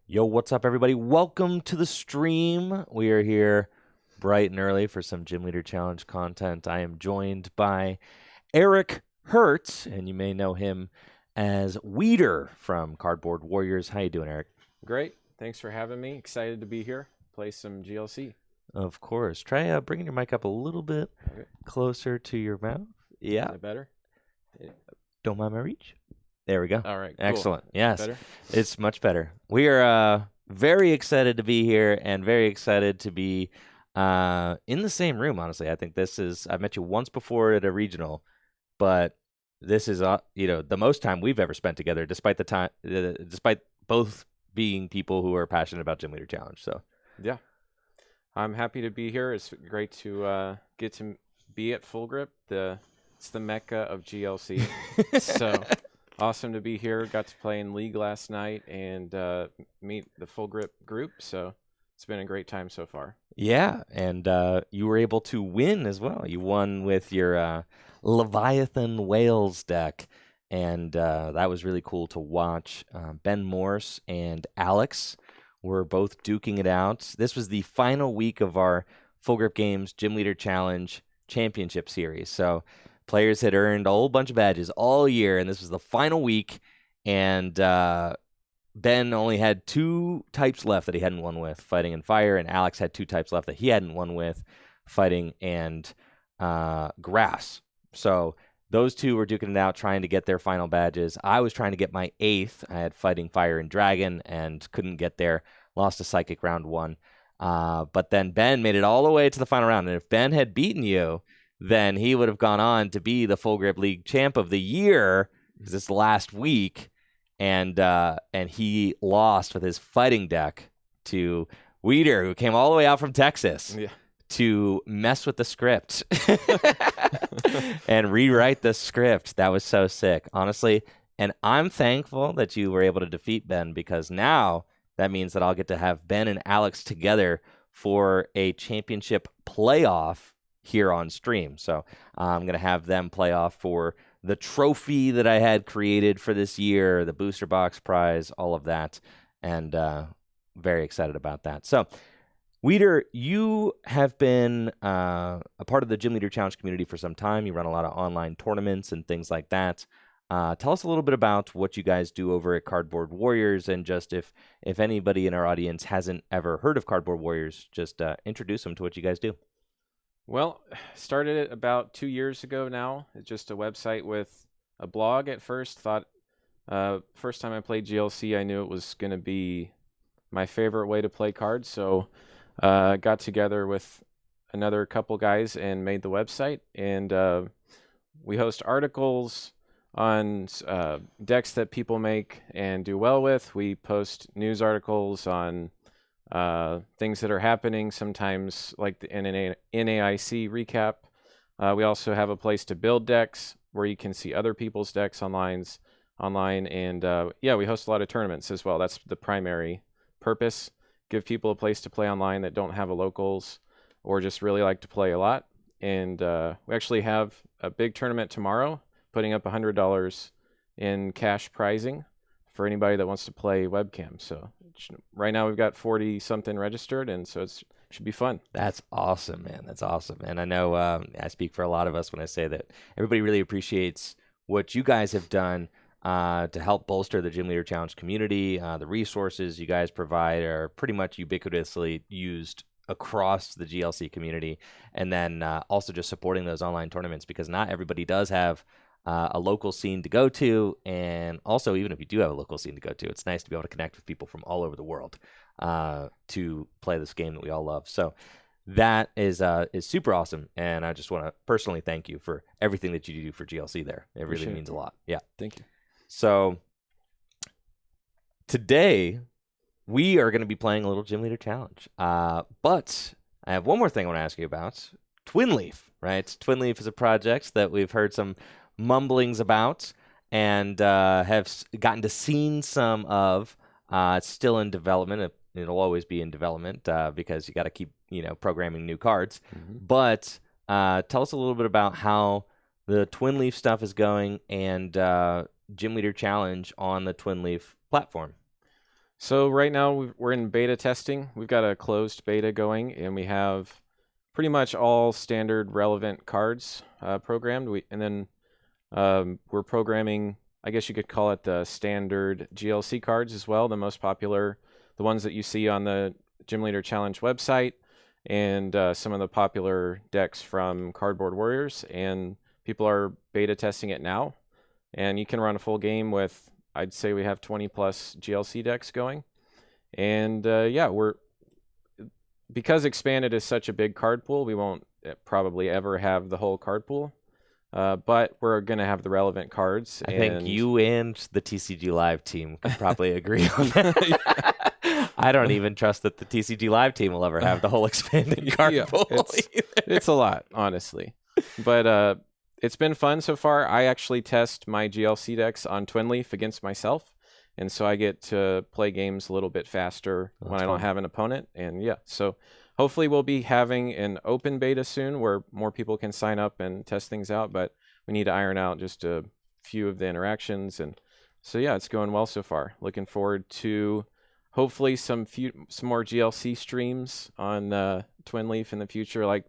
Yo, what's up, everybody? Welcome to the stream. We are here bright and early for some Gym Leader Challenge content. I am joined by Eric Hurt, and you may know him as Weeder from Cardboard Warriors. How you doing, Eric? Great. Thanks for having me. Excited to be here. Play some GLC. Of course. Try bringing your mic up a little bit closer to your mouth. Yeah. Is that better? Don't mind my reach. There we go. All right. Cool. Excellent. Yes. Better? It's much better. We are very excited to be here and very excited to be in the same room, honestly. I think I've met you once before at a regional, but this is, the most time we've ever spent together, despite despite both being people who are passionate about Gym Leader Challenge. So, yeah. I'm happy to be here. It's great to get to be at Full Grip. It's the mecca of GLC. So awesome to be here. Got to play in League last night and meet the Full Grip group. So it's been a great time so far. Yeah, and you were able to win as well. You won with your Leviathan Whales deck, and that was really cool to watch. Ben Morse and Alex were both duking it out. This was the final week of our Full Grip Games Gym Leader Challenge Championship Series. So players had earned a whole bunch of badges all year, and this was the final week, and Ben only had two types left that he hadn't won with, Fighting and Fire, and Alex had two types left that he hadn't won with, Fighting and Grass. So those two were duking it out, trying to get their final badges. I was trying to get my 8th. I had Fighting Fire and Dragon and couldn't get there. Lost to Psychic round 1. But then Ben made it all the way to the final round. And if Ben had beaten you, then he would have gone on to be the Full Grip League champ of the year, because it's the last week. And he lost with his fighting deck to Weeder, who came all the way out from Texas. Yeah. To mess with the script and rewrite the script. That was so sick, honestly. And I'm thankful that you were able to defeat Ben, because now that means that I'll get to have Ben and Alex together for a championship playoff here on stream. So I'm going to have them play off for the trophy that I had created for this year, the booster box prize, all of that. And very excited about that. So Weeder, you have been a part of the Gym Leader Challenge community for some time. You run a lot of online tournaments and things like that. Tell us a little bit about what you guys do over at Cardboard Warriors, and just if anybody in our audience hasn't ever heard of Cardboard Warriors, just introduce them to what you guys do. Well, started it about 2 years ago now. It's just a website with a blog at first. Thought first time I played GLC, I knew it was going to be my favorite way to play cards. So got together with another couple guys and made the website, and we host articles on decks that people make and do well with. We post news articles on things that are happening, sometimes like the NAIC recap. We also have a place to build decks where you can see other people's decks online, and we host a lot of tournaments as well. That's the primary purpose. Give people a place to play online that don't have a locals or just really like to play a lot. And we actually have a big tournament tomorrow, putting up $100 in cash prizing for anybody that wants to play webcam. So right now we've got 40-something registered, and so it should be fun. That's awesome, man. That's awesome. And I know I speak for a lot of us when I say that everybody really appreciates what you guys have done to help bolster the Gym Leader Challenge community. The resources you guys provide are pretty much ubiquitously used across the GLC community. And then also just supporting those online tournaments, because not everybody does have a local scene to go to. And also, even if you do have a local scene to go to, it's nice to be able to connect with people from all over the world to play this game that we all love. So that is super awesome. And I just want to personally thank you for everything that you do for GLC there. It really means a lot. Yeah. Thank you. So today we are going to be playing a little Gym Leader Challenge. But I have one more thing I want to ask you about. Twin Leaf, right? Twin Leaf is a project that we've heard some mumblings about and have gotten to see some of. It's still in development. It'll always be in development because you got to keep, programming new cards. Mm-hmm. But tell us a little bit about how the Twin Leaf stuff is going and Gym Leader Challenge on the Twin Leaf platform. So right now we're in beta testing. We've got a closed beta going, and we have pretty much all standard relevant cards programmed. And then we're programming, I guess you could call it the standard GLC cards as well, the most popular, the ones that you see on the Gym Leader Challenge website, and some of the popular decks from Cardboard Warriors. And people are beta testing it now. And you can run a full game with, I'd say we have 20 plus GLC decks going. And yeah, because Expanded is such a big card pool, we won't probably ever have the whole card pool. But we're going to have the relevant cards. I think you and the TCG Live team could probably agree on that. I don't even trust that the TCG Live team will ever have the whole expanded card pool. It's a lot, honestly. But it's been fun so far. I actually test my GLC decks on Twin Leaf against myself. And so I get to play games a little bit faster when I don't have an opponent. And yeah, so hopefully we'll be having an open beta soon where more people can sign up and test things out. But we need to iron out just a few of the interactions. And so yeah, it's going well so far. Looking forward to hopefully some more GLC streams on Twin Leaf in the future, like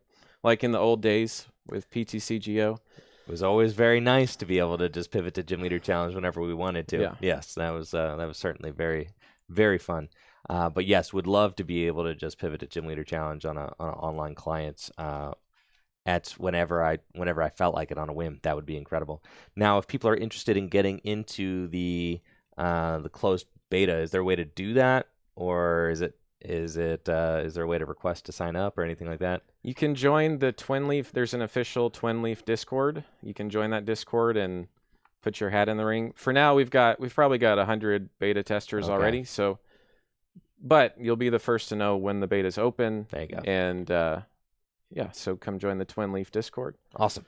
in the old days with PTCGO. It was always very nice to be able to just pivot to Gym Leader Challenge whenever we wanted to. Yeah. Yes, that was certainly very, very fun. But yes, would love to be able to just pivot to Gym Leader Challenge on an online client at whenever I felt like it on a whim. That would be incredible. Now, if people are interested in getting into the closed beta, is there a way to do that, or is there a way to request to sign up or anything like that? You can join the Twin Leaf. There's an official Twin Leaf Discord. You can join that Discord and put your hat in the ring. For now, we've probably got 100 beta testers already. So, but you'll be the first to know when the beta's open. There you go. And yeah, so come join the Twin Leaf Discord. Awesome.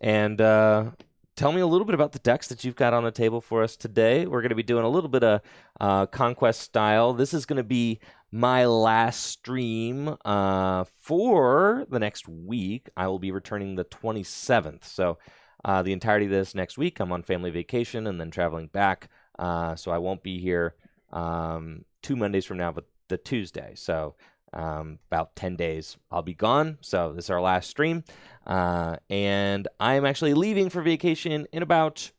And tell me a little bit about the decks that you've got on the table for us today. We're going to be doing a little bit of Conquest style. This is going to be my last stream for the next week. I will be returning the 27th. So the entirety of this next week, I'm on family vacation and then traveling back. So I won't be here 2 Mondays from now, but the Tuesday. So about 10 days I'll be gone. So this is our last stream. And I'm actually leaving for vacation in about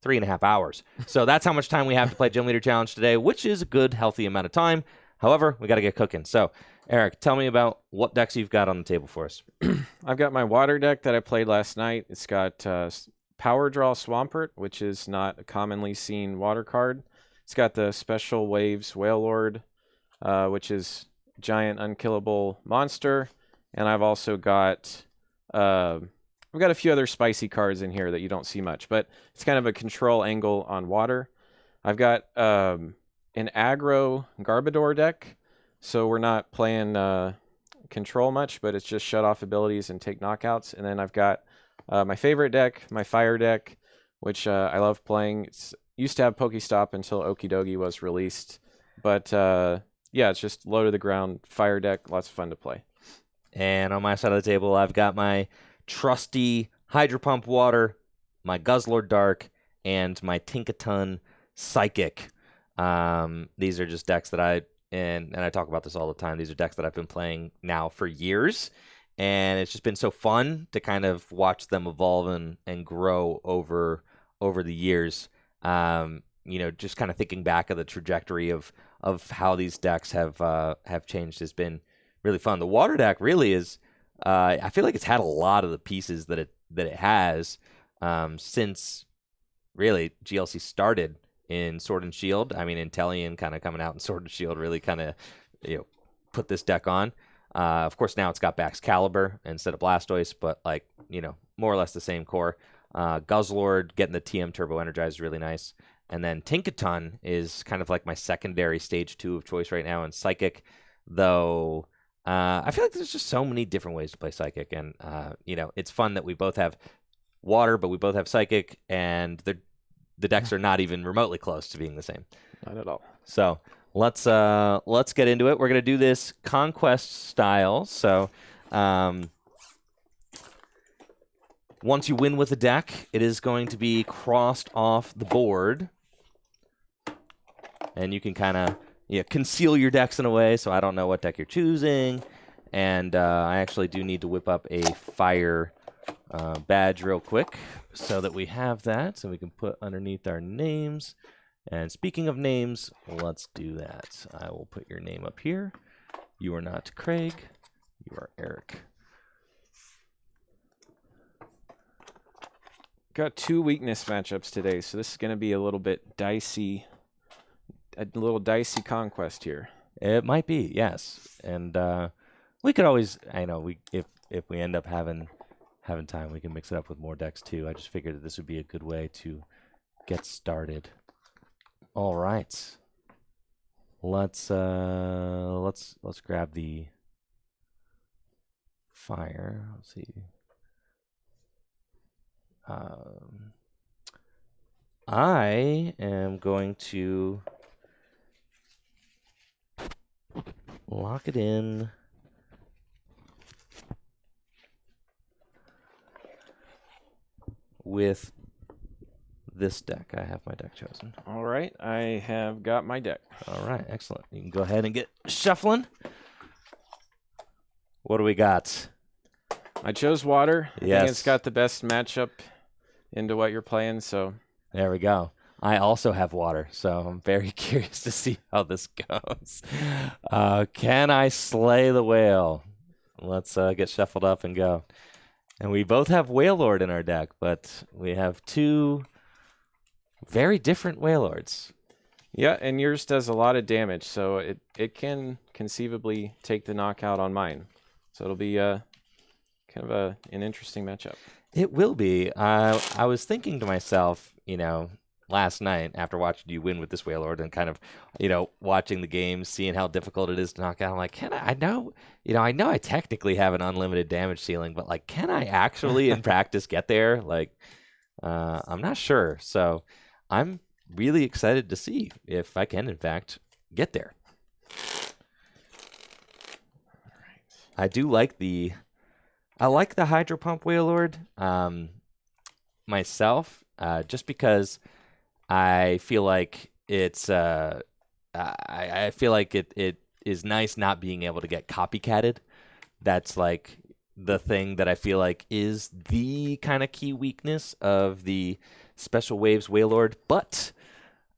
3.5 hours. So that's how much time we have to play Gym Leader Challenge today, which is a good, healthy amount of time. However, we got to get cooking. So, Eric, tell me about what decks you've got on the table for us. I've got my water deck that I played last night. It's got Power Draw Swampert, which is not a commonly seen water card. It's got the Special Waves Whale Lord, which is giant unkillable monster. And I've also got we've got a few other spicy cards in here that you don't see much, but it's kind of a control angle on water. I've got an aggro Garbodor deck, so we're not playing control much, but it's just shut off abilities and take knockouts. And then I've got my favorite deck, my fire deck, which I love playing. It's used to have Pokestop until Okidogi was released, but yeah, it's just low to the ground fire deck, lots of fun to play. And on my side of the table, I've got my trusty Hydro Pump Water, my Guzzlord Dark, and my Tinkaton Psychic. These are just decks that and I talk about this all the time. These are decks that I've been playing now for years, and it's just been so fun to kind of watch them evolve and grow over the years. Just kind of thinking back of the trajectory of how these decks have changed has been really fun. The water deck really is. I feel like it's had a lot of the pieces that it has since really GLC started in Sword and Shield. I mean, Inteleon kind of coming out in Sword and Shield really kind of put this deck on. Of course, now it's got Baxcalibur instead of Blastoise, but more or less the same core. Guzzlord getting the TM Turbo Energize is really nice. And then Tinkaton is kind of like my secondary stage 2 of choice right now in Psychic, though I feel like there's just so many different ways to play Psychic. And, it's fun that we both have water, but we both have Psychic, and the decks are not even remotely close to being the same. Not at all. So let's get into it. We're going to do this Conquest style. So once you win with a deck, it is going to be crossed off the board. and you can kind of conceal your decks in a way, so I don't know what deck you're choosing. And I actually do need to whip up a fire badge real quick so that we have that, so we can put underneath our names. And speaking of names, let's do that. I will put your name up here. You are not Craig. You are Eric. Got 2 weakness matchups today, so this is going to be a little bit dicey. A little dicey Conquest here. It might be, yes. And we could always, I know, if we end up having time, we can mix it up with more decks too. I just figured that this would be a good way to get started. All right. Let's grab the fire. Let's see. I am going to lock it in with this deck. I have my deck chosen. All right, I have got my deck. All right, excellent. You can go ahead and get shuffling. What do we got? I chose water. I Yes. think it's got the best matchup into what you're playing, so. There we go. I also have water, so I'm very curious to see how this goes. Can I slay the whale? Let's get shuffled up and go. And we both have Wailord in our deck, but we have 2 very different Wailords. Yeah, and yours does a lot of damage, so it can conceivably take the knockout on mine. So it'll be kind of an interesting matchup. It will be. I was thinking to myself, last night after watching you win with this Wailord and kind of, watching the game, seeing how difficult it is to knock out. I'm like, I know I technically have an unlimited damage ceiling, but like, can I actually in practice get there? Like, I'm not sure. So I'm really excited to see if I can, in fact, get there. All right. I like the Hydro Pump Wailord myself, just because I feel like it's I feel like it is nice not being able to get copycatted. That's like the thing that I feel like is the kind of key weakness of the Special Waves Wailord. But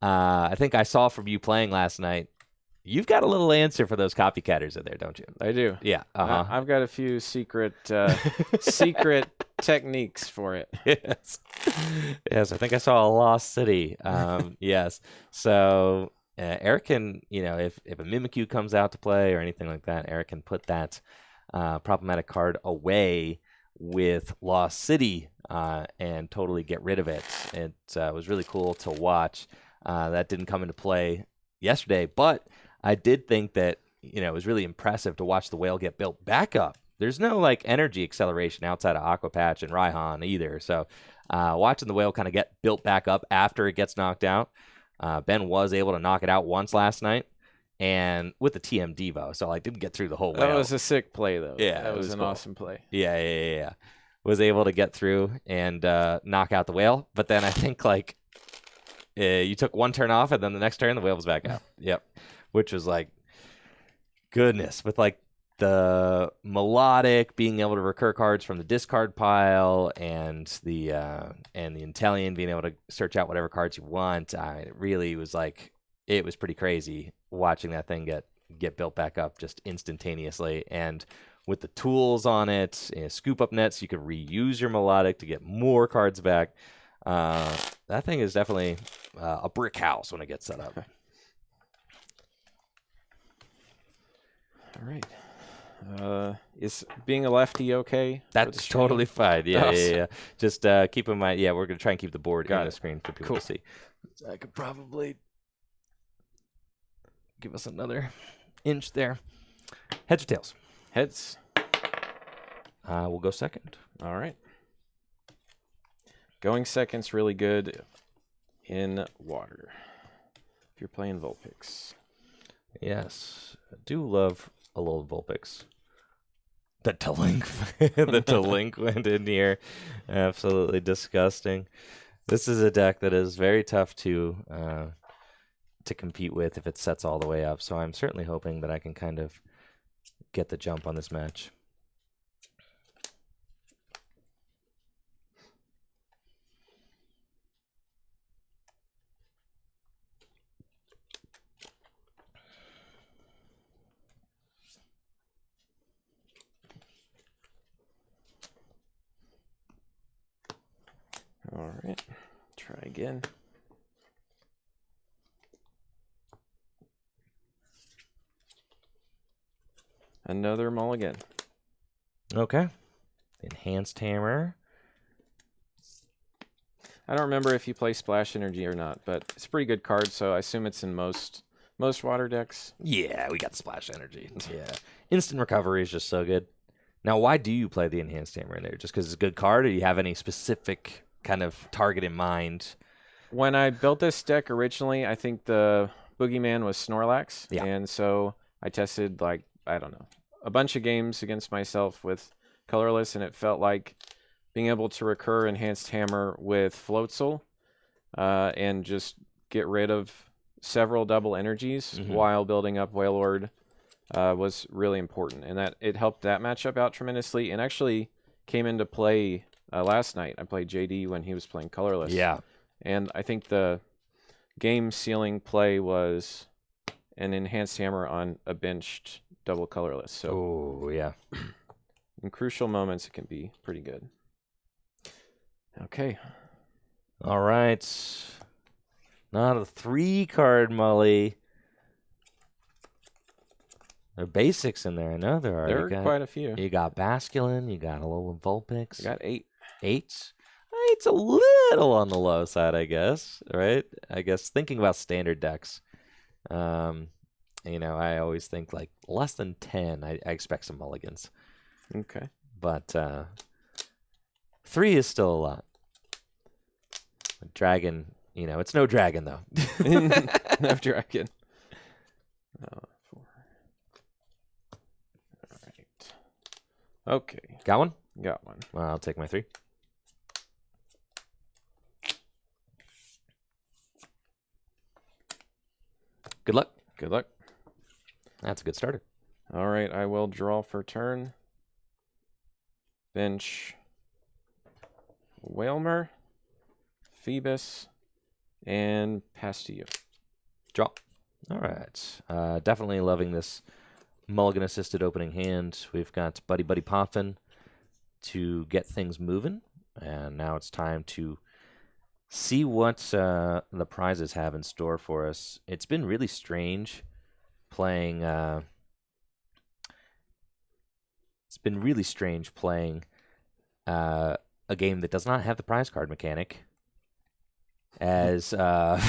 I think I saw from you playing last night, you've got a little answer for those copycatters in there, don't you? I do. Yeah. I've got a few secret secret techniques for it. Yes. Yes, I think I saw a Lost City. Yes. So Eric can, if a Mimikyu comes out to play or anything like that, Eric can put that problematic card away with Lost City and totally get rid of it. It was really cool to watch. That didn't come into play yesterday, but I did think that, it was really impressive to watch the whale get built back up. There's no like energy acceleration outside of Aqua Patch and Raihan either. So watching the whale kind of get built back up after it gets knocked out. Ben was able to knock it out once last night and with the TM Devo. So I didn't get through the whole whale. That was a sick play though. Yeah, that was an cool. awesome play. Yeah. Was able to get through and knock out the whale. But then I think like you took one turn off and then the next turn the whale was back out. Yep. Which was like, goodness, with like the melodic being able to recur cards from the discard pile and the Intellion being able to search out whatever cards you want. It really was like, it was pretty crazy watching that thing get built back up just instantaneously. And with the tools on it, scoop up nets, you can reuse your melodic to get more cards back. That thing is definitely a brick house when it gets set up. All right. Is being a lefty okay? That's totally fine. Yeah, Awesome. yeah. Just keep in mind, we're going to try and keep the board on the screen for people to see. So I could probably give us another inch there. Heads or tails? Heads. We'll go second. All right. Going second's really good in water. If you're playing Vulpix. Yes. I do love a little Vulpix. The delinquent in here. Absolutely disgusting. This is a deck that is very tough to to compete with if it sets all the way up. So I'm certainly hoping that I can kind of get the jump on this match. All right, try again. Another mulligan. Okay. Enhanced Hammer. I don't remember if you play Splash Energy or not, but it's a pretty good card, so I assume it's in most water decks. Yeah, we got Splash Energy. Yeah. Instant Recovery is just so good. Now, why do you play the Enhanced Hammer in there? Just because it's a good card, or do you have any specific kind of target in mind? When I built this deck originally, I think the boogeyman was Snorlax. Yeah. And so I tested, like, I don't know, a bunch of games against myself with colorless, and it felt like being able to recur Enhanced Hammer with Floatzel and just get rid of several double energies while building up Wailord was really important. And that it helped that matchup out tremendously, and actually came into play last night. I played JD when he was playing colorless. Yeah. And I think the game sealing play was an Enhanced Hammer on a benched double colorless. So oh, yeah. in crucial moments, it can be pretty good. Okay. All right. Not a 3-card Mully. There are basics in there. I know there are. There are quite a few. You got Basculin. You got Alolan Vulpix. You got 8. 8? It's a little on the low side, I guess. Right? I guess thinking about standard decks, you know, I always think like less than 10. I expect some mulligans. Okay. But 3 is still a lot. Dragon, you know, it's no dragon though. No dragon. 4. All right. Okay. Got one? Got one. Well, I'll take my 3. Good luck. Good luck. That's a good starter. All right. I will draw for turn. Bench. Wailmer. Phoebus. And pass to you. Draw. All right. Definitely loving this mulligan-assisted opening hand. We've got Buddy Buddy Poffin to get things moving. And now it's time to see what the prizes have in store for us. It's been really strange playing... it's been really strange playing a game that does not have the prize card mechanic, as I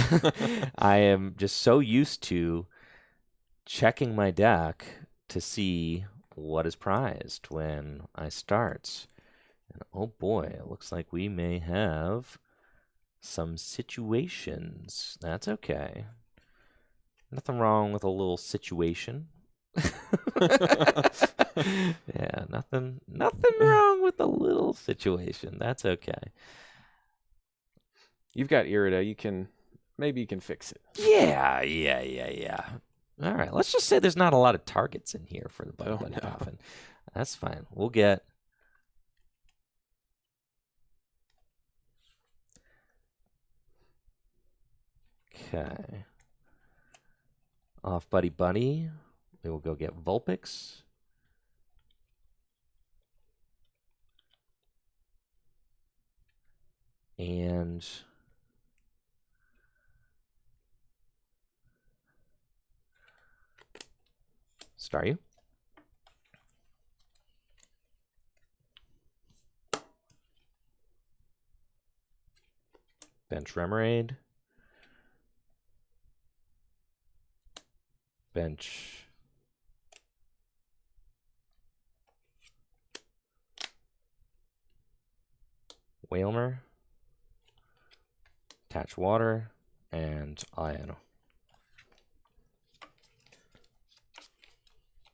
am just so used to checking my deck to see what is prized when I start. And oh boy, it looks like we may have some situations. That's okay. Nothing wrong with a little situation. Yeah, nothing wrong with a little situation. That's okay. You've got Irida. Maybe you can fix it. Yeah. All right, let's just say there's not a lot of targets in here for the Buddy Buddy Poffin. That's fine. We'll get... Okay. Off Buddy Buddy, we will go get Vulpix. And start you. Bench Remoraid. Bench Wailmer. Attach Water and Ion.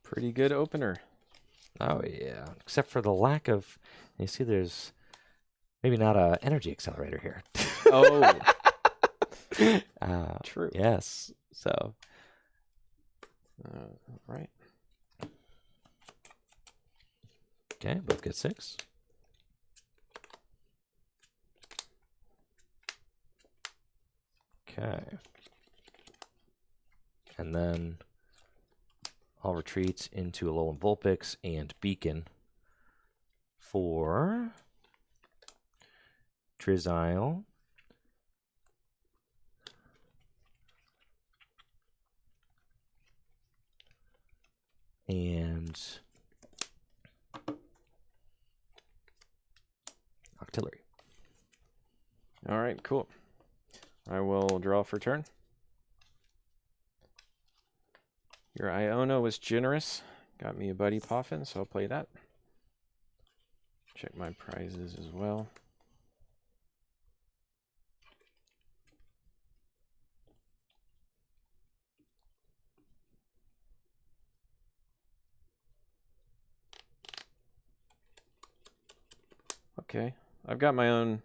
Pretty good opener. Oh yeah, except for the lack of. You see, there's maybe not a energy accelerator here. Oh, True. true. Yes, So, right. okay, both get 6. Okay. And then I'll retreat into Alolan Vulpix and Beacon for Drizzile. And Octillery. All right, cool. I will draw for turn. Your Iono was generous. Got me a Buddy Poffin, so I'll play that. Check my prizes as well. Okay, I've got my own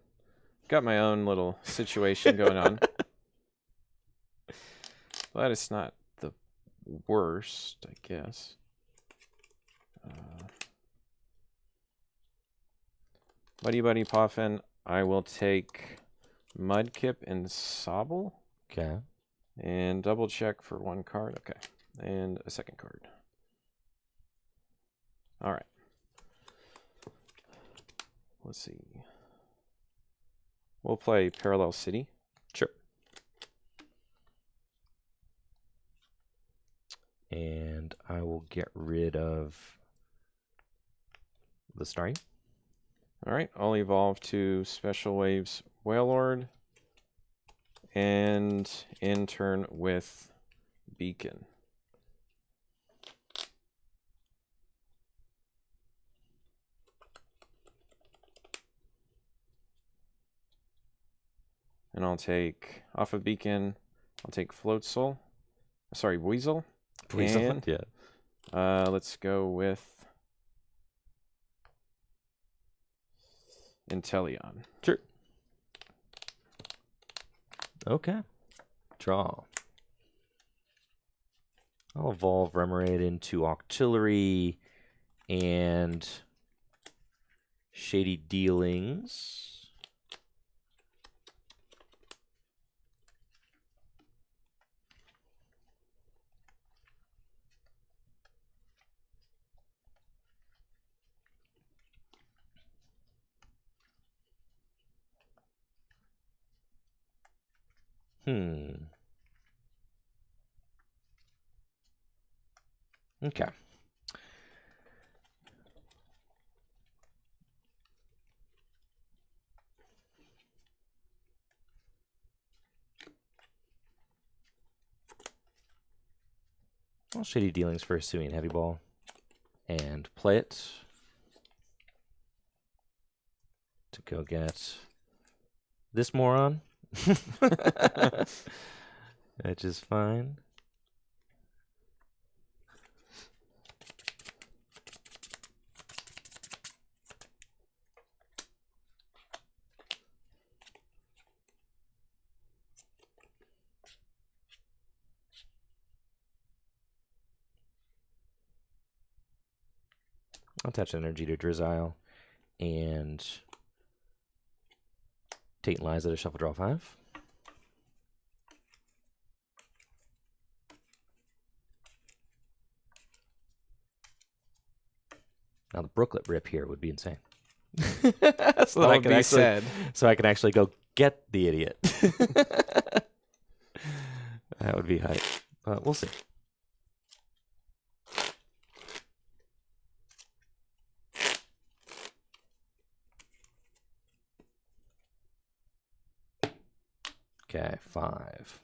little situation going on. But it's not the worst, I guess. Buddy Poffin, I will take Mudkip and Sobble. Okay. And double check for 1 card. Okay. And a 2nd card. All right. Let's see. We'll play Parallel City. Sure. And I will get rid of the Starry. All right. I'll evolve to Special Waves Wailord. And in turn with Beacon. And I'll take, off of Beacon, I'll take Floatzel. Sorry, Weasel. Weasel, yeah. Let's go with Inteleon. Sure. Okay. Draw. I'll evolve Remoraid into Octillery and Shady Dealings. Okay. Well, Shady Dealings for Hisuian Heavy Ball. And play it to go get this moron. Which is fine. I'll attach energy to Drizzile and Tate and Liza to shuffle draw 5. Now the Brooklet rip here would be insane. So that I can actually, so I can actually go get the idiot. That would be hype. But we'll see. Okay, 5.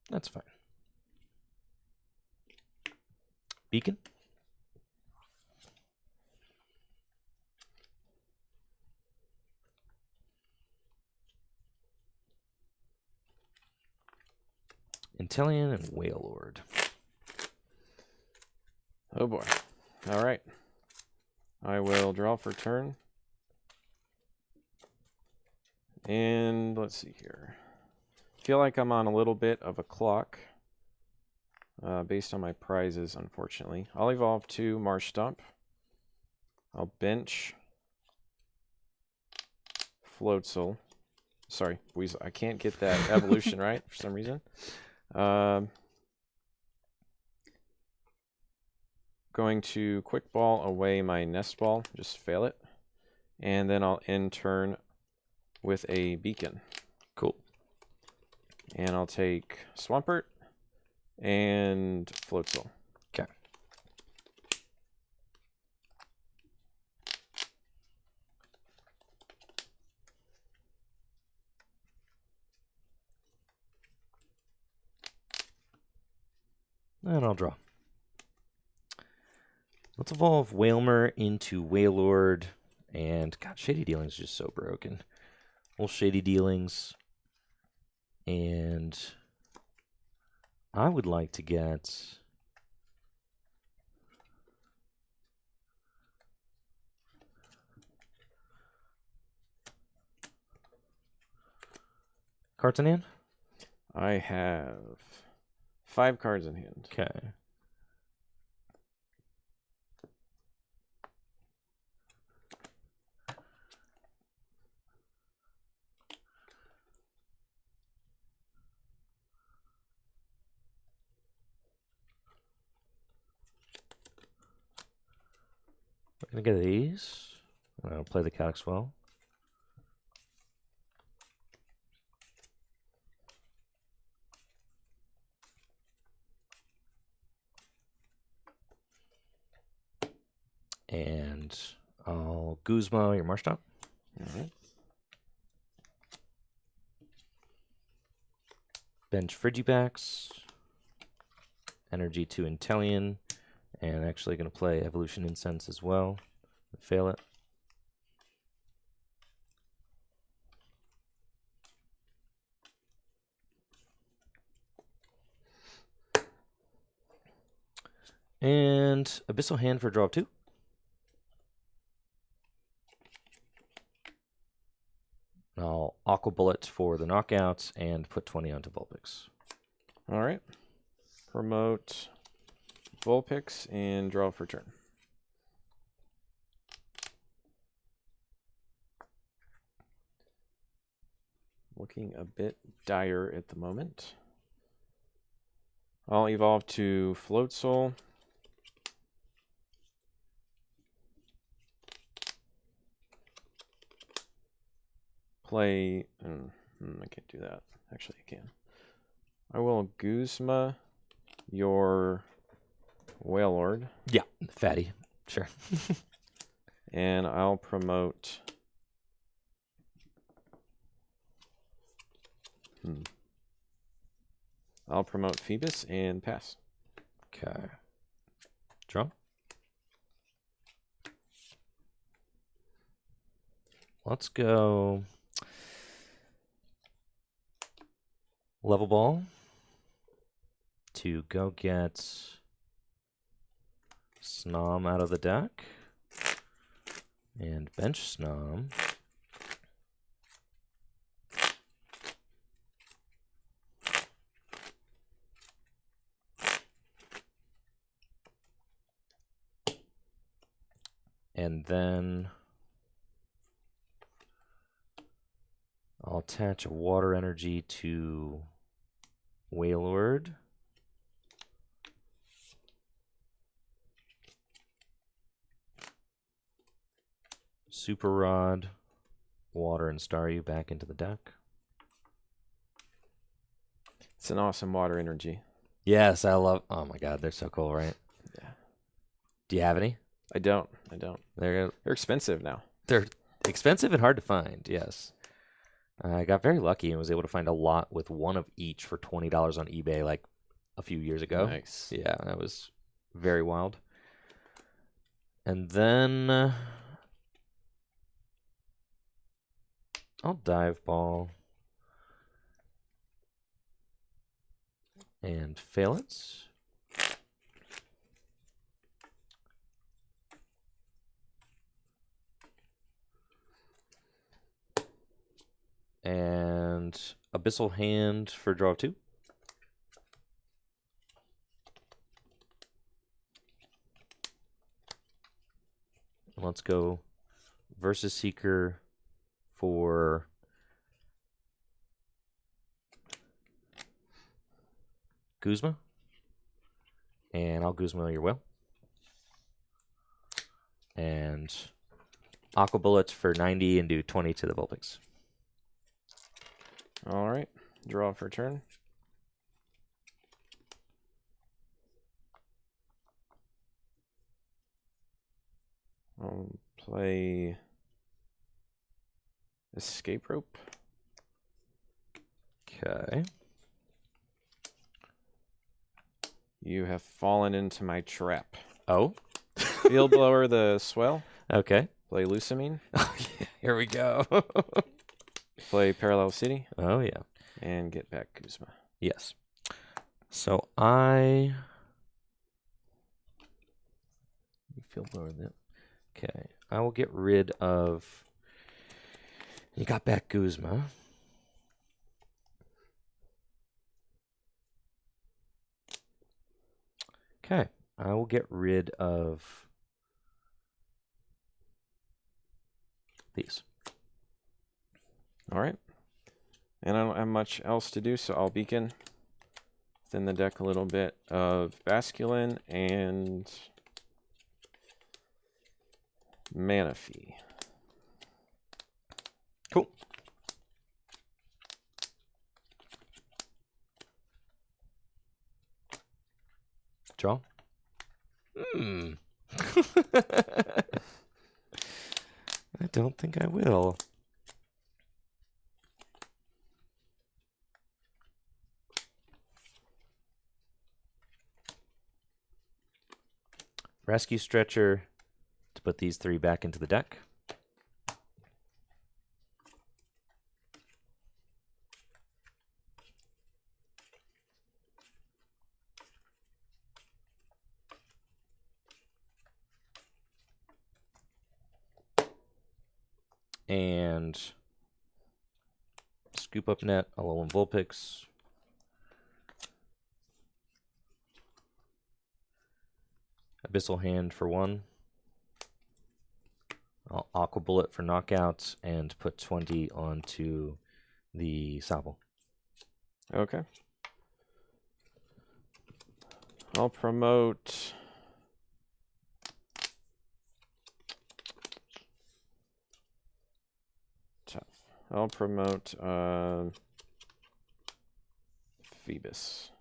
That's fine. Beacon. Inteleon and Wailord. Oh boy. All right. I will draw for turn. And let's see here. Feel like I'm on a little bit of a clock based on my prizes, unfortunately. I'll evolve to Marsh Stump. I'll bench Floatzel. Sorry, Weasel. I can't get that evolution right for some reason. Going to Quick Ball away my Nest Ball. Just fail it. And then I'll end turn with a Beacon. Cool. And I'll take Swampert and Floatzel. Okay. And I'll draw. Let's evolve Whalmer into Wailord. And, God, Shady Dealings is just so broken. Well, Shady Dealings. And I would like to get... cards in hand? I have 5 cards in hand. Okay. I'm going to get these. I'll play the Coxwell. And I'll Guzma your Marsh Stomp. All right. Bench Frigibax. Energy to Intellion. And actually going to play Evolution Incense as well. Fail it. And Abyssal Hand for draw 2. I'll Aqua Bullet for the knockouts and put 20 onto Vulpix. All right. Promote Vulpix and draw for turn. Looking a bit dire at the moment. I'll evolve to Floatzel. Play... I can't do that. Actually, I can. I will Guzma your Wailord. Yeah, fatty. Sure. And I'll promote... I'll promote Phoebus and pass. Okay. Draw. Let's go Level Ball to go get Snom out of the deck and bench Snom. And then I'll attach a water energy to Wailord. Super Rod, water, and Staryu back into the deck. It's an awesome water energy. Yes, I love... Oh my god, they're so cool, right? Yeah. Do you have any? I don't. They're expensive now. They're expensive and hard to find, yes. I got very lucky and was able to find a lot with one of each for $20 on eBay like a few years ago. Nice. Yeah, that was very wild. And then I'll Dive Ball and fail it. And Abyssal Hand for draw 2. Let's go Versus Seeker for Guzma. And I'll Guzma your will. And Aqua Bullets for 90 and do 20 to the Vulpix. All right. Draw for turn. I'll play Escape Rope. Okay. You have fallen into my trap. Oh. Field Blower the Swell. Okay. Play Lusamine. Oh, yeah. Here we go. Play Parallel City. Oh, yeah. And get back Guzma. Yes. So I Field Blower that. Okay. I will get rid of. You got back Guzma. Okay. I will get rid of these. All right. And I don't have much else to do, so I'll beacon within the deck a little bit of Basculin and Manaphy. Cool. Draw. I don't think I will. Rescue Stretcher to put these 3 back into the deck. And Scoop Up Net, Alolan Vulpix. Abyssal Hand for 1. I'll Aqua Bullet for knockouts and put 20 onto the Sobble. Okay. I'll promote tough. I'll promote Phoebus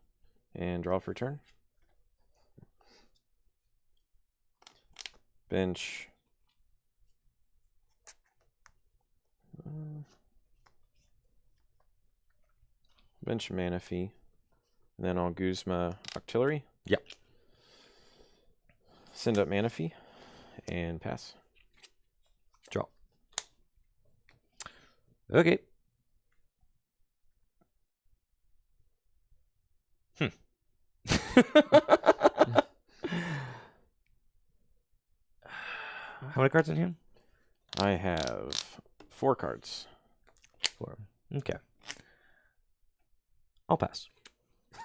and draw for turn. Bench. Bench Manaphy. And then I'll Guzma Octillery. Yep. Send up Manaphy and pass. Draw. Okay. How many cards in hand? I have 4 cards. 4. Okay. I'll pass.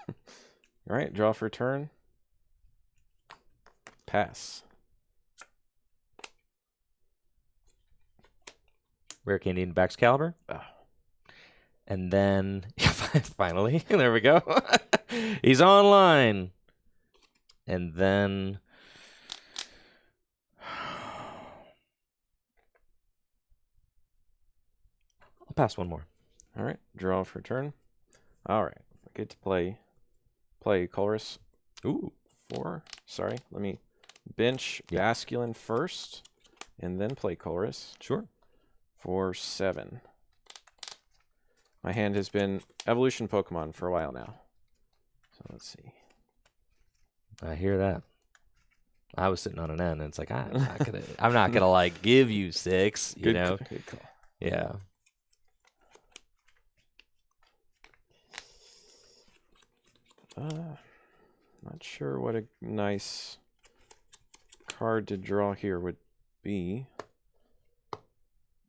All right, draw for turn. Pass. Rare Candy and Baxcalibur. Oh. And then, finally, there we go. He's online. And then, I'll pass one more. All right, draw for turn. All right, I get to play Colress. Ooh. 4. Sorry, let me bench Basculin first, and then play Colress. Sure. For 7. My hand has been evolution Pokemon for a while now. So let's see. I hear that. I was sitting on an N, and it's like I'm not gonna like give you 6. You know. Good call. Yeah. Not sure what a nice card to draw here would be.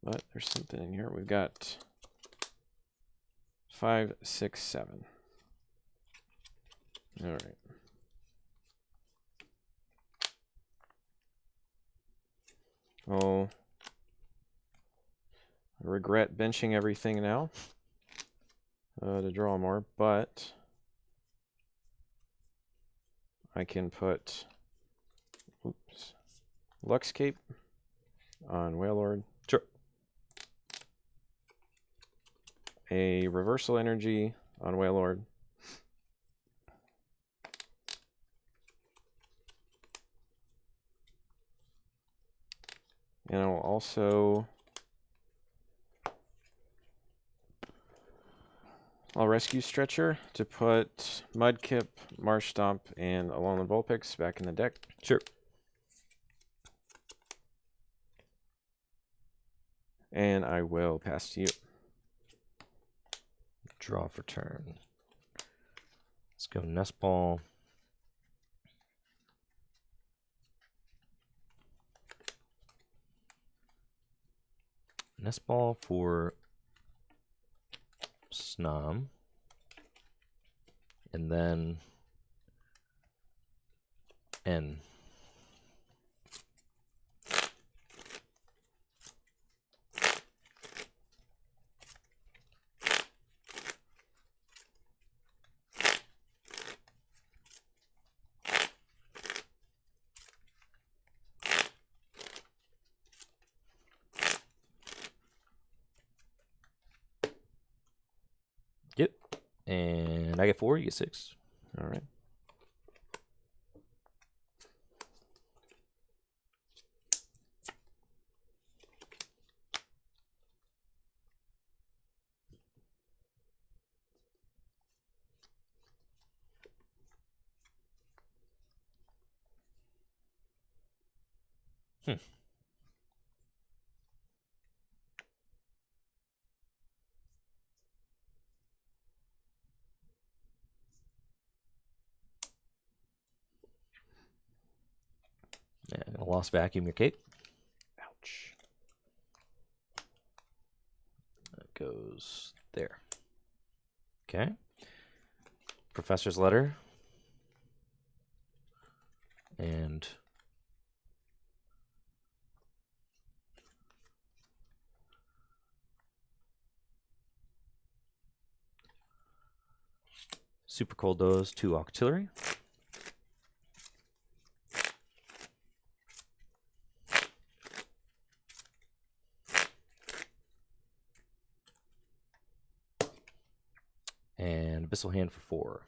But there's something in here. We've got 5, 6, 7. All right. Oh, I regret benching everything now to draw more, but I can put Luxcape on Whalelord. Sure. A Reversal Energy on Whalelord. And I'll also rescue Stretcher to put Mudkip, Marsh Stomp, and Alolan Vulpix back in the deck. Sure. And I will pass to you. Draw for turn. Let's go Nest Ball. Nest Ball for Snom. And then N. Yep. And I get 4, you get 6. All right. And a Lost Vacuum your cape. Ouch. That goes there. Okay. Professor's Letter. And Super Cold Dose to Octillery. And Abyssal Hand for 4.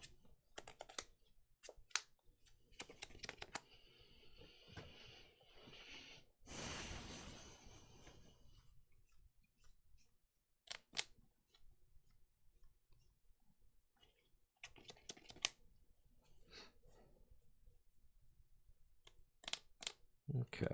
Okay.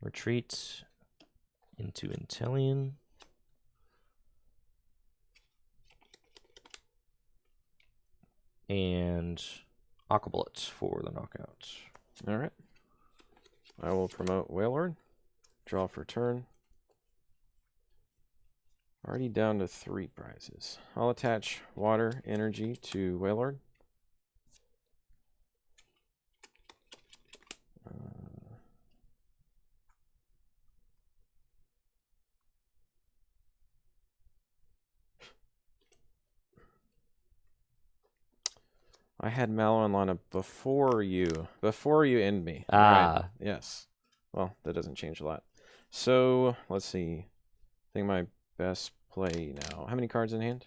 Retreat into Intellion. And Aqua Bullets for the knockout. All right. I will promote Whalelord. Draw for turn. Already down to 3 prizes. I'll attach Water Energy to Whalelord. I had Mallow and Lana before you end me. Ah. Right. Yes. Well, that doesn't change a lot. So, let's see. I think my best play now. How many cards in hand?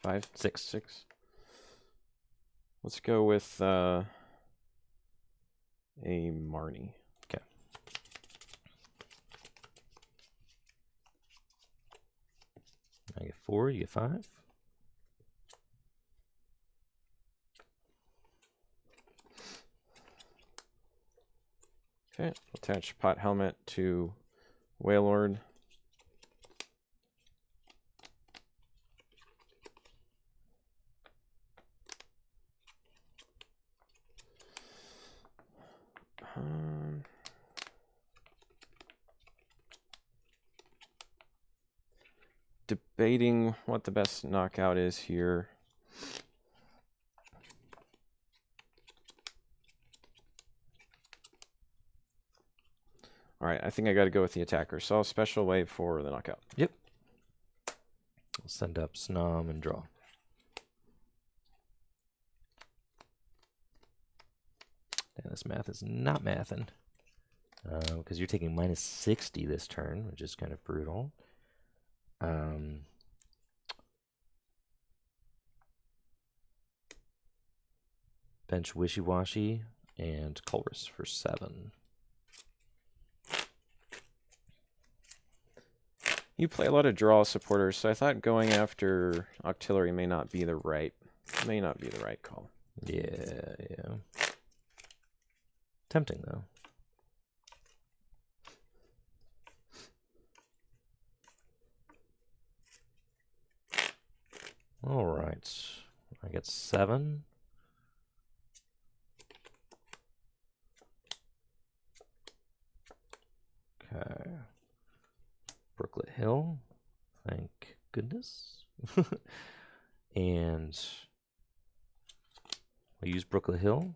5? 6. 6. Let's go with a Marnie. Okay. I get 4, you get 5. Okay, attach Pot Helmet to Whalelord. debating what the best knockout is here. All right, I think I got to go with the attacker. So I'll special wave for the knockout. Yep. We'll send up Snom and draw. And this math is not mathing. Because you're taking minus 60 this turn, which is kind of brutal. Bench Wishy-Washy and Culrus for 7. You play a lot of draw supporters, so I thought going after Octillery may not be the right call. Yeah. Tempting though. All right, I get 7. Okay. Brooklet Hill, thank goodness. And I use Brooklet Hill.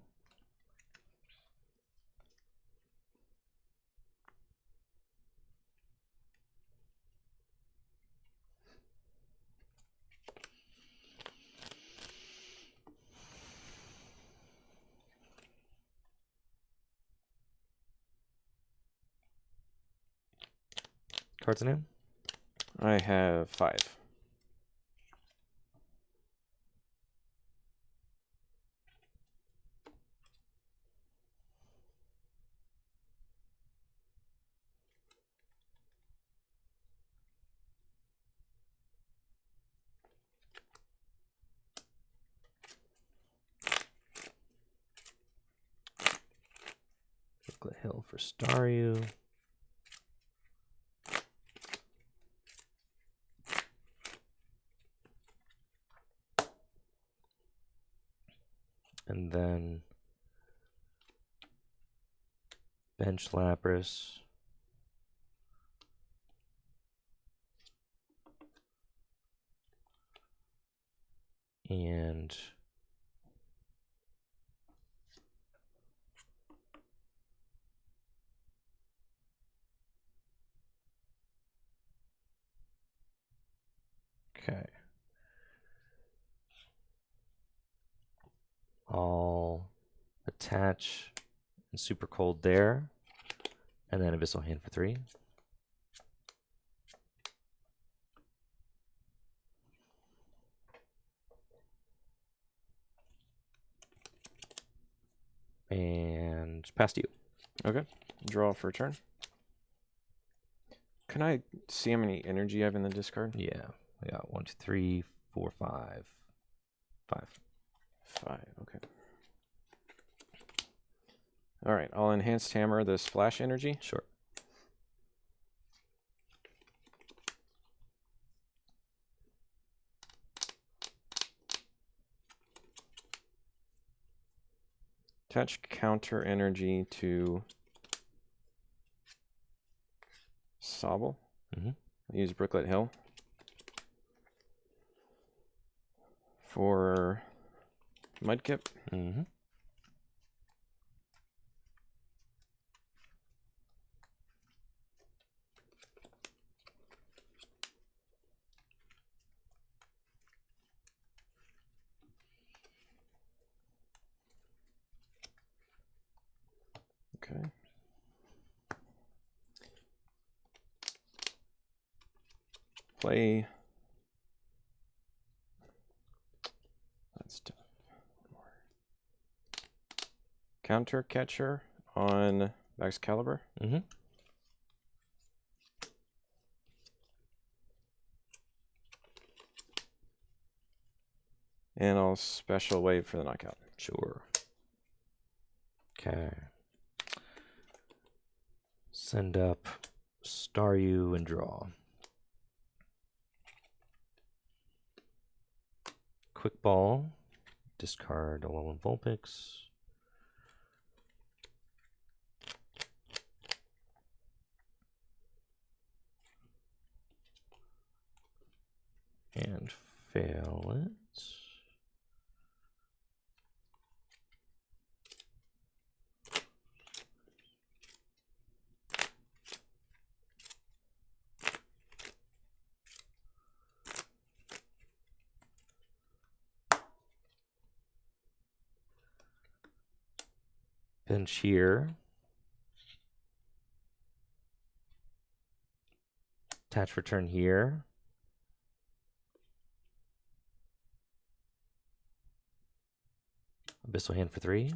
Cards in hand? I have 5. Brooklet Hill for Staryu. And then bench Lapras. And okay. I'll attach and super cold there. And then Abyssal Hand for 3. And pass to you. Okay. Draw for a turn. Can I see how many energy I have in the discard? Yeah. I got 1, 2, 3, 4, 5. 5. 5, okay. All right, I'll enhanced hammer the splash energy. Sure. Attach counter energy to Sobble. Use Brooklet Hill for Mudkip. Okay. Play. That's tough. Counter catcher on Excalibur. And I'll special wave for the knockout. Sure. Okay. Send up Staryu and draw. Quick Ball. Discard Alolan Vulpix. And fail it. Bench here. Attach return here. Abyssal hand for 3.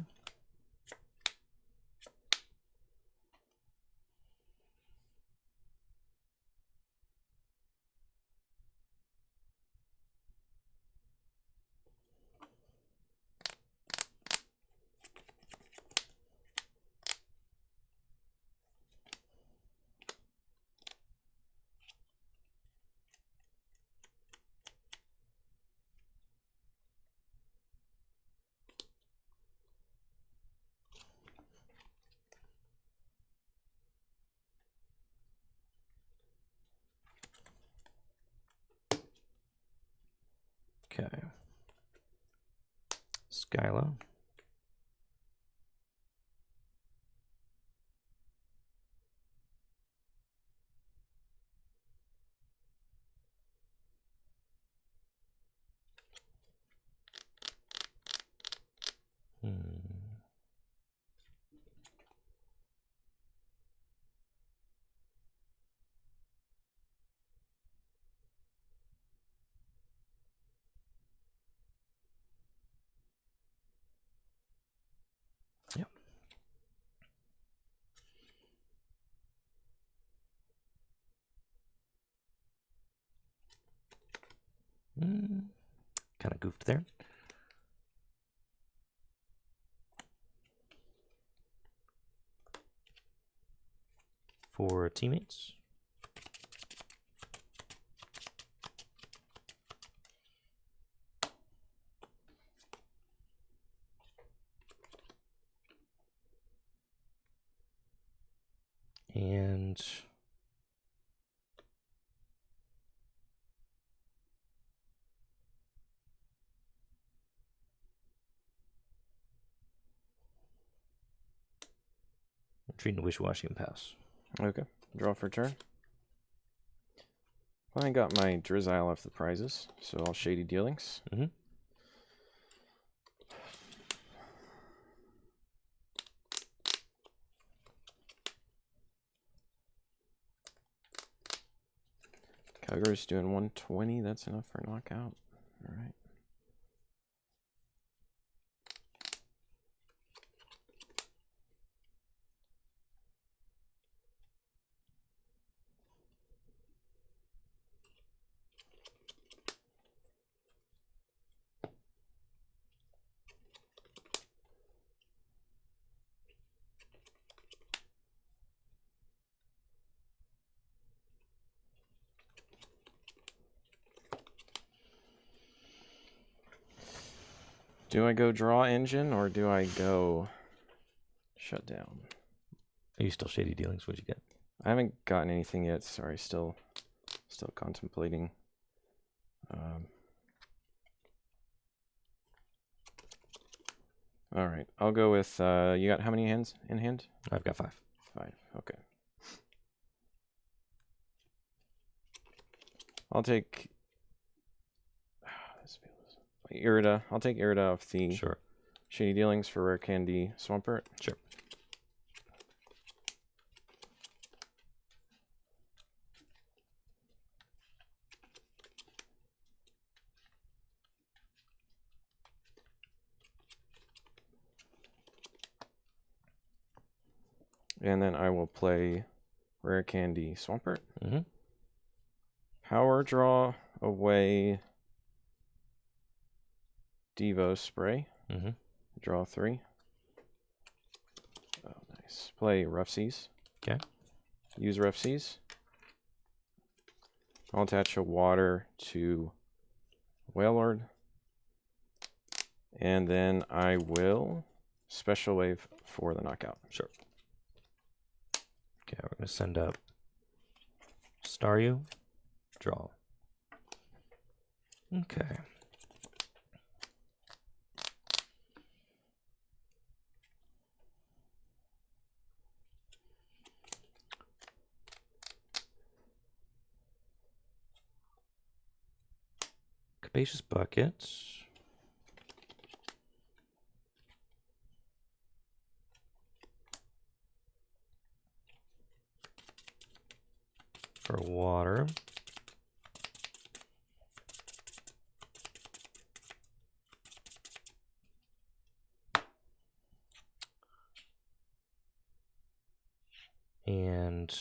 Okay. Skyla. Yep. Kind of goofed there. For teammates. And treating a wishy-washy and pass. Okay. Draw for turn. Well, I got my Drizzile off the prizes, so all Shady Dealings. Calgary's doing 120. That's enough for a knockout. All right. Do I go draw engine or do I go shut down? Are you still Shady Dealings? What'd you get? I haven't gotten anything yet. Sorry, still contemplating. All right, I'll go with. You got how many hands in hand? I've got 5. 5. Okay. I'll take. Irida. I'll take Irida off the Sure. Shady Dealings for Rare Candy Swampert. Sure. And then I will play Rare Candy Swampert. Mm-hmm. Power draw away Devo Spray. Mm-hmm. Draw 3. Oh, nice. Play Rough Seas. Okay. Use Rough Seas. I'll attach a water to Whalelord. And then I will Special Wave for the knockout. Sure. Okay, we're going to send up Staryu. Draw. Okay. Capacious buckets. For water. And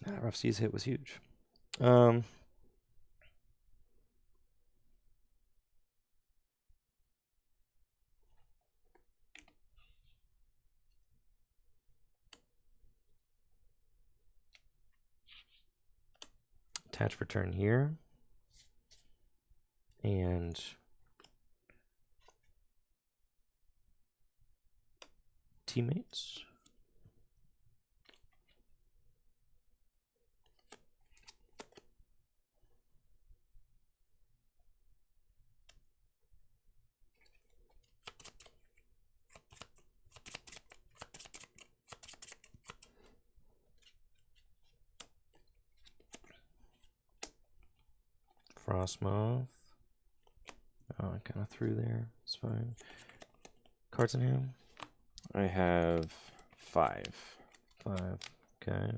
that Rough Seas hit was huge. Attach for turn here. And teammates. Frostmoth. Oh, I kind of threw there. It's fine. Cards in hand? I have 5. 5. Okay.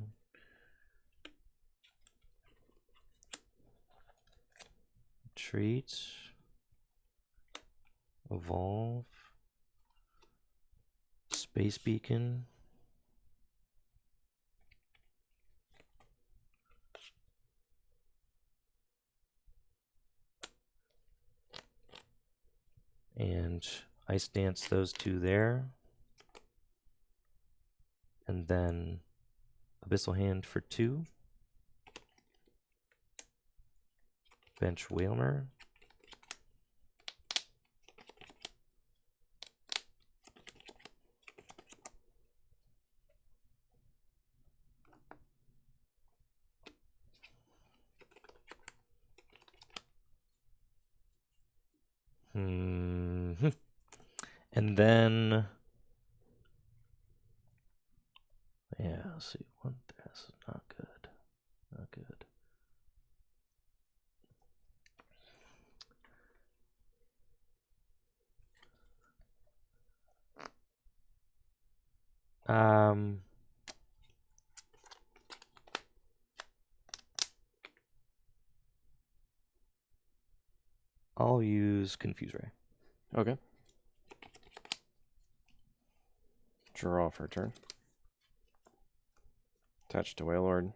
Retreat. Evolve. Space Beacon. And Ice Dance those 2 there. And then Abyssal Hand for 2. Bench Whalmer. And then, yeah, let's see. This is not good. Not good. I'll use Confuse Ray. Okay. Draw for a turn. Attach to Wailord.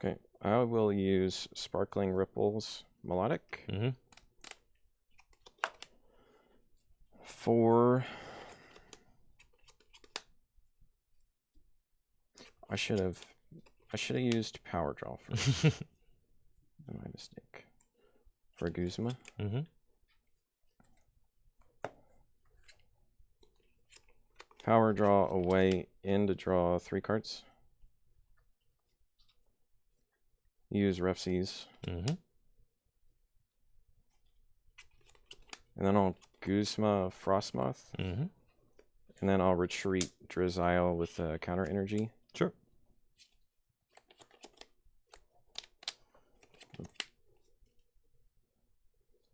Okay, I will use Sparkling Ripples Melodic. For I should have used Power Draw first. My mistake. For Guzma. Power draw away in to draw 3 cards. Use Rough Seas. And then I'll Guzma Frostmoth. And then I'll retreat Drizzile with counter energy. Sure.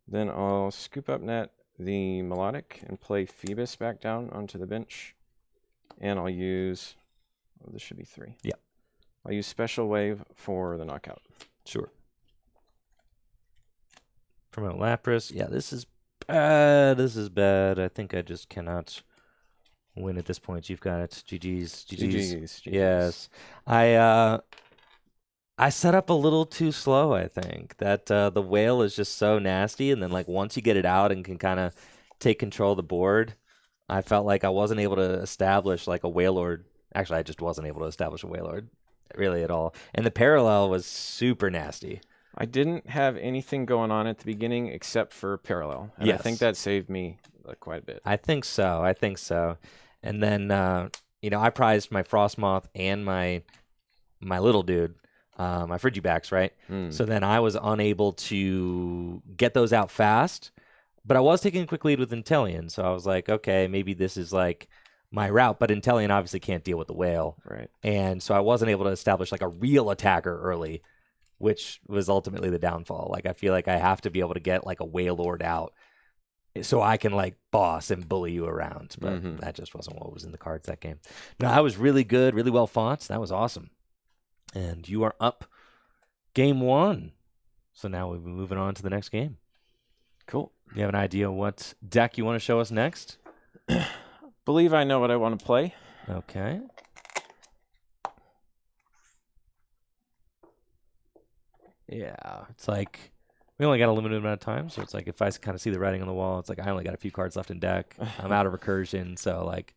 Then I'll scoop up net the Melodic and play Phoebus back down onto the bench. And I'll use, oh, this should be 3. Yeah. I'll use Special Wave for the knockout. Sure. Promote Lapras. Yeah, this is bad. This is bad. I think I just cannot win at this point. You've got it. GG's. GG's. Yes. I set up a little too slow, I think. That the whale is just so nasty, and then like once you get it out and can kind of take control of the board, I felt like I wasn't able to establish like a Wailord. Actually, I just wasn't able to establish a Wailord really at all. And the parallel was super nasty. I didn't have anything going on at the beginning except for parallel. And I think that saved me quite a bit. I think so. And then, I prized my Frostmoth and my little dude, my Frigibacks, right? So then I was unable to get those out fast, but I was taking a quick lead with Inteleon. So I was like, okay, maybe this is like my route, but Inteleon obviously can't deal with the whale. Right. And so I wasn't able to establish like a real attacker early, which was ultimately the downfall. Like I feel like I have to be able to get like a Wailord out so I can like boss and bully you around. But that just wasn't what was in the cards that game. No, I was really good, really well fought. That was awesome. And you are up game 1. So now we'll be moving on to the next game. Cool. You have an idea what deck you want to show us next? Believe I know what I want to play. Okay. Yeah, it's like we only got a limited amount of time, so it's like if I kind of see the writing on the wall, it's like I only got a few cards left in deck. I'm out of recursion, so like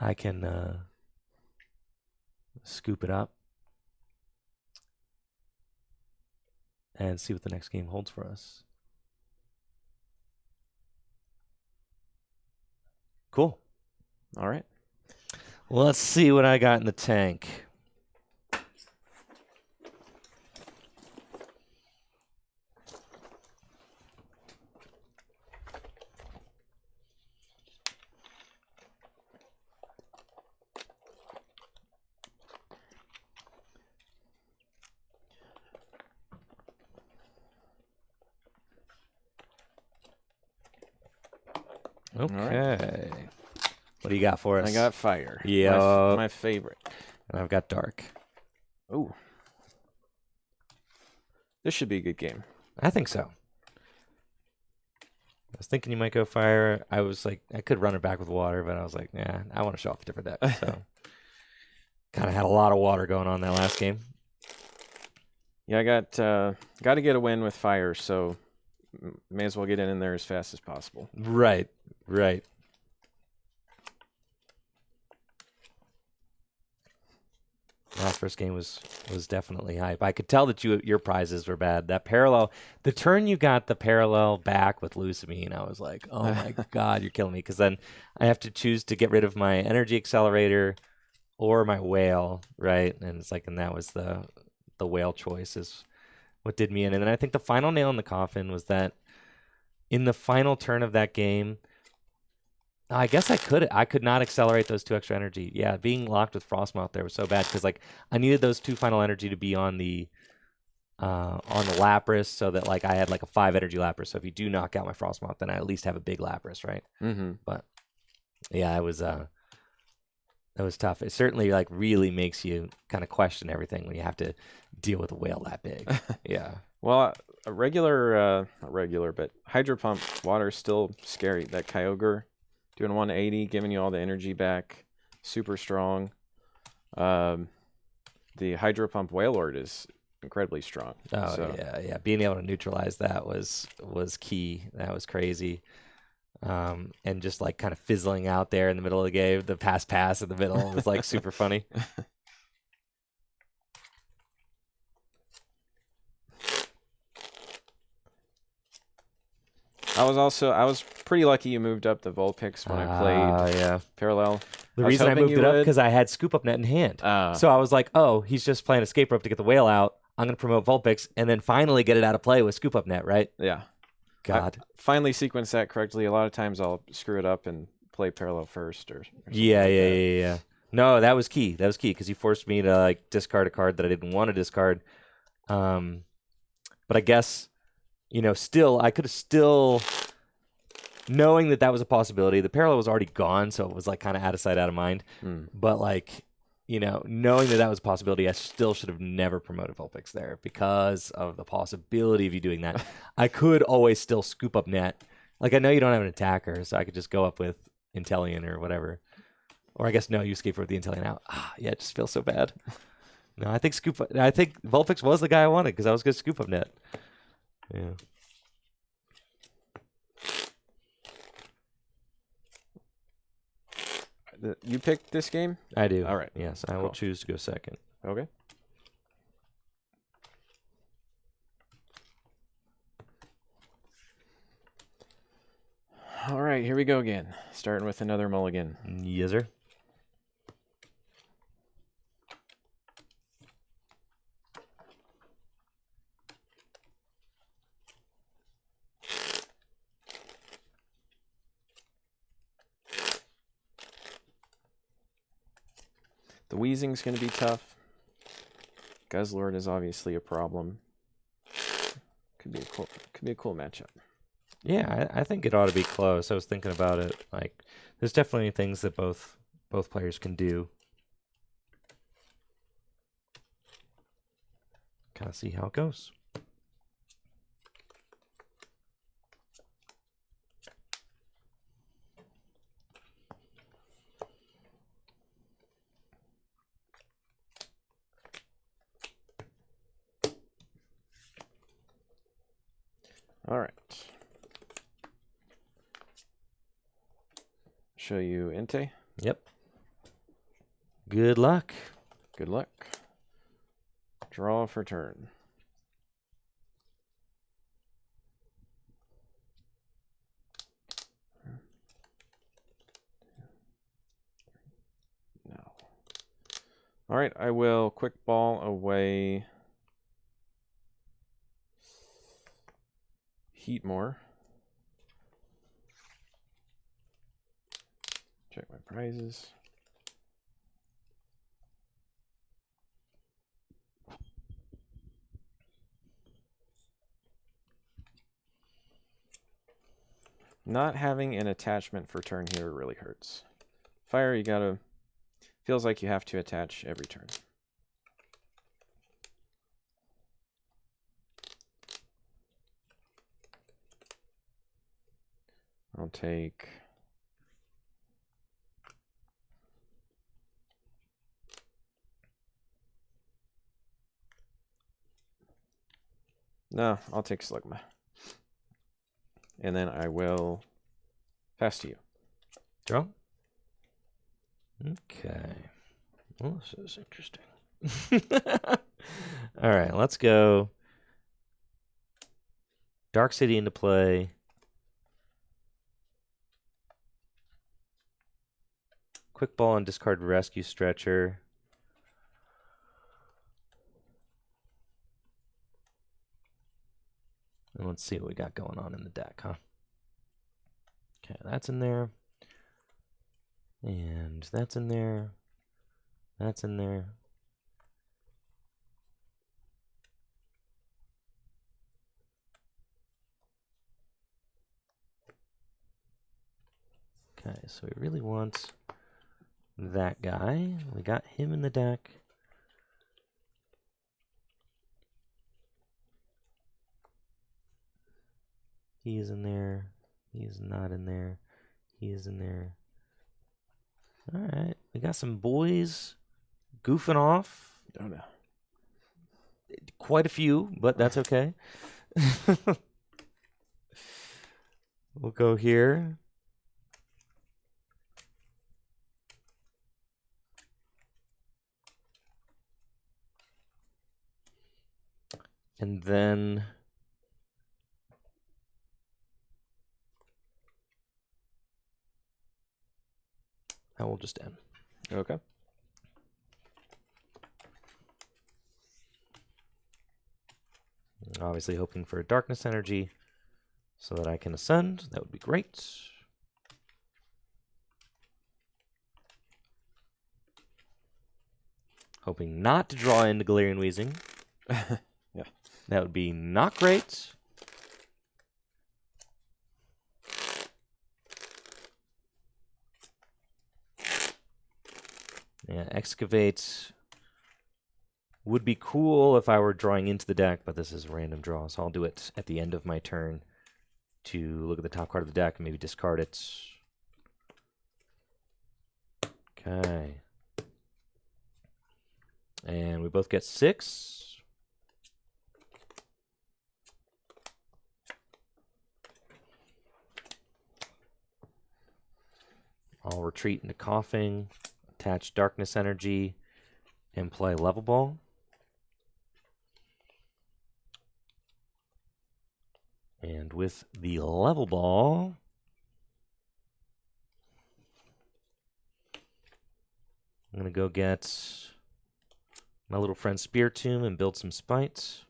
I can scoop it up and see what the next game holds for us. Cool. All right. Well, let's see what I got in the tank. Okay. Right. What do you got for us? I got fire. Yeah. My favorite. And I've got dark. Ooh. This should be a good game. I think so. I was thinking you might go fire. I was like, I could run it back with water, but I was like, yeah, I want to show off a different deck. So kind of had a lot of water going on that last game. Yeah, I got to get a win with fire, so may as well get in there as fast as possible. Right. That first game was definitely hype. I could tell that your prizes were bad. That parallel, the turn you got the parallel back with Lucamine, I was like, oh my god, you're killing me. Because then I have to choose to get rid of my energy accelerator or my whale, right? And it's like, and that was the whale choice is what did me in. And then I think the final nail in the coffin was that in the final turn of that game, I guess I could not accelerate those 2 extra energy. Yeah, being locked with Frostmoth there was so bad because like I needed those 2 final energy to be on the Lapras so that like I had like a 5 energy Lapras. So if you do knock out my Frostmoth, then I at least have a big Lapras, right? But yeah, it was tough. It certainly like really makes you kind of question everything when you have to deal with a whale that big. Yeah. Well, a regular, not regular, but Hydro Pump water is still scary. That Kyogre doing 180, giving you all the energy back, super strong. The Hydro Pump Wailord is incredibly strong. Oh, so. Yeah. Being able to neutralize that was key. That was crazy. And just like kind of fizzling out there in the middle of the game, the pass in the middle was like super funny. I was pretty lucky you moved up the Vulpix when I played Parallel. The reason I moved it up because I had Scoop Up Net in hand. So I was like, oh, he's just playing Escape Rope to get the whale out. I'm going to promote Vulpix and then finally get it out of play with Scoop Up Net, right? Yeah. God. I finally sequence that correctly. A lot of times I'll screw it up and play Parallel first or yeah. No, that was key. That was key because you forced me to like discard a card that I didn't want to discard. But I guess, I could have still, knowing that was a possibility. The parallel was already gone, so it was like kind of out of sight, out of mind. But like, you know, knowing that that was a possibility, I still should have never promoted Vulpix there because of the possibility of you doing that. I could always still scoop up net. Like, I know you don't have an attacker, so I could just go up with Intellion or whatever. Or I guess, no, you escape with the Intellion out. Yeah, it just feels so bad. No, I think Vulpix was the guy I wanted because I was going to scoop up net. Yeah. You picked this game? I do. All right. Yes, I will choose to go second. Okay. All right, here we go again. Starting with another mulligan. Yes, sir. The Weezing's going to be tough. Guzzlord is obviously a problem. Could be a cool matchup. Yeah, I think it ought to be close. I was thinking about it. Like, there's definitely things that both players can do. Kind of see how it goes. All right. Show you Entei. Yep. Good luck. Good luck. Draw for turn. No. All right, I will quick ball away Heatmore. Check my prizes. Not having an attachment for turn here really hurts. Fire, you gotta... Feels like you have to attach every turn. I'll take... No, I'll take Slugma. And then I will pass to you. Draw. Okay. Well, this is interesting. All right, let's go. Dark City into play. Quick ball and discard Rescue Stretcher. And let's see what we got going on in the deck, huh? Okay, that's in there. And that's in there. That's in there. Okay, so we really want that guy. We got him in the deck. He is in there. He is not in there. He is in there. All right. We got some boys goofing off. Oh, no. Quite a few, but that's okay. We'll go here. And then I will just end. Okay. Obviously hoping for a darkness energy so that I can ascend. That would be great. Hoping not to draw into Galarian Weezing. Yeah. That would be not great. Yeah, Excavate would be cool if I were drawing into the deck, but this is a random draw, so I'll do it at the end of my turn to look at the top card of the deck and maybe discard it. Okay. And we both get 6. I'll retreat into Coughing, attach Darkness Energy, and play Level Ball. And with the Level Ball, I'm going to go get my little friend Spiritomb and build some Spite.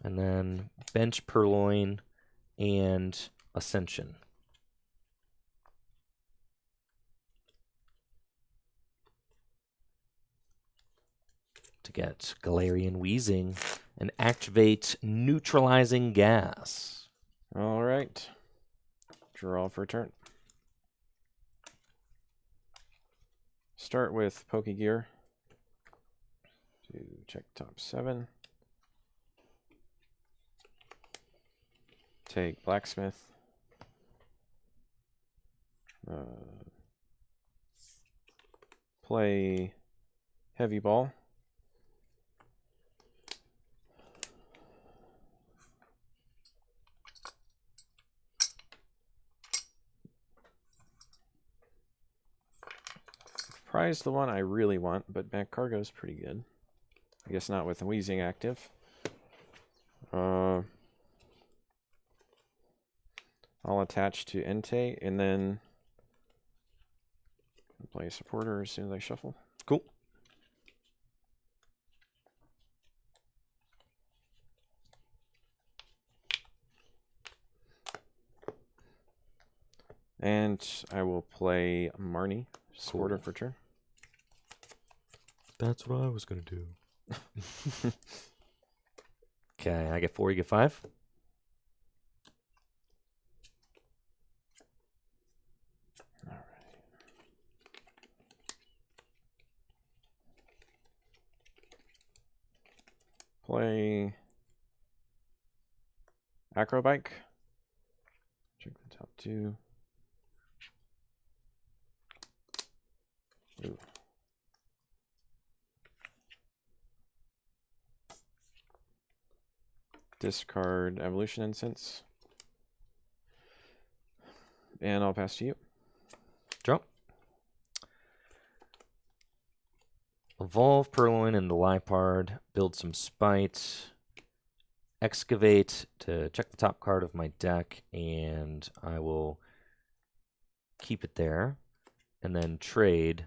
And then bench Purloin and Ascension. To get Galarian Wheezing and activate Neutralizing Gas. All right. Draw for a turn. Start with Pokegear to check top 7. Take Blacksmith. Play Heavy Ball. Prize the one I really want, but back cargo is pretty good. I guess not with Wheezing active. I'll attach to Entei and then play a supporter as soon as I shuffle. Cool. And I will play Marnie, supporter for turn. That's what I was going to do. Okay, I get 4, you get 5. All right. Play Acrobike. Check the top 2. Ooh. Discard Evolution Incense. And I'll pass to you. Draw. Evolve Purloin into Liepard, build some Spite, Excavate to check the top card of my deck, and I will keep it there, and then trade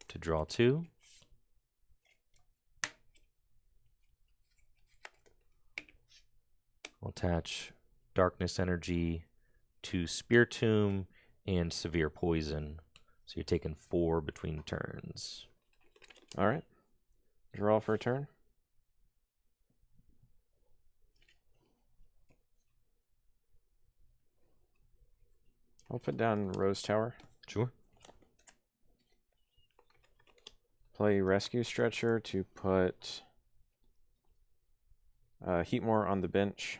to draw 2. I'll attach Darkness Energy to Spiritomb and Severe Poison, so you're taking 4 between turns. All right. Draw for a turn. I'll put down Rose Tower. Sure. Play Rescue Stretcher to put Heatmore on the bench.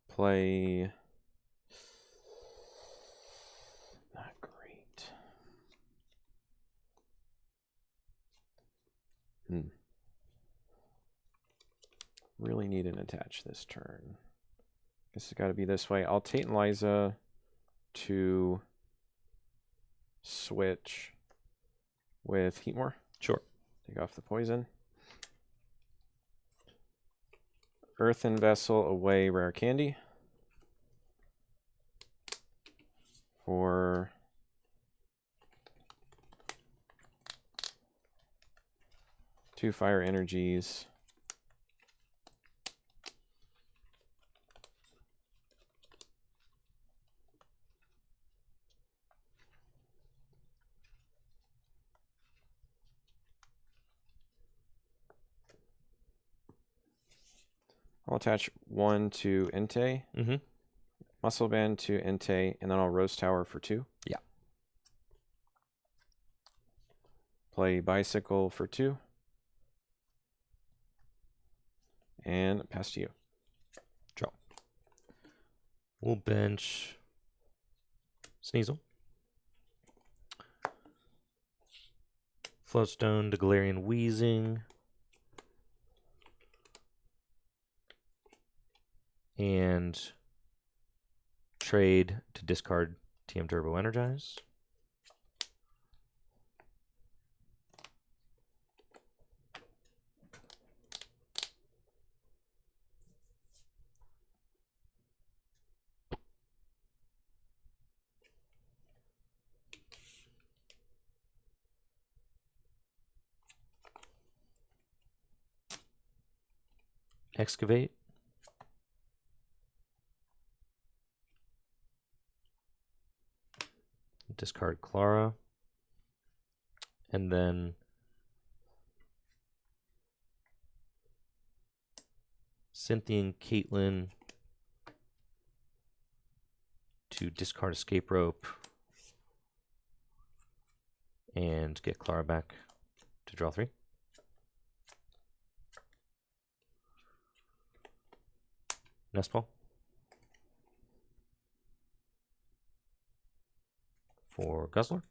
Play... Not great. Really need an attach this turn. Guess it's got to be this way. I'll Tate and Liza to switch with Heatmore. Sure. Take off the poison. Earthen Vessel away Rare Candy. For 2 fire energies. I'll attach 1 to Entei, Mm-hmm. Muscle Band to Entei, and then I'll Rose Tower for 2. Yeah. Play Bicycle for 2. And pass to you. Draw. We'll bench Sneasel. Floatstone to Galarian Wheezing. And trade to discard TM Turbo Energize. Excavate. Discard Clara. And then Cynthian Caitlin to discard Escape Rope and get Clara back to draw 3. Nestball for Guzzler.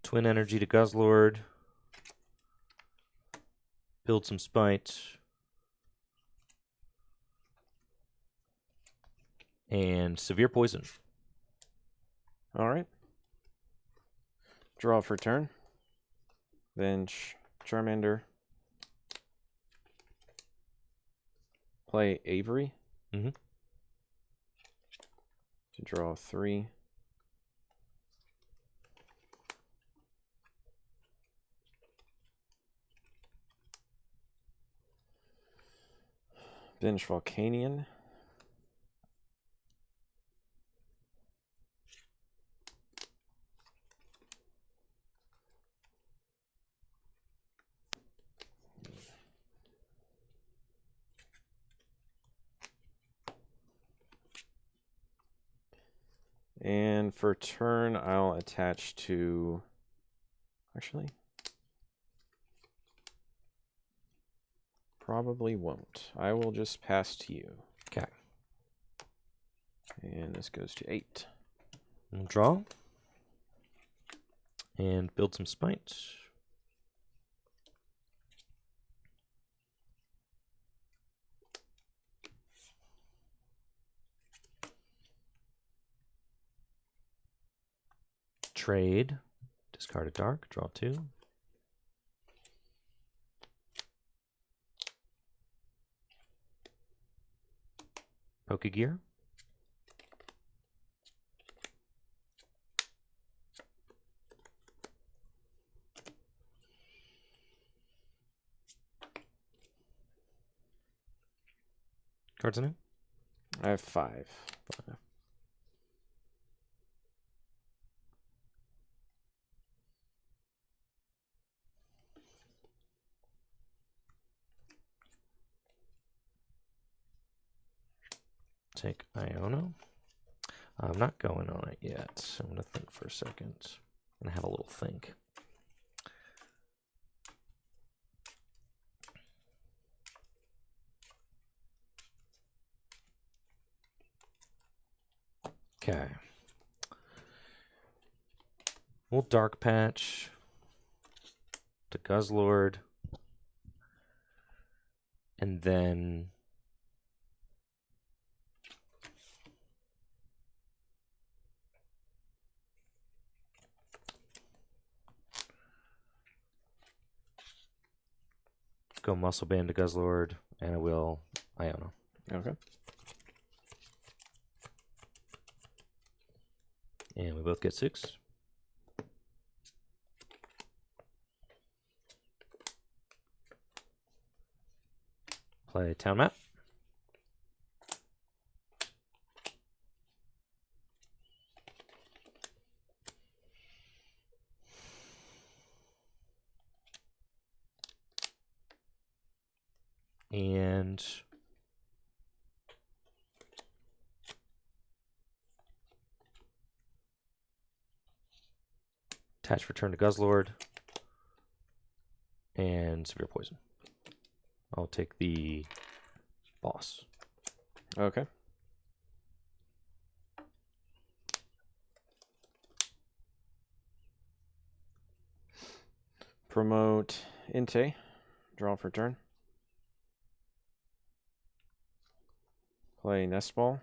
Twin Energy to Guzzlord. Build some Spite. And Severe Poison. All right. Draw for turn. Bench Charmander. Play Avery. Mm-hmm. To draw 3. Bench Volcanion. And for turn, I'll attach to... Actually, probably won't. I will just pass to you. Okay. And this goes to 8. We'll draw. And build some Spite. Trade. Discard a dark. Draw 2. Pokegear. Cards in it? I have 5. Take Iono. I'm not going on it yet. I'm going to think for a second. I'm going to have a little think. Okay. We'll Dark Patch to Guzzlord. And then go Muscle Band to Guzzlord, and I will Iono. Okay. And we both get 6. Play Town Map. And attach return to Guzzlord. And Severe Poison. I'll take the boss. Okay. Promote Inte. Draw for turn. Play Nest Ball.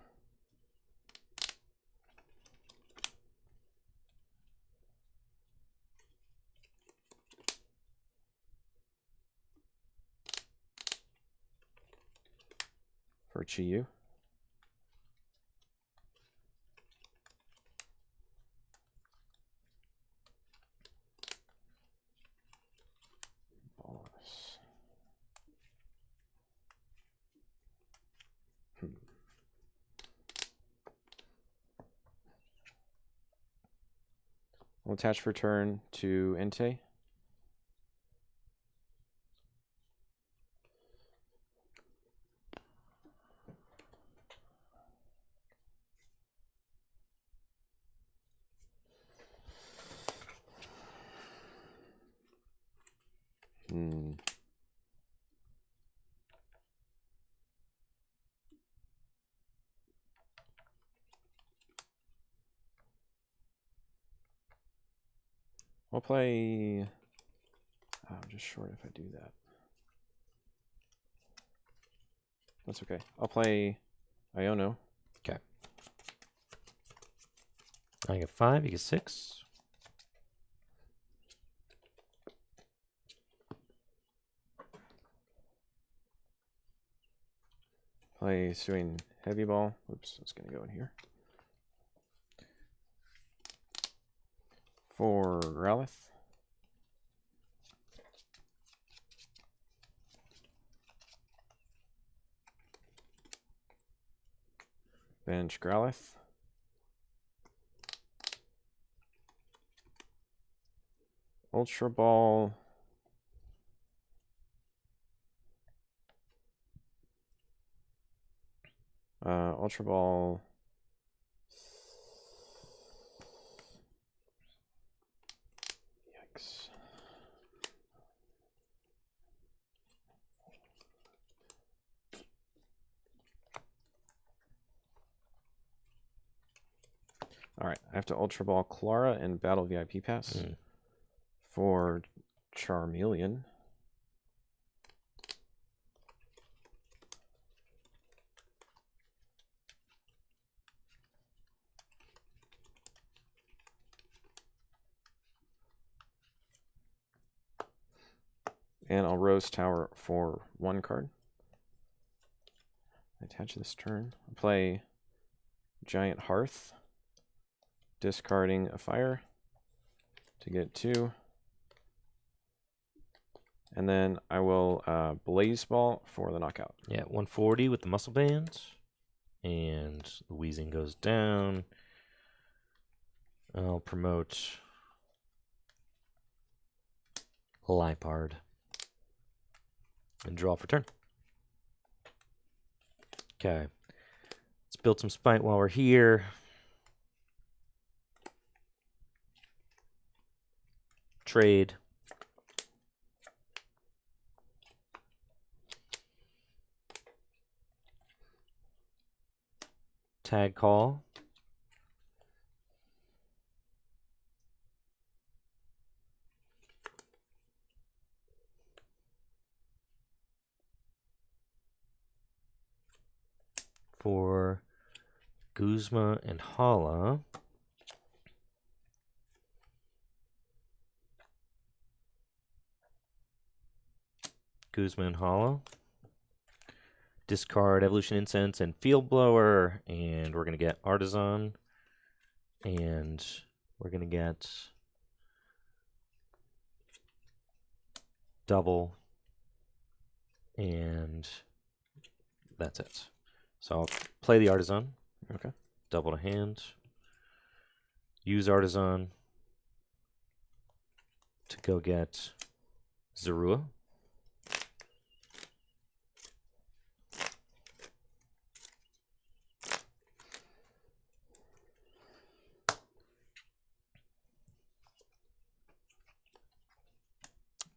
For Chi-Yu. Boss. We'll attach for turn to Inte. I'll play... I'm just short if I do that. That's okay. I'll play Iono. Okay. I get 5, you get 6. Play Swing Heavy Ball. Oops, it's going to go in here. For Growlithe. Bench Growlithe. Ultra Ball. Ultra Ball. Yikes. All right, I have to Ultra Ball Clara and Battle VIP Pass for Charmeleon. And I'll Rose Tower for 1 card. Attach this turn. I'll play Giant Hearth, discarding a fire to get 2. And then I will Blaze Ball for the knockout. Yeah, 140 with the muscle bands. And the wheezing goes down. I'll promote Lipard. And draw for turn. Okay. Let's build some spite while we're here. Trade. Tag call. For Guzma and Hala. Guzma and Hala. Discard Evolution Incense and Field Blower, and we're going to get Artisan, and we're going to get double, and that's it. So I'll play the Artisan. Okay. Double to hand. Use Artisan to go get Zorua.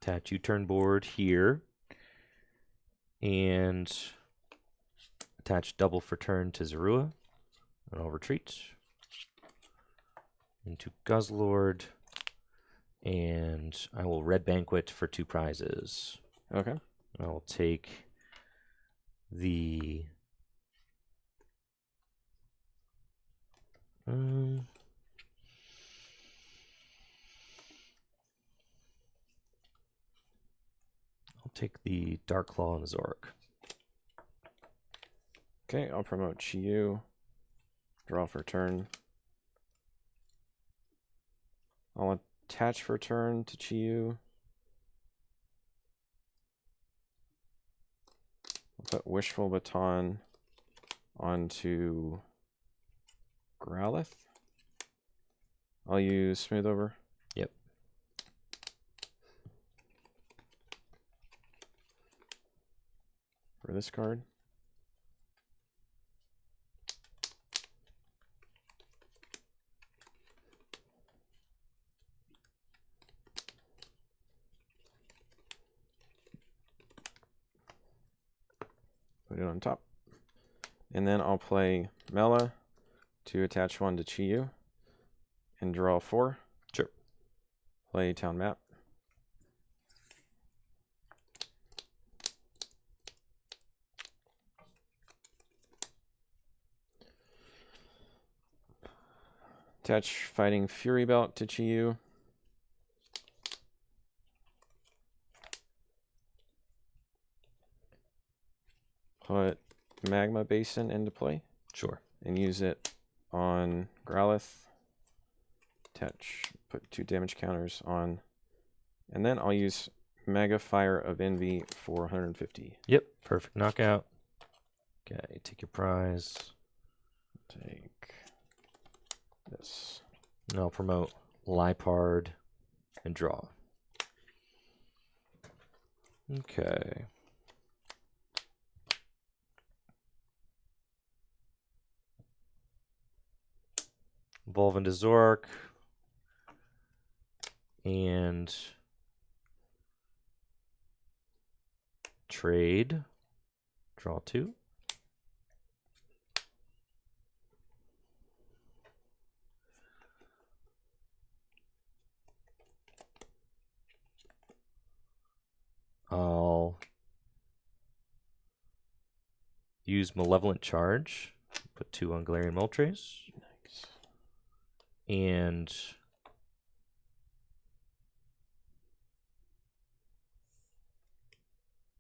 Attach U-turn board here. And attach double for turn to Zorua. And I'll retreat into Guzzlord. And I will Red Banquet for 2 prizes. Okay. I will take the I'll take the Dark Claw and Zork. Okay, I'll promote Chiyu. Draw for turn. I'll attach for turn to Chiyu. I'll put Wishful Baton onto Growlithe. I'll use Smooth Over. Yep. For this card. Put it on top. And then I'll play Mela to attach 1 to Chiyu and draw 4. Sure. Play Town Map. Attach Fighting Fury Belt to Chiyu. Put Magma Basin into play. Sure. And use it on Growlithe. Attach, put 2 damage counters on. And then I'll use Mega Fire of Envy for 150. Yep, perfect knockout. Okay, take your prize. Take this. And I'll promote Lipard and draw. Okay. Evolve into Zork. And trade. Draw 2. I'll use Malevolent Charge. Put 2 on Galarian Moltres. Nice. And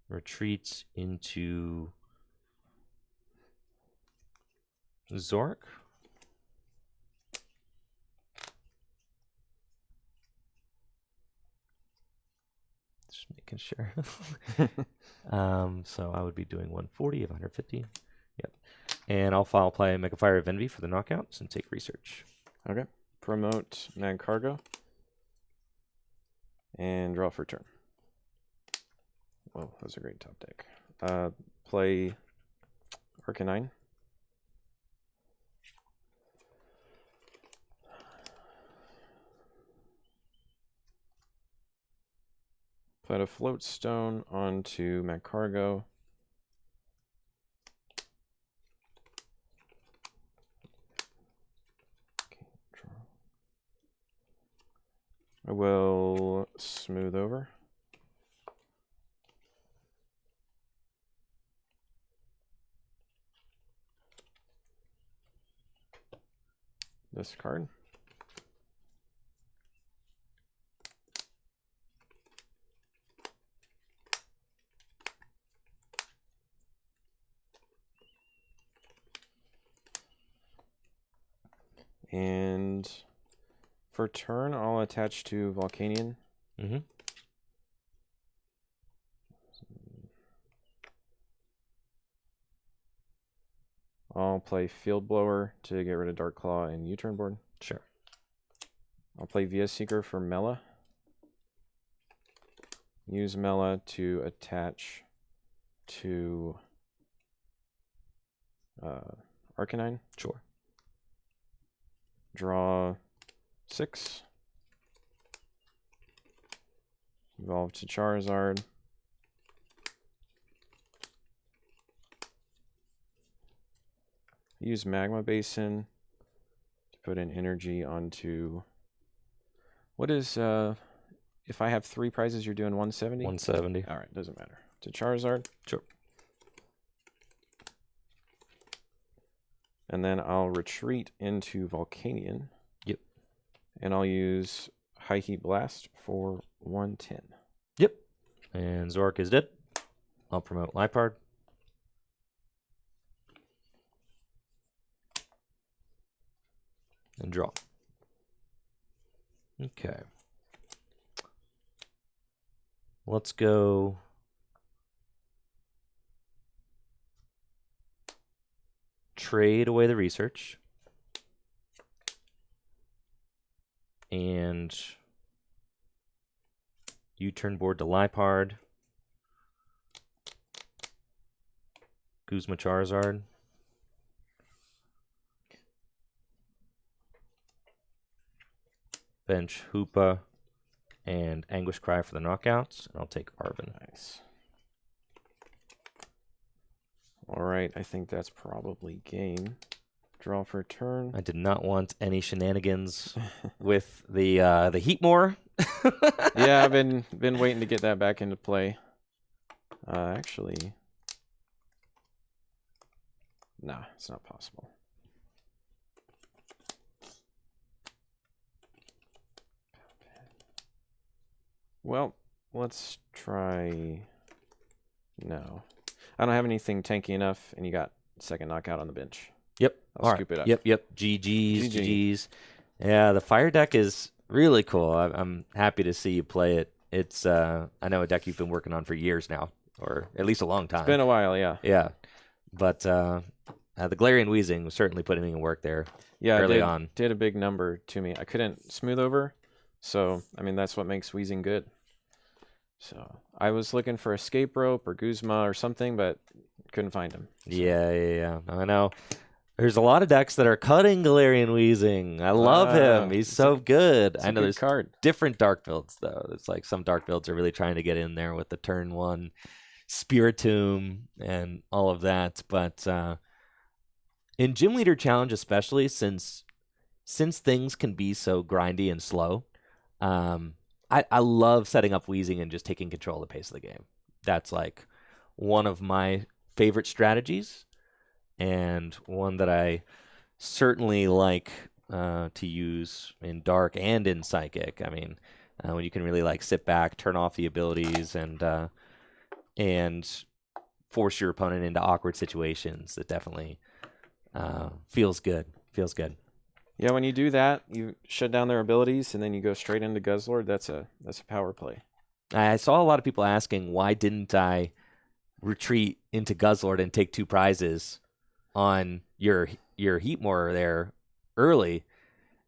retreats into Zork. Just making sure. So I would be doing 140 of 150. Yep. And I'll file play Mega Fire of Envy for the knockouts and take research. Okay. Promote Mag Cargo. And draw for turn. Well, that's a great top deck. Play Arcanine. Put a Float Stone onto Magcargo. Okay, draw. I will Smooth Over. This card. And for turn, I'll attach to Volcanion. Mm-hmm. I'll play Field Blower to get rid of Dark Claw and U-turn board. Sure. I'll play Via Seeker for Mela. Use Mela to attach to Arcanine. Sure. Draw 6. Evolve to Charizard. Use Magma Basin to put in energy onto... What is... if I have 3 prizes, you're doing 170? 170. All right, doesn't matter. To Charizard. Sure. And then I'll retreat into Volcanion. Yep. And I'll use High Heat Blast for 110. Yep. And Zork is dead. I'll promote Lipard. And draw. Okay. Let's go. Trade away the research. And U-turn board to Lipard. Guzma Charizard. Bench Hoopa and Anguish Cry for the knockouts. And I'll take Arvin. Nice. All right, I think that's probably game. Draw for a turn. I did not want any shenanigans with the Heatmore. Yeah, I've been waiting to get that back into play. Actually, nah, it's not possible. Well, let's try. No, I don't have anything tanky enough, and you got second knockout on the bench. Yep. I'll scoop it up. Yep. GG's. Yeah, the fire deck is really cool. I'm happy to see you play it. It's I know a deck you've been working on for years now, or at least a long time. It's been a while, yeah. Yeah, but the Galarian Weezing was certainly putting in work there. Yeah, early on. Did a big number to me. I couldn't smooth over, so I mean that's what makes Weezing good. So I was looking for Escape Rope or Guzma or something, but couldn't find him. So. Yeah. I know. There's a lot of decks that are cutting Galarian Weezing. I love him. He's so good. I know there's different dark builds, though. It's like some dark builds are really trying to get in there with the turn 1 Spiritomb and all of that. But in Gym Leader Challenge especially, since things can be so grindy and slow, I love setting up Weezing and just taking control of the pace of the game. That's like one of my favorite strategies. And one that I certainly like to use in Dark and in Psychic. I mean, when you can really like sit back, turn off the abilities, and force your opponent into awkward situations, it definitely feels good. Feels good. Yeah, when you do that, you shut down their abilities, and then you go straight into Guzzlord. That's a power play. I saw a lot of people asking, why didn't I retreat into Guzzlord and take 2 prizes on your Heatmore there early?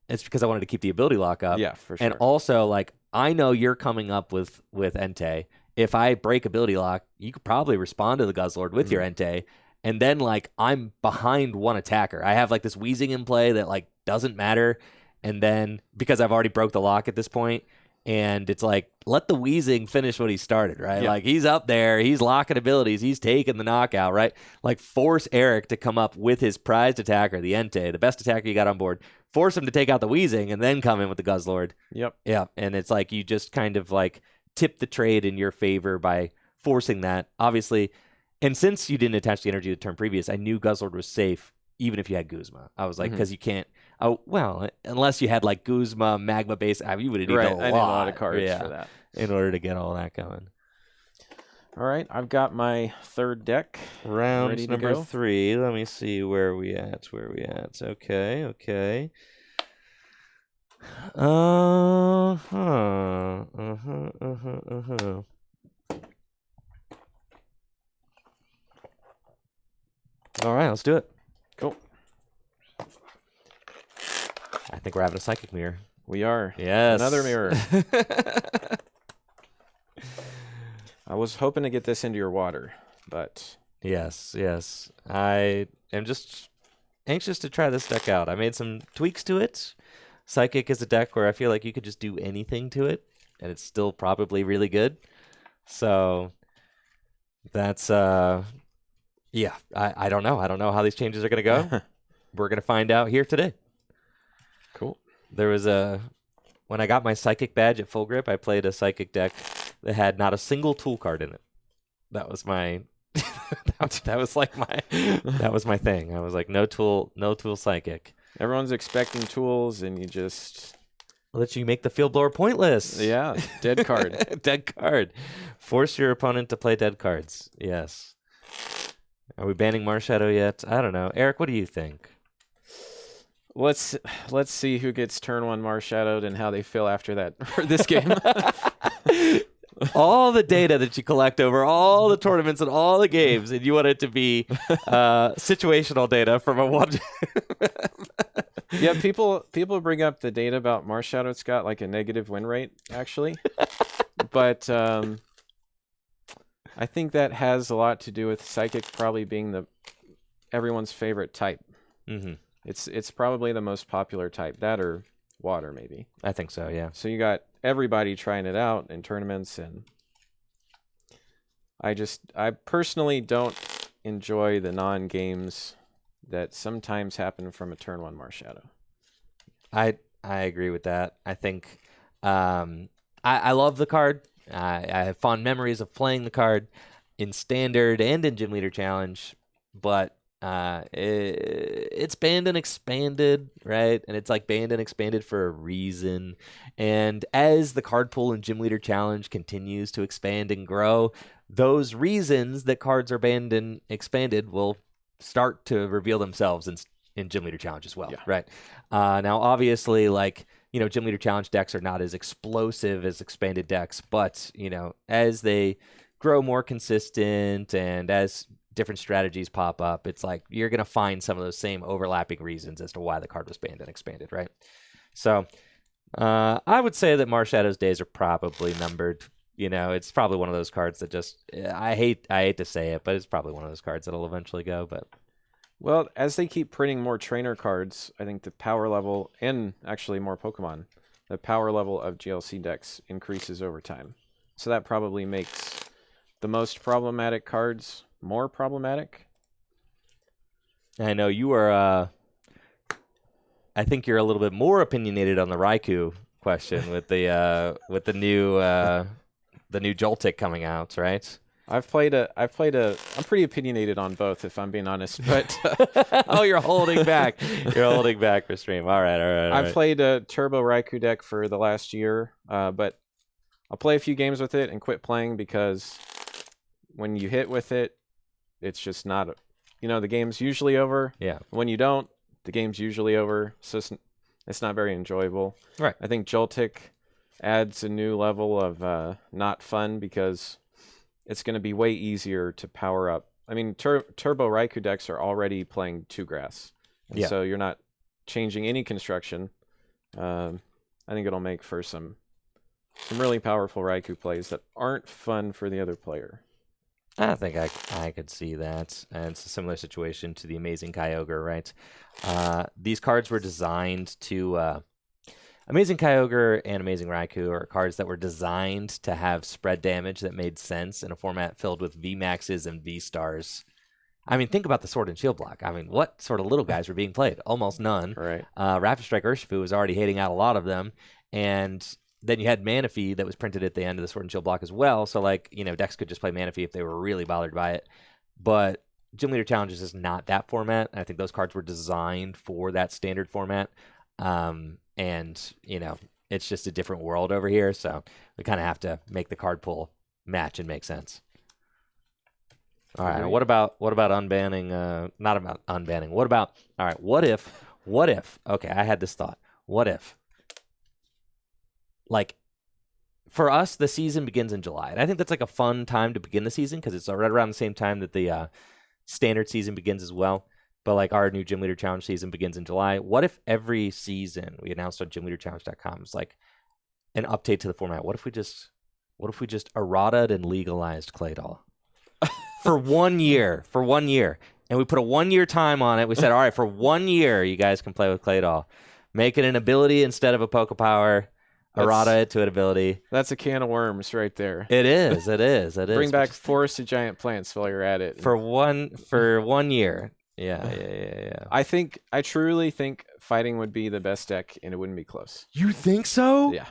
It's because I wanted to keep the ability lock up. Yeah, for sure. And also, like, I know you're coming up with Entei. If I break ability lock, you could probably respond to the Guzzlord with your Entei. And then, like, I'm behind one attacker. I have, like, this Weezing in play that, like, doesn't matter. And then, because I've already broke the lock at this point, and it's like, let the Weezing finish what he started, right? Yeah. Like, he's up there, he's locking abilities, he's taking the knockout, right? Like, force Eric to come up with his prized attacker, the Entei, the best attacker you got on board. Force him to take out the Weezing, and then come in with the Guzzlord. Yep. Yeah, and it's like you just kind of, like, tip the trade in your favor by forcing that. Obviously, and since you didn't attach the energy to the turn previous, I knew Guzzlord was safe, even if you had Guzma. I was like, because you can't... Oh, well, unless you had like Guzma, Magma Base, you would have needed I need a lot of cards for that. In order to get all that going. All right, I've got my third deck. Round ready to number go. 3. Let me see where we at. Okay. All right, let's do it. Cool. I think we're having a psychic mirror. We are. Yes. Another mirror. I was hoping to get this into your water, but... Yes. I am just anxious to try this deck out. I made some tweaks to it. Psychic is a deck where I feel like you could just do anything to it. and it's still probably really good. So that's yeah, I don't know. I don't know how these changes are going to go. We're going to find out here today. Cool. There was when I got my Psychic badge at Full Grip, I played a Psychic deck that had not a single tool card in it. That was my that was like that was my thing. I was like, no tool Psychic. Everyone's expecting tools, and you just Let you make the Field Blower pointless. Yeah, dead card. Dead card. Force your opponent to play dead cards. Yes. Are we banning Marshadow yet? I don't know. Eric, what do you think? Let's see who gets turn 1 Marshadowed and how they feel after that for this game. All the data that you collect over all the tournaments and all the games, and you want it to be situational data from a one. Yeah, people bring up the data about Marshadow. It's got like a negative win rate, actually. But I think that has a lot to do with Psychic probably being everyone's favorite type. Mm-hmm. It's probably the most popular type. That or water, maybe. I think so, yeah. So you got everybody trying it out in tournaments, and I personally don't enjoy the non-games that sometimes happen from a turn 1 Marshadow. I agree with that. I think I love the card. I have fond memories of playing the card in Standard and in Gym Leader Challenge, but it's banned and expanded, right? And it's like banned and expanded for a reason. And as the card pool in Gym Leader Challenge continues to expand and grow, those reasons that cards are banned and expanded will start to reveal themselves in Gym Leader Challenge as well, yeah. Right? Now, obviously, like, Gym Leader Challenge decks are not as explosive as expanded decks, but, as they grow more consistent and as different strategies pop up, it's like you're going to find some of those same overlapping reasons as to why the card was banned and expanded, right? So I would say that Marshadow's days are probably numbered. It's probably one of those cards that just I hate to say it, but it's probably one of those cards that'll eventually go. But well, as they keep printing more trainer cards, I think the power level, and actually more Pokemon, the power level of GLC decks increases over time. So that probably makes the most problematic cards more problematic. I know you are. I think you're a little bit more opinionated on the Raikou question with the new Joltik coming out, right? I'm pretty opinionated on both, if I'm being honest. But oh, you're holding back. You're holding back for stream. All right. I've played a Turbo Raikou deck for the last year, but I'll play a few games with it and quit playing because when you hit with it, it's just not. The game's usually over. Yeah. When you don't, the game's usually over. So it's not very enjoyable. Right. I think Joltik adds a new level of not fun because it's going to be way easier to power up. I mean, Turbo Raikou decks are already playing 2 grass. And so you're not changing any construction. I think it'll make for some really powerful Raikou plays that aren't fun for the other player. I think I could see that. And it's a similar situation to the Amazing Kyogre, right? These cards were designed to... Amazing Kyogre and Amazing Raikou are cards that were designed to have spread damage that made sense in a format filled with VMAXs and V-Stars. I mean, think about the Sword and Shield block. I mean, what sort of little guys were being played? Almost none. Right. Rapid Strike Urshifu was already hitting out a lot of them. And then you had Manaphy that was printed at the end of the Sword and Shield block as well. So, decks could just play Manaphy if they were really bothered by it. But Gym Leader Challenges is not that format. I think those cards were designed for that standard format. And, it's just a different world over here. So we kind of have to make the card pool match and make sense. All right. What about unbanning? Not about unbanning. What if, okay, I had this thought. What if, for us, the season begins in July. And I think that's a fun time to begin the season because it's right around the same time that the standard season begins as well. But our new Gym Leader Challenge season begins in July. What if every season we announced on gymleaderchallenge.com is an update to the format? What if we just errata'd and legalized Claydol for 1 year? For 1 year. And we put a 1 year time on it. We said, all right, for 1 year, you guys can play with Claydol. Make it an ability instead of a Pokepower. Errata it to an ability. That's a can of worms right there. It is. It is. It is. Bring back forested giant plants while you're at it. For 1 year. Yeah. I truly think fighting would be the best deck, and it wouldn't be close. You think so? Yeah.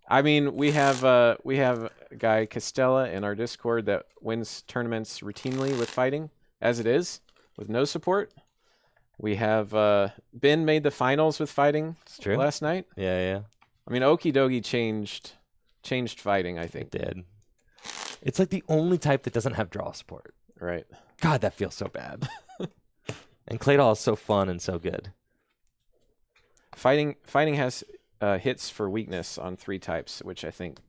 I mean, we have a guy Costella in our Discord that wins tournaments routinely with fighting, as it is, with no support. We have Ben made the finals with fighting last night. Yeah. I mean, Okie Dokie changed fighting, I think. It did. It's like the only type that doesn't have draw support. Right. God, that feels so bad. And Claydol is so fun and so good. Fighting has hits for weakness on 3 types, which I think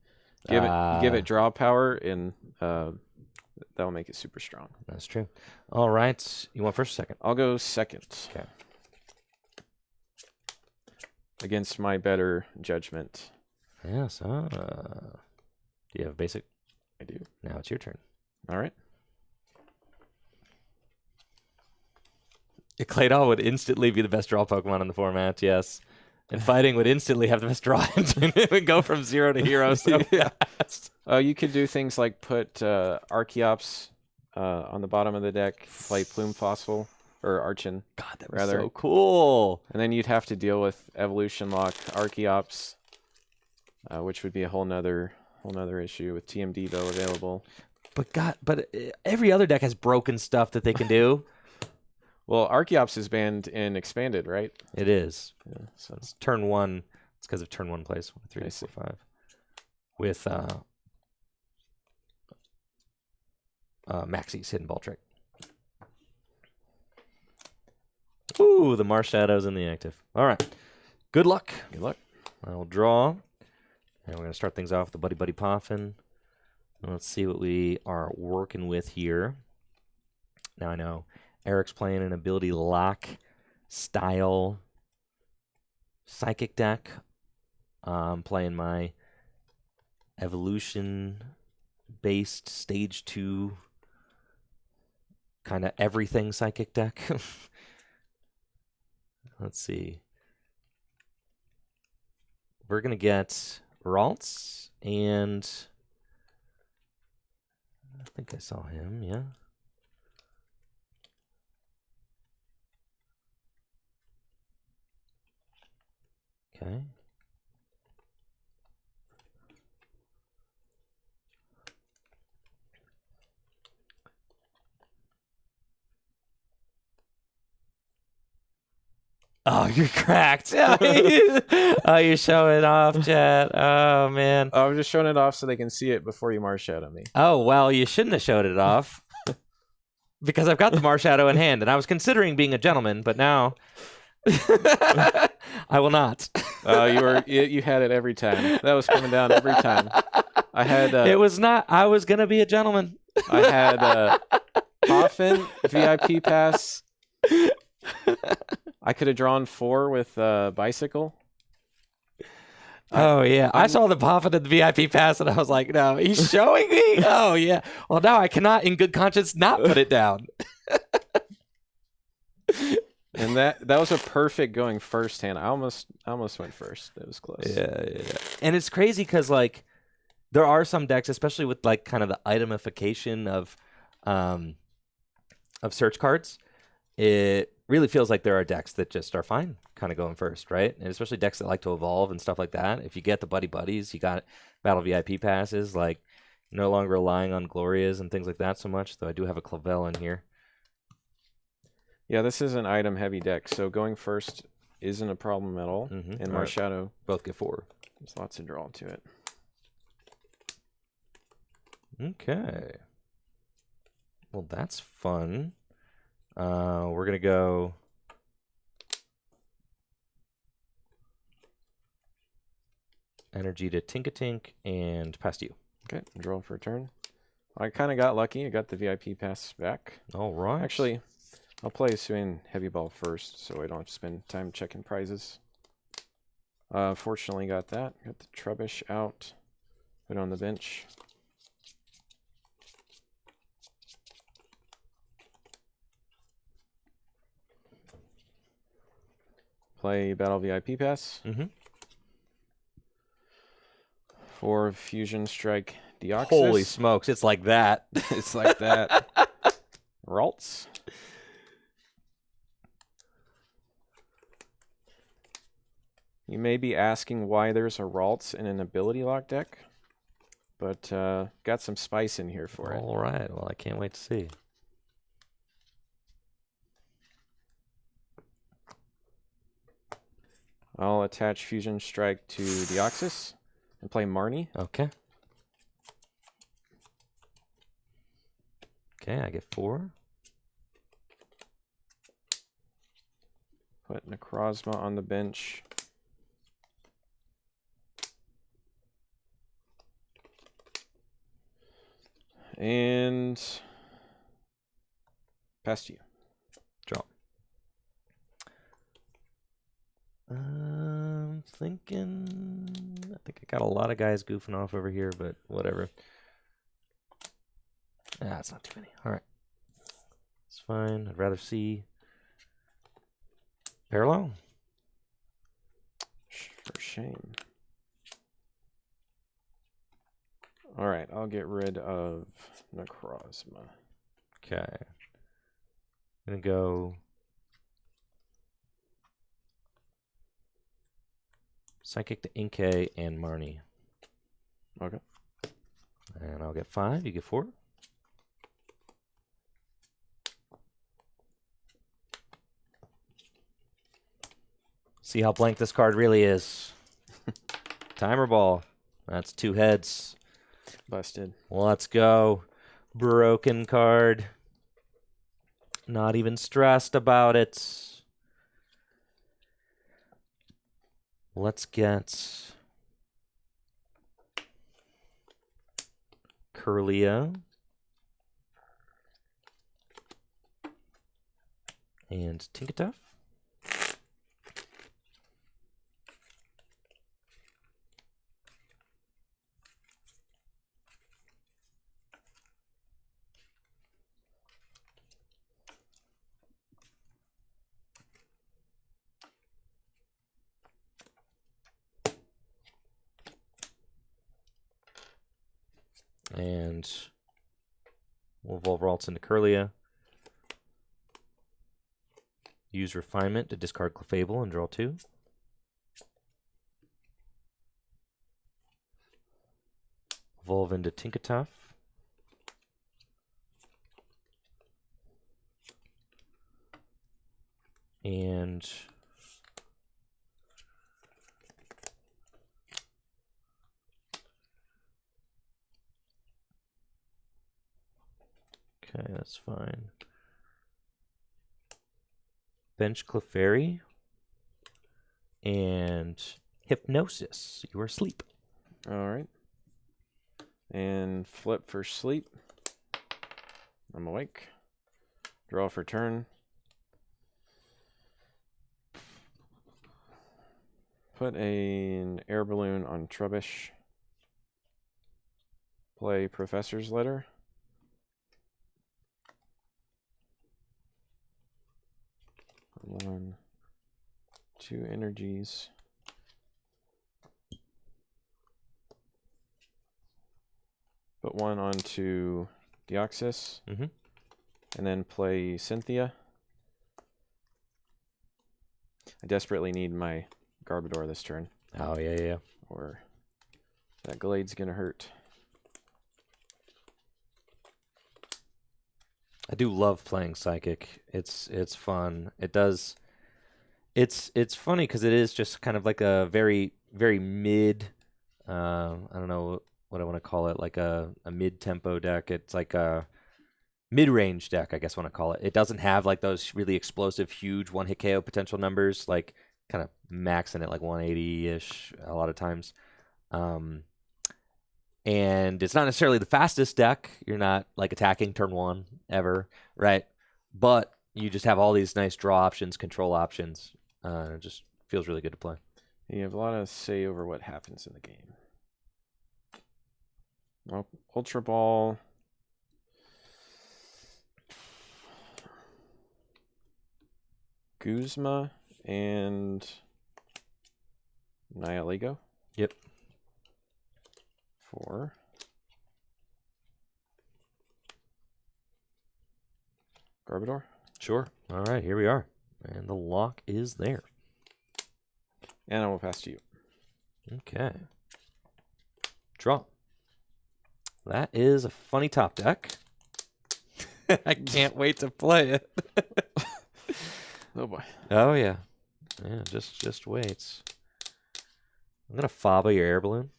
give it draw power, and that'll make it super strong. That's true. All right. You want first or second? I'll go second. Okay. Against my better judgment. Yes. Do you have basic? I do. Now it's your turn. All right. Claydol would instantly be the best draw Pokemon in the format, yes. And fighting would instantly have the best draw engine. It would go from 0 to hero so fast. You could do things like put Archeops on the bottom of the deck, play Plume Fossil, or Archon. God, that was so cool. And then you'd have to deal with Evolution Lock Archeops, which would be a whole nother issue with TMD, though, available. But every other deck has broken stuff that they can do. Well, Archeops is banned in Expanded, right? It is. Yeah, so it's turn 1. It's because of turn 1 plays. 1, 3, 4, 5. With Maxie's Hidden Ball Trick. Ooh, the Marshadow's in the active. All right. Good luck. Good luck. I'll draw. And we're going to start things off with the Buddy Buddy Poffin. Let's see what we are working with here. Now I know Eric's playing an ability lock style psychic deck. I'm playing my evolution based stage 2 kind of everything psychic deck. Let's see. We're going to get Ralts, and I think I saw him, yeah. Okay. Oh, you're cracked. Oh, you're showing off, chat. Oh, man. Oh, I'm just showing it off so they can see it before you Marshadow me. Oh, well, you shouldn't have showed it off. Because I've got the Marshadow in hand, and I was considering being a gentleman, but now I will not. You had it every time. That was coming down every time. I had. It was not. I was gonna be a gentleman. I had Poffin VIP pass. I could have drawn 4 with Bicycle. Oh, yeah. I saw the Poffin at the VIP pass, and I was like, no, he's showing me? Oh, yeah. Well, now I cannot, in good conscience, not put it down. And that was a perfect going first hand. I almost went first. It was close. Yeah. And it's crazy because, like, there are some decks, especially with, like, kind of the itemification of search cards. It really feels like there are decks that just are fine kind of going first, right? And especially decks that like to evolve and stuff like that. If you get the Buddy Buddies, you got Battle VIP passes, like no longer relying on Glorias and things like that so much, though I do have a Clavel in here. Yeah, this is an item-heavy deck, so going first isn't a problem at all. Mm-hmm. And Marshadow, right. Both get 4. There's lots of draw to it. Okay. Well, that's fun. We're going to go energy to Tinkatink and past you. Okay, draw for a turn. I kind of got lucky. I got the VIP pass back. All right. Actually, I'll play Hisuian Heavy Ball first, so I don't have to spend time checking prizes. Fortunately, got that. Got the Trubbish out. Put it on the bench. Play Battle VIP Pass. Mm-hmm. 4 Fusion Strike Deoxys. Holy smokes, it's like that. It's like that. Ralts. You may be asking why there's a Ralts in an ability lock deck, but got some spice in here for it. All right, well, I can't wait to see. I'll attach Fusion Strike to Deoxys and play Marnie. Okay. Okay, I get 4. Put Necrozma on the bench. And pass to you. Draw. Thinking. I think I got a lot of guys goofing off over here, but whatever. It's not too many. All right. It's fine. I'd rather see parallel. For shame. All right, I'll get rid of Necrozma. Okay. I'm going to go Psychic to Inkay and Marnie. Okay. And I'll get 5. You get 4. See how blank this card really is. Timer ball. That's 2 heads. Busted. Let's go. Broken card. Not even stressed about it. Let's get Curlia and Tinkatuff. And we'll evolve Ralts into Curlia. Use Refinement to discard Clefable and draw 2. Evolve into Tinkatuff. And okay, that's fine. Bench Clefairy and Hypnosis. You are asleep. All right. And flip for sleep. I'm awake. Draw for turn. Put an air balloon on Trubbish. Play Professor's Letter. One, 2 energies. Put 1 onto Deoxys. And then play Cynthia. I desperately need my Garbodor this turn. Oh, yeah. Or that Glade's gonna hurt. I do love playing Psychic. It's fun. It does. It's funny because it is just kind of like a very mid. I don't know what I want to call it. Like a mid tempo deck. It's like a mid range deck, I guess I want to call it. It doesn't have like those really explosive, huge 1-hit KO potential numbers. Like kind of maxing it like 180-ish a lot of times. And it's not necessarily the fastest deck. You're not like attacking turn 1 ever, right? But you just have all these nice draw options, control options. It just feels really good to play. You have a lot of say over what happens in the game. Well, Ultra Ball. Guzma and Nihilego. Yep. 4. Garbodor. Sure. All right, here we are. And the lock is there. And I will pass to you. Okay. Draw. That is a funny top deck. I can't wait to play it. Oh boy. Oh yeah. Yeah, just waits. I'm gonna Faba your air balloon.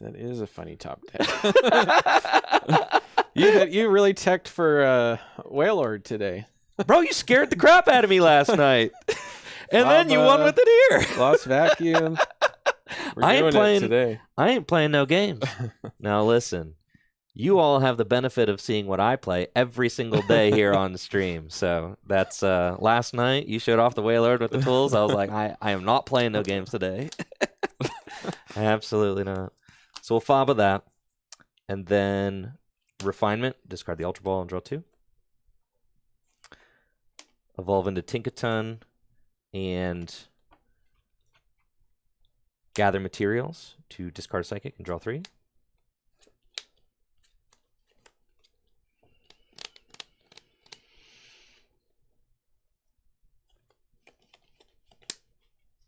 That is a funny top deck. You really teched for Wailord today. Bro, you scared the crap out of me last night. And then you won with it here. Lost vacuum. We're I ain't doing playing it today. I ain't playing no games. Now listen. You all have the benefit of seeing what I play every single day here on the stream. So that's last night you showed off the Wailord with the tools. I was like, I am not playing no games today. Absolutely not. So we'll Faba that. And then Refinement, discard the Ultra Ball and draw 2. Evolve into Tinkaton and gather materials to discard Psychic and draw 3.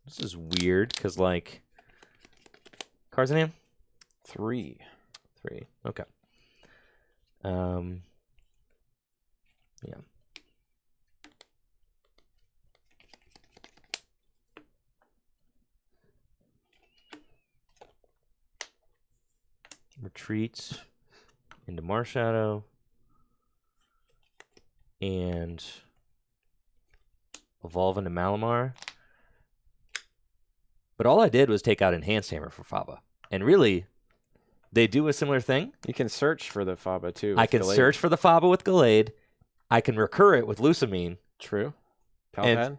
This is weird because, like, cards in hand? 3. 3. Okay. Yeah. Retreat into Marshadow and evolve into Malamar. But all I did was take out Enhanced Hammer for Faba. And really, they do a similar thing. You can search for the Faba too. I can search for the Faba with Gallade. I can recur it with Lusamine. True. Palpad?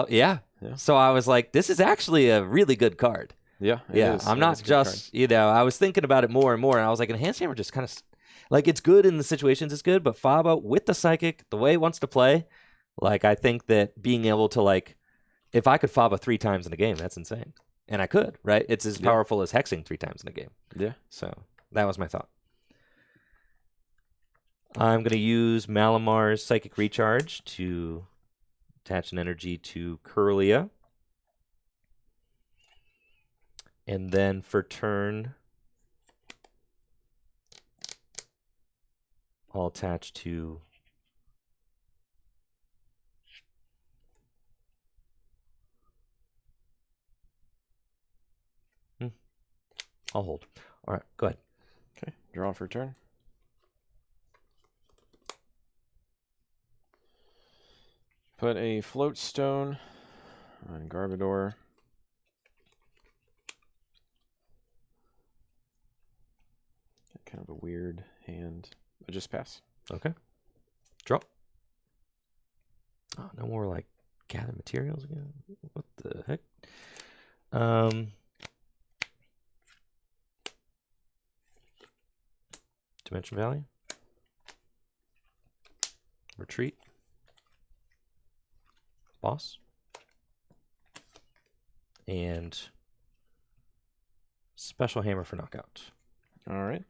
Yeah. So I was like, this is actually a really good card. Yeah. I'm not just, I was thinking about it more and more, and I was like, Enhanced Hammer just kind of, like, it's good in the situations it's good, but Faba with the Psychic, the way it wants to play, like, I think that being able to, like, if I could Faba 3 times in a game, that's insane. And I could, right? It's as powerful as hexing 3 times in a game. Yeah. So that was my thought. I'm going to use Malamar's Psychic Recharge to attach an energy to Kirlia. And then for turn, I'll attach to I'll hold. All right, go ahead. Okay, draw for turn. Put a Float Stone on Garbodor. Kind of a weird hand, but just pass. Okay. Draw. Oh, no more like gather materials again. What the heck? Dimension Valley. Retreat. Boss. And Special Hammer for knockout. All right.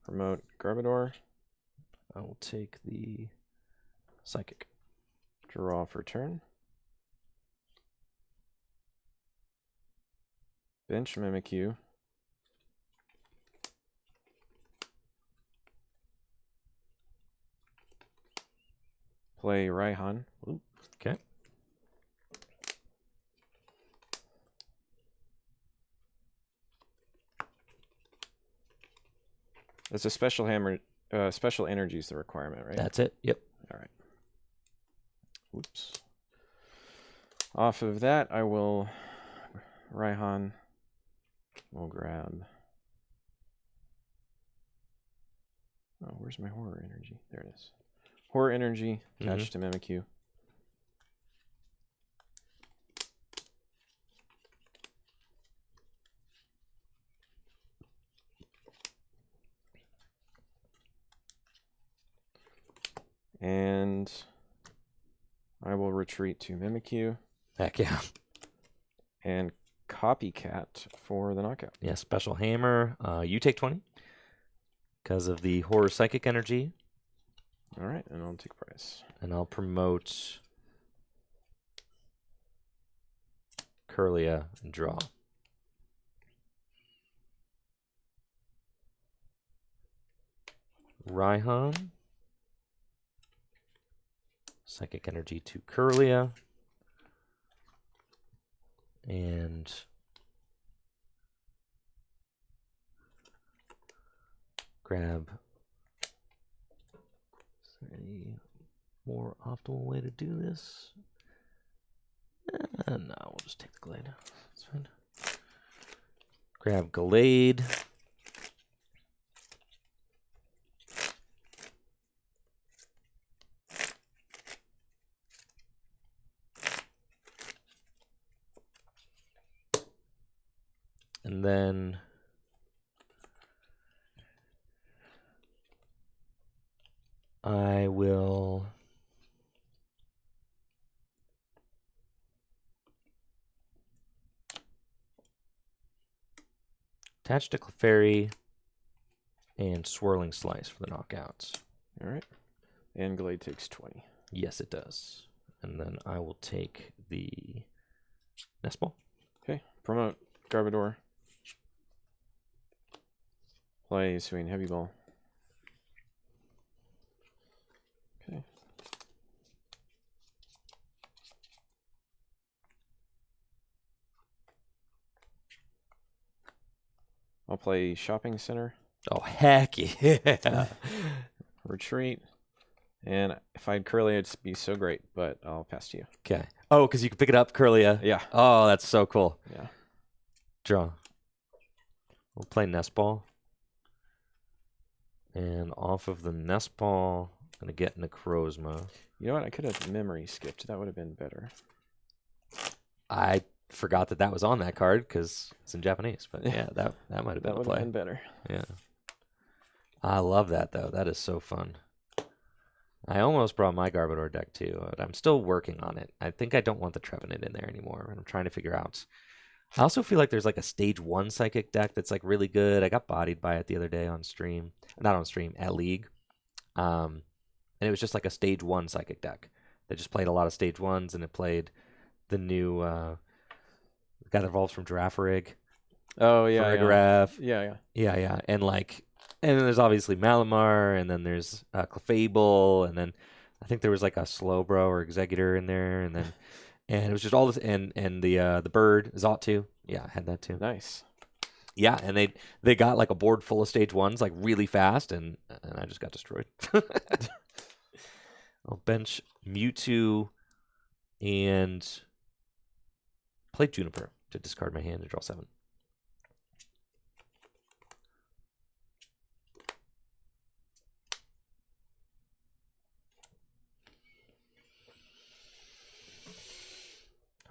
Promote Garbodor. I will take the Psychic. Draw for turn. Bench Mimikyu. Play Raihan. Ooh, okay. It's a special hammer. Special energy is the requirement, right? That's it. Yep. All right. Whoops. Off of that, I will Raihan. We'll grab. Oh, where's my horror energy? There it is. Horror energy attached to Mimikyu. And I will retreat to Mimikyu. Heck yeah. And Copycat for the knockout. Yeah, special hammer. You take 20 because of the horror psychic energy. All right, and I'll take prize. And I'll promote Curlia and draw. Raihan. Psychic energy to Curlia. And grab. Is there any more optimal way to do this? No, we'll just take the Glade. That's fine. Grab Glade. And then I will attach to Clefairy and Swirling Slice for the knockouts. All right. And Glade takes 20. Yes, it does. And then I will take the Nest Ball. Okay. Promote Garbodor. Play Swing Heavy Ball. Okay. I'll play Shopping Center. Oh, heck yeah. Retreat. And if I had Curly, it'd be so great, but I'll pass to you. Okay. Oh, because you can pick it up, Curlia. Yeah. Oh, that's so cool. Yeah. Draw. We'll play Nest Ball. And off of the Nest Ball, I'm going to get Necrozma. You know what? I could have memory skipped. That would have been better. I forgot that was on that card because it's in Japanese. But yeah, that might have been That a would play. have been better. Yeah. I love that, though. That is so fun. I almost brought my Garbodor deck, too. But I'm still working on it. I think I don't want the Trevenant in there anymore. And I'm trying to figure out. I also feel like there's like a stage 1 Psychic deck that's like really good. I got bodied by it the other day on stream. Not on stream, at League. And it was just like a stage 1 Psychic deck that just played a lot of stage 1s, and it played the new guy that evolves from Girafarig. Oh, yeah. Farigiraf. Yeah. Yeah. And then there's obviously Malamar, and then there's Clefable, and then I think there was like a Slowbro or Executor in there, and it was just all this, and the bird Xatu. Yeah, I had that too. Nice. Yeah, and they got like a board full of stage 1s like really fast, and I just got destroyed. I'll bench Mewtwo and play Juniper to discard my hand and draw 7.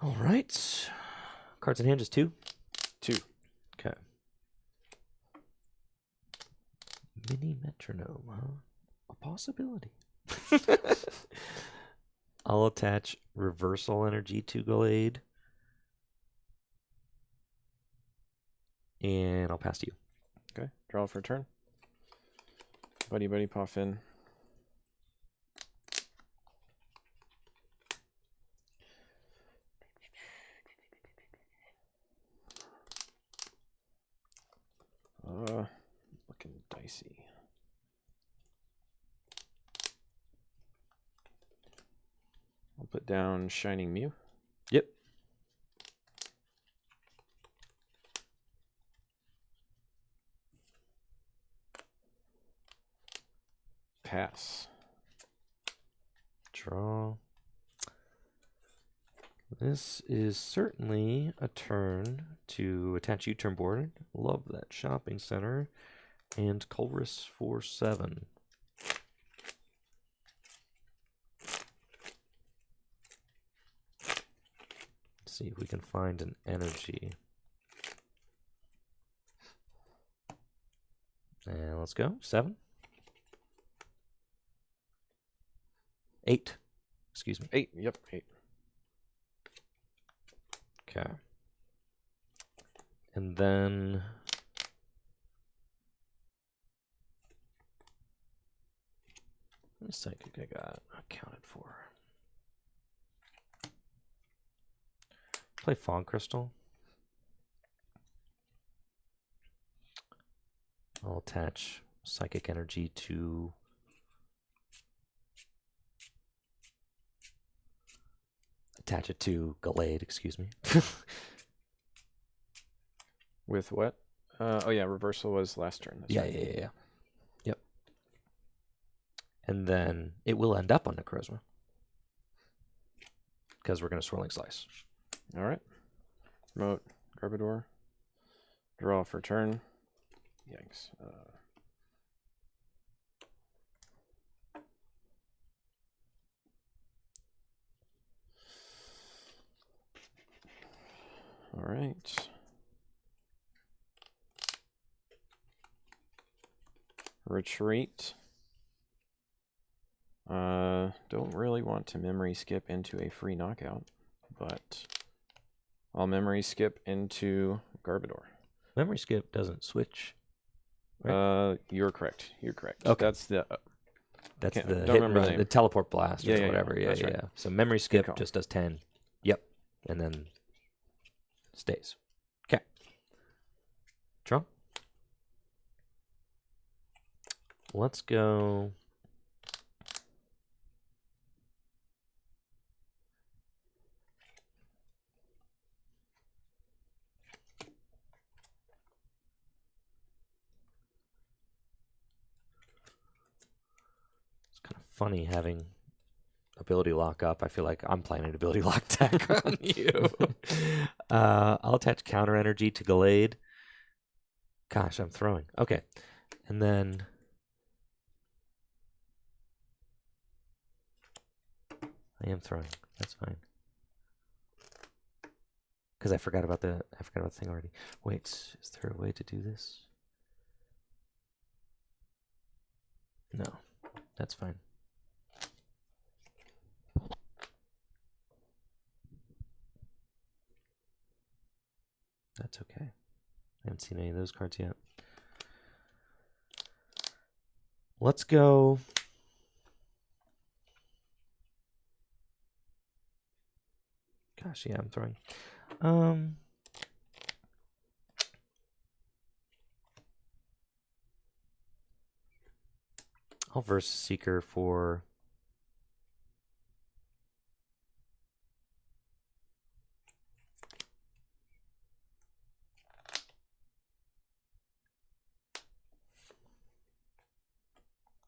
All right. Cards in hand is 2. 2. Okay. Mini metronome, huh? A possibility. I'll attach reversal energy to Glade. And I'll pass to you. Okay. Draw for a turn. Buddy, Poffin. Looking dicey. I'll put down Shining Mew. Yep. Pass. Draw. This is certainly a turn to attach U-turn board. Love that shopping center. And Colress for 7. Let's see if we can find an energy. And let's go. 7. 8. Excuse me. 8. Yep, 8. Okay. And then what psychic I got accounted for? Play Fawn Crystal. I'll attach Psychic Energy to attach it to Gallade, excuse me. With what? Oh yeah, reversal was last turn. That's Yeah, right. yeah. Yep. And then it will end up on Necrozma. Because we're going to Swirling Slice. All right. Promote Garbodor. Draw for turn. Yikes. All right. Retreat. Don't really want to memory skip into a free knockout, but I'll memory skip into Garbodor. Memory Skip doesn't switch. Right? You're correct. You're correct. Okay. That's the That's the don't hit remember and the run, name. the Teleport Blast or Yeah, whatever. Yeah, that's yeah, right. yeah. So Memory Skip call. just does 10. Yep. And then stays. Okay. Draw. Let's go. It's kind of funny having ability lock up. I feel like I'm playing an ability lock deck on you. I'll attach counter energy to Gallade. Gosh, I'm throwing. Okay. And then I am throwing. That's fine. Because I forgot about the thing already. Wait, is there a way to do this? No. That's fine. That's okay. I haven't seen any of those cards yet. Let's go. Gosh, yeah, I'm throwing. I'll Versus Seeker for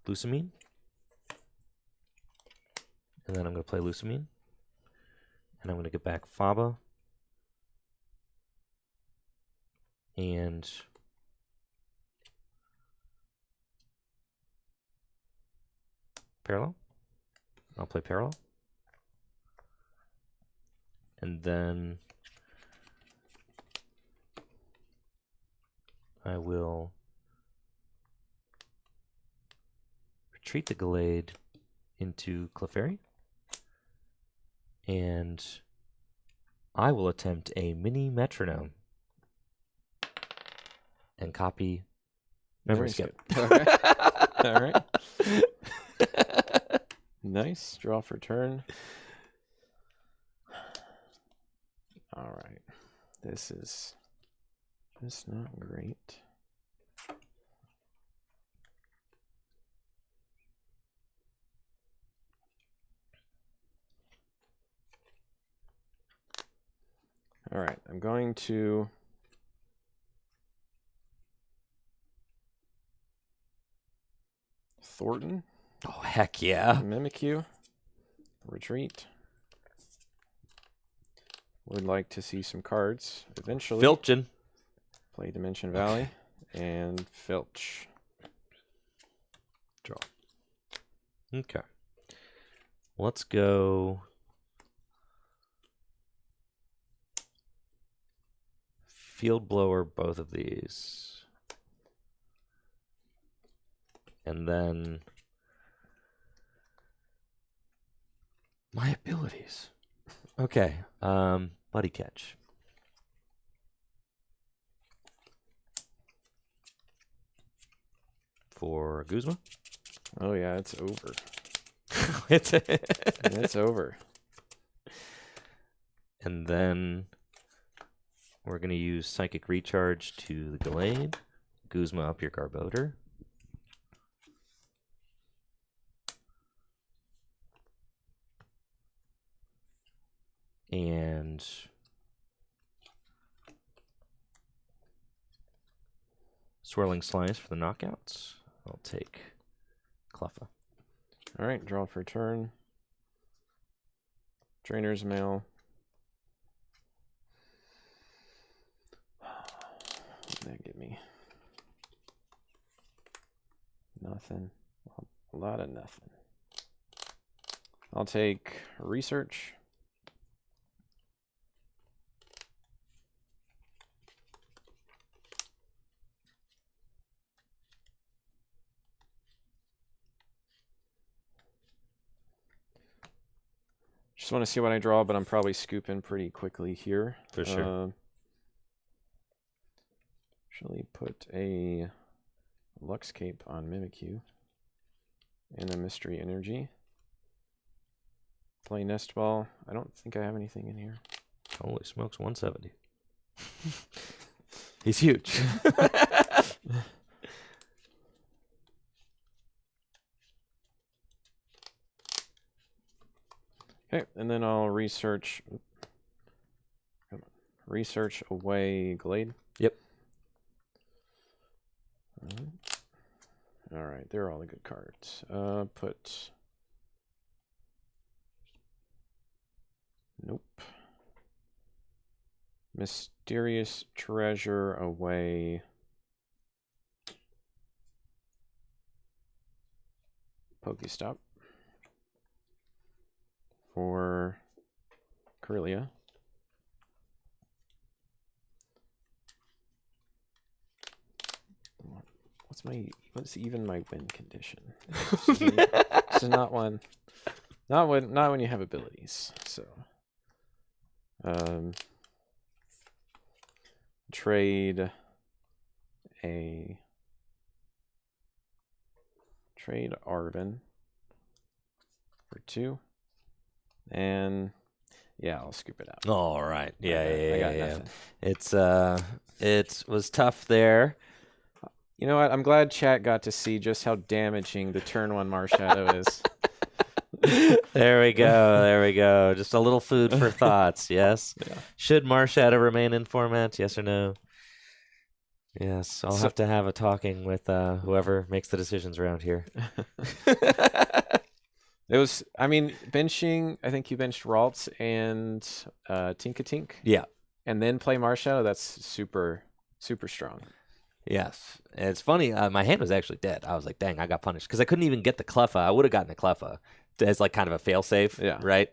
Lusamine. And then I'm going to play Lusamine. And I'm going to get back Faba. And Parallel. I'll play Parallel. And then I will retreat the Gallade into Clefairy. And I will attempt a mini metronome and copy Memory Skip. All right. All right. Nice. Draw for turn. All right. This is just not great. All right. I'm going to Thornton. Oh, heck yeah. Mimikyu. Retreat. Would like to see some cards eventually. Filchin. Play Dimension Valley and Filch. Draw. Okay. Let's go Field Blower both of these. And then my abilities. Okay. Buddy Catch. for Guzma. Oh yeah, it's over. It's It's over. And then we're going to use Psychic Recharge to the Gallade. Guzma up your Garbodor. And Swirling Slice for the knockouts. I'll take Cleffa. All right, draw for turn. Trainer's Mail. What did that give me? Nothing. A lot of nothing. I'll take Research. Just want to see what I draw, but I'm probably scooping pretty quickly here. For sure. Actually put a Lux Cape on Mimikyu and a Mystery Energy. Play Nest Ball. I don't think I have anything in here. Holy smokes, 170. He's huge. Okay, and then I'll research away Glade. Yep. All right, they're all the good cards. Put nope. Mysterious Treasure away. Pokestop for Corellia. What's even my win condition? This is not one. Not when you have abilities. So trade Arvin for 2. And yeah, I'll scoop it out. All right. Yeah, I got yeah. nothing. It was tough there. You know what? I'm glad chat got to see just how damaging the turn 1 Marshadow is. There we go. There we go. Just a little food for thoughts. Yes. Yeah. Should Marshadow remain in format? Yes or no? Yes. I'll have to have a talking with whoever makes the decisions around here. It was, I mean, benching, I think you benched Ralts and Tinkatink. Yeah. And then play Marshadow. That's super, super strong. Yes. And it's funny. My hand was actually dead. I was like, dang, I got punished. Because I couldn't even get the Cleffa. I would have gotten a Cleffa as like kind of a fail-safe. Yeah. Right?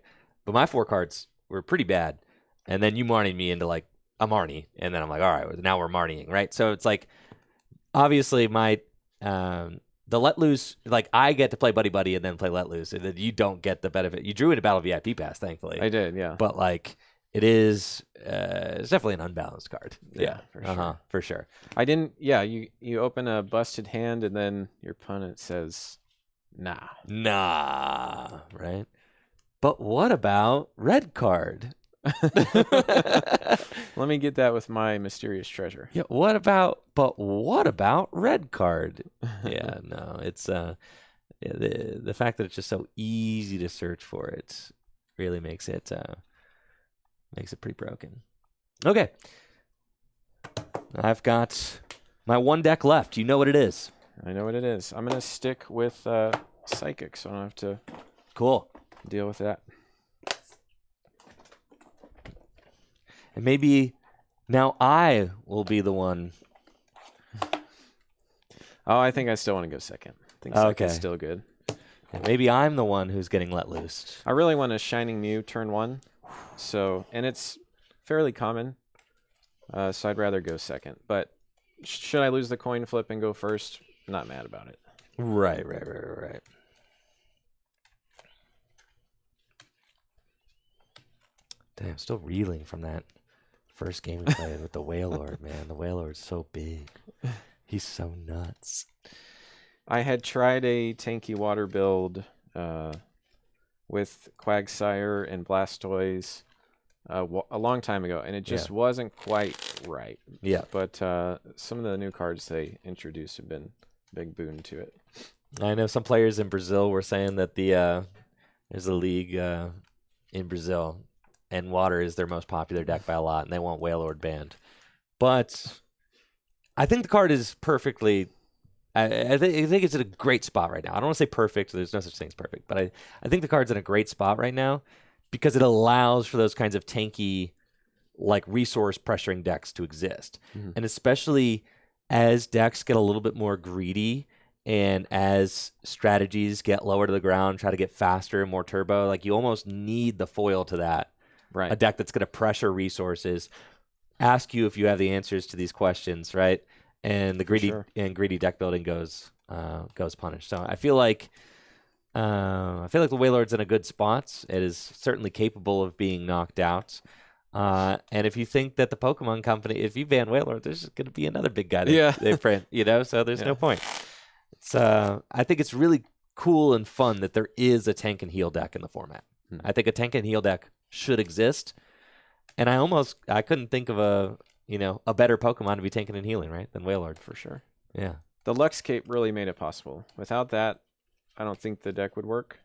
But my 4 cards were pretty bad. And then you Marnied me into like a Marnie. And then I'm like, all right, now we're Marnieing. Right? So it's like, obviously my... the Let Loose, like I get to play Buddy Buddy and then play Let Loose, and then you don't get the benefit. You drew it a Battle VIP pass, thankfully. I did, yeah. But like, it's definitely an unbalanced card. Yeah, for sure. For sure. I didn't, yeah, you open a busted hand and then your opponent says, nah. Nah, right? But what about red card? Let me get that with my mysterious treasure. Yeah, what about red card? Yeah, no, it's the fact that it's just so easy to search for it really makes it pretty broken. Okay. I've got my 1 deck left. You know what it is. I know what it is. I'm going to stick with Psychic, so I don't have to deal with that. And maybe now I will be the one. Oh, I think I still want to go second. I think second's still good. And maybe I'm the one who's getting let loose. I really want a Shining Mew turn 1. So, and it's fairly common. So I'd rather go second. But should I lose the coin flip and go first? Not mad about it. Right. Damn, I'm still reeling from that first game we played with the Whale Lord, man. The Whale Lord's so big. He's so nuts. I had tried a tanky water build with Quagsire and Blastoise a long time ago, and it just wasn't quite right. Yeah. But some of the new cards they introduced have been a big boon to it. I know some players in Brazil were saying that there's a league in Brazil, and water is their most popular deck by a lot, and they want Wailord banned. But I think the card is perfectly. I think it's in a great spot right now. I don't want to say perfect. There's no such thing as perfect, but I think the card's in a great spot right now because it allows for those kinds of tanky, like resource pressuring decks to exist, and especially as decks get a little bit more greedy. And as strategies get lower to the ground, try to get faster and more turbo, like you almost need the foil to that. Right. A deck that's going to pressure resources, ask you if you have the answers to these questions, right? And the greedy deck building goes punished. So I feel like the Wailord's in a good spot. It is certainly capable of being knocked out. And if you think that the Pokemon Company, if you ban Wailord, there's going to be another big guy they print, so there's no point. It's I think it's really cool and fun that there is a tank and heal deck in the format. I think a tank and heal deck should exist. And I couldn't think of a better Pokemon to be tanking and healing, right, than Wailord. For sure. Yeah. The Lux Cape really made it possible. Without that, I don't think the deck would work.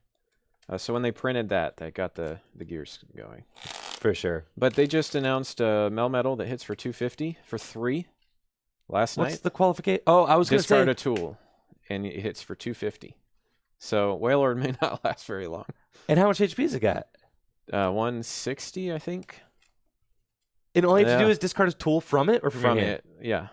So when they printed that got the gears going. For sure. But they just announced a Melmetal that hits for 250 for 3 last night. What's the qualification? Oh, I was going to say. Discard a tool, and it hits for 250. So Wailord may not last very long. And how much HP has it got? 160, I think. And all you have to do is discard a tool from it or from your hand? It, yeah.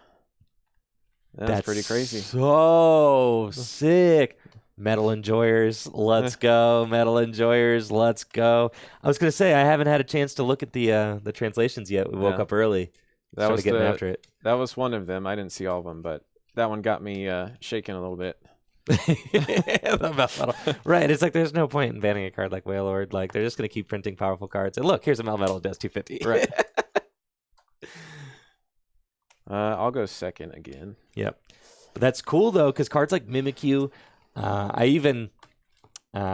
That's pretty crazy. So sick. Metal Enjoyers, let's go. Metal Enjoyers, let's go. I was going to say, I haven't had a chance to look at the translations yet. We woke up early. That was getting after it. That was one of them. I didn't see all of them, but that one got me shaking a little bit. Right. It's like there's no point in banning a card like Wailord. Like they're just going to keep printing powerful cards. And look, here's a Melmetal that does 250. Right. I'll go second again. Yep. But that's cool though, because cards like Mimikyu. I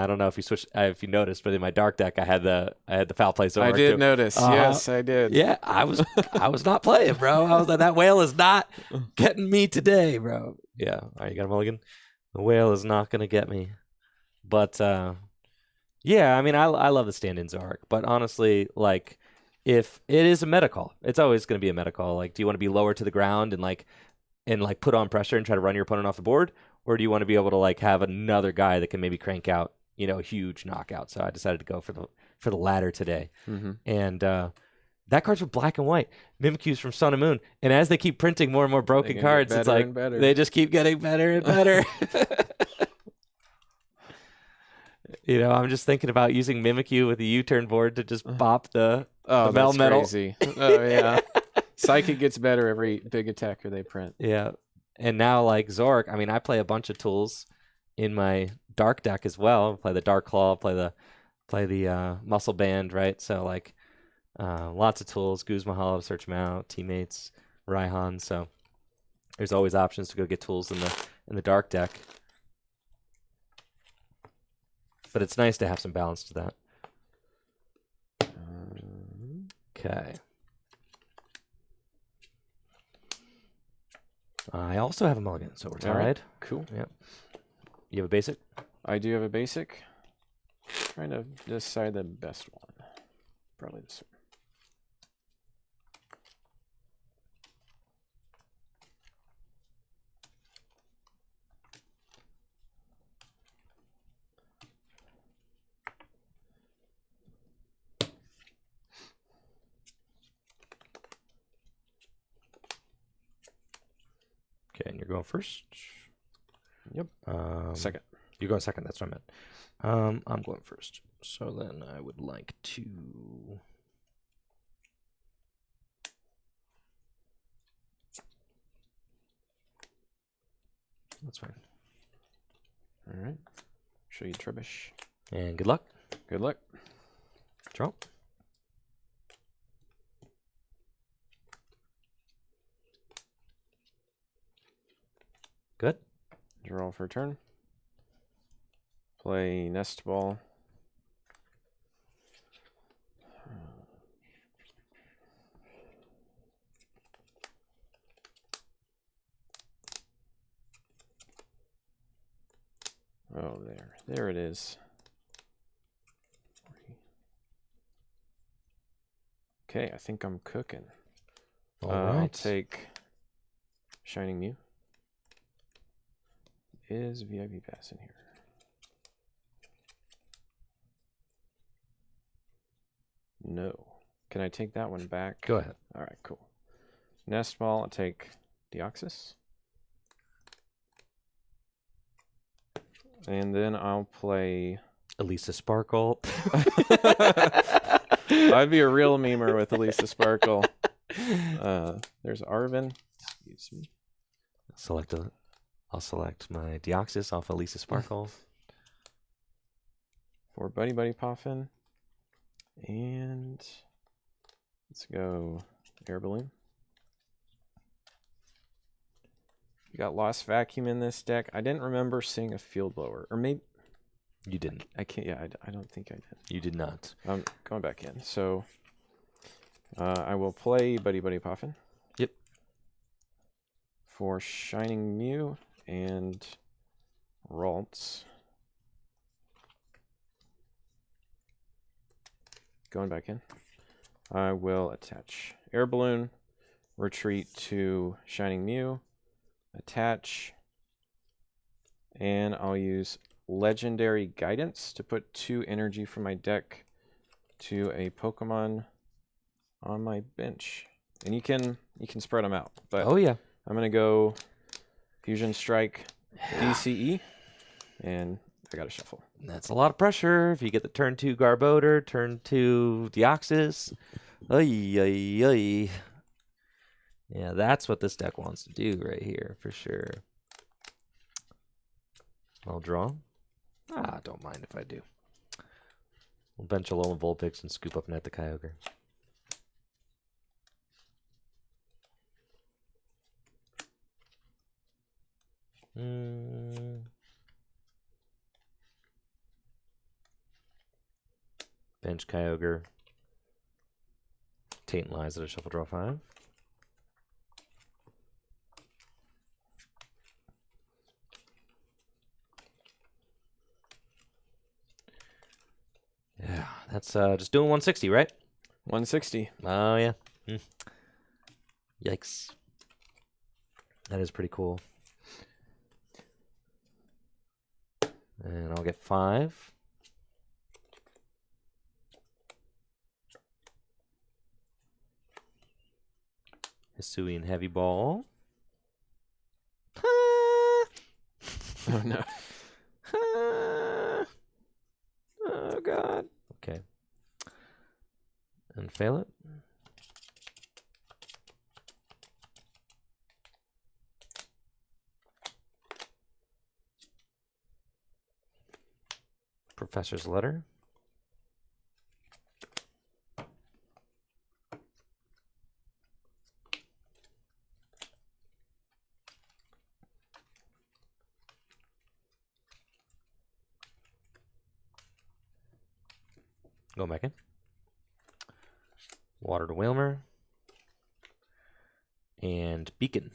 don't know if you noticed, but in my dark deck, I had the foul play Zoroark. I did notice. Yes, I did. Yeah, I was not playing, bro. I was like, that whale is not getting me today, bro. Yeah. All right, you got a mulligan? The whale is not going to get me. But, yeah, I mean, I love the stand-in Zoroark. But honestly, like, if it is a meta call, it's always going to be a meta call. Like, do you want to be lower to the ground and put on pressure and try to run your opponent off the board? Or do you want to be able to, like, have another guy that can maybe crank out, a huge knockout? So I decided to go for the latter today. Mm-hmm. And that card's for black and white. Mimikyu's from Sun and Moon. And as they keep printing more and more broken cards, it's like they just keep getting better and better. I'm just thinking about using Mimikyu with the U-turn board to just pop the Melmetal. Crazy. Oh, yeah. Psychic gets better every big attacker they print. Yeah. And now, like Zoroark, I mean, I play a bunch of tools in my dark deck as well. Play the Dark Claw, play the Muscle Band, right? So like lots of tools. Guzma Hollow, Search 'em Out, Teammates, Raihan. So there's always options to go get tools in the dark deck. But it's nice to have some balance to that. Okay. I also have a mulligan, so we're tied. Right. Cool. Yep. You have a basic? I do have a basic. Trying to decide the best one. Probably this one. Okay, and you're going first? Yep. Second. You're going second, that's what I meant. I'm going first. So then I would like to... That's fine. All right. Show you Trubbish. And good luck. Good luck. Draw. Good. Draw for a turn. Play Nest Ball. Oh, there it is. Okay, I think I'm cooking. All right. I'll take Shining Mew. Is VIP Pass in here? No. Can I take that one back? Go ahead. All right, cool. Nest Ball, I'll take Deoxys. And then I'll play Elisa Sparkle. I'd be a real memer with Elisa Sparkle. There's Arvin. Excuse me. I'll select my Deoxys off Elisa Sparkle. For Buddy Buddy Poffin. And let's go Air Balloon. You got Lost Vacuum in this deck. I didn't remember seeing a Field Blower. Or maybe... You didn't. I can't... Yeah, I don't think I did. You did not. I'm going back in. So I will play Buddy Buddy Poffin. Yep. For Shining Mew and Ralts. Going back in. I will attach Air Balloon, retreat to Shining Mew, attach, and I'll use Legendary Guidance to put 2 energy from my deck to a Pokemon on my bench. And you can spread them out. But Oh, yeah. I'm going to go Fusion Strike DCE, and I got to shuffle. That's a lot of pressure. If you get the turn 2 Garbodor, turn 2 Deoxys. Ay, ay, ay. Yeah, that's what this deck wants to do right here, for sure. I'll draw. Don't mind if I do. We'll bench Alola Vulpix and scoop up Net the Kyogre. Bench Kyogre. Taint Lies at a shuffle draw 5. Yeah, that's just doing 160, right? 160. Oh, yeah. Yikes. That is pretty cool. And I'll get 5. Hisuian Heavy Ball. Oh, no. Oh, God. Okay. And fail it. Professor's Letter. Go back in. Water to Whalmer. And Beacon.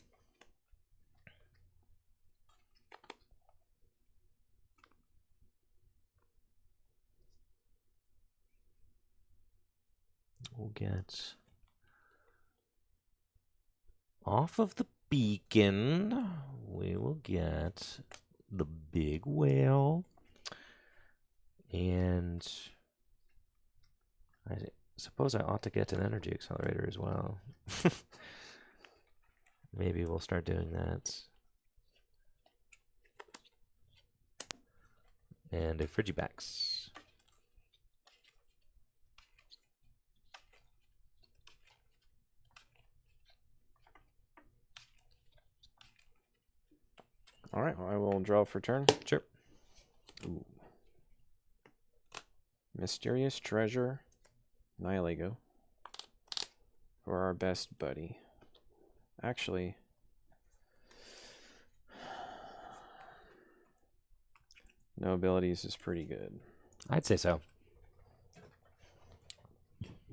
We'll get off of the Beacon. We will get the Big Whale. And I suppose I ought to get an Energy Accelerator as well. Maybe we'll start doing that. And a Frigibax. All right, well, I will draw for turn. Sure. Ooh. Mysterious Treasure, Nihilego, for our best buddy. Actually, No abilities is pretty good. I'd say so.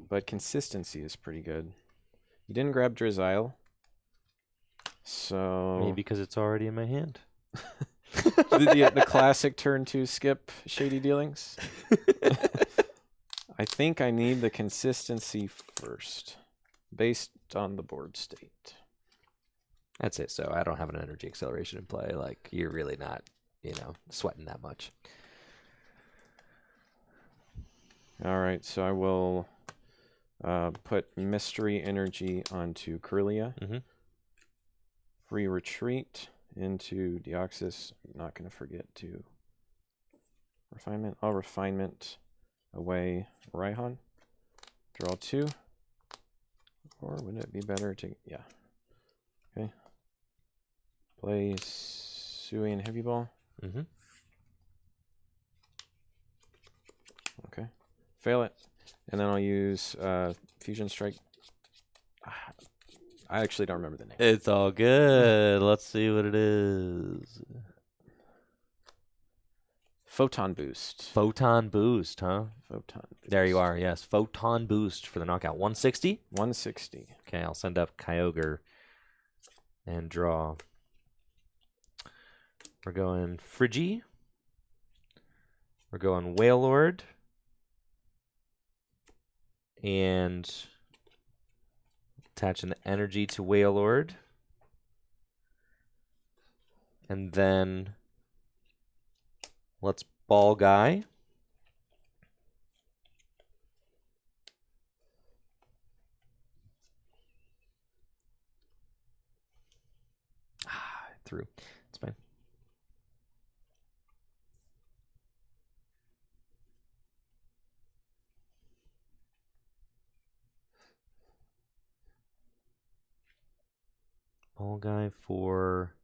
But consistency is pretty good. You didn't grab Drizzile. So Maybe because it's already in my hand. the classic turn 2 skip shady dealings. I think I need the consistency first, based on the board state. I'd say so. I don't have an energy acceleration in play. Like, you're really not, sweating that much. All right, so I will put Mystery Energy onto Kirlia. Mm-hmm. Free Retreat into Deoxys. I'm not going to forget to Refinement. I'll Refinement away Raihan. Draw 2. Or would it be better to... Yeah. Okay. Play Sui and Heavy Ball. Mm-hmm. Okay. Fail it. And then I'll use Fusion Strike. I actually don't remember the name. It's all good. Let's see what it is. Photon Boost. Photon Boost, huh? Photon Boost. There you are, yes. Photon Boost for the knockout. 160? 160. Okay, I'll send up Kyogre and draw. We're going Friggy. We're going Wailord. And attaching the energy to Wailord. And then let's Ball Guy. Through. It's fine. Ball Guy for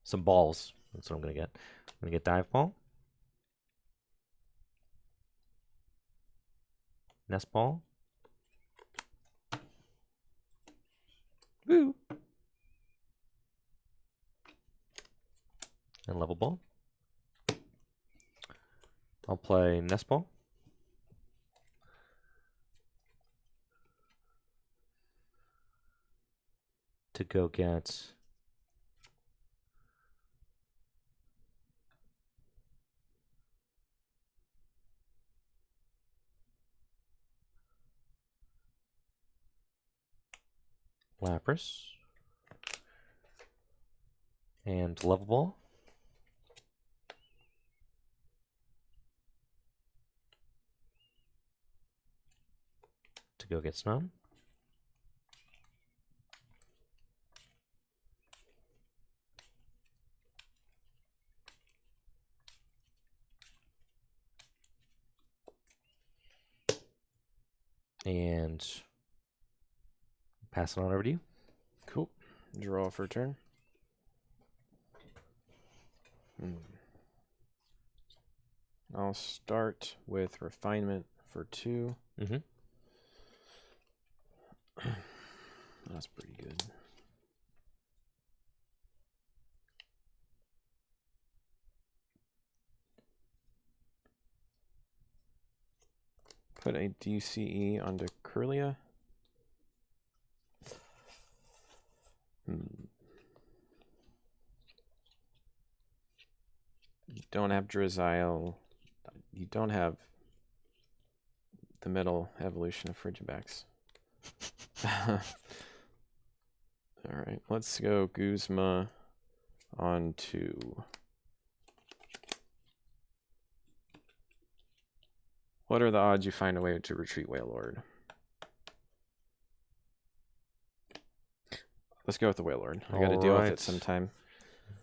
some balls. That's what I'm going to get. I'm going to get Dive Ball. Nest Ball. Woo! And Level Ball. I'll play Nest Ball. To go get Lapras and Level Ball. To go get Snom. And pass it on over to you. Cool. Draw for a turn. I'll start with Refinement for 2. Mm-hmm. That's pretty good. Put a DCE onto Kirlia. You don't have Drizzile. You don't have the middle evolution of Frigibax. Alright, let's go Guzma onto... What are the odds you find a way to retreat Wailord? Let's go with the Wailord. I got to deal with it sometime.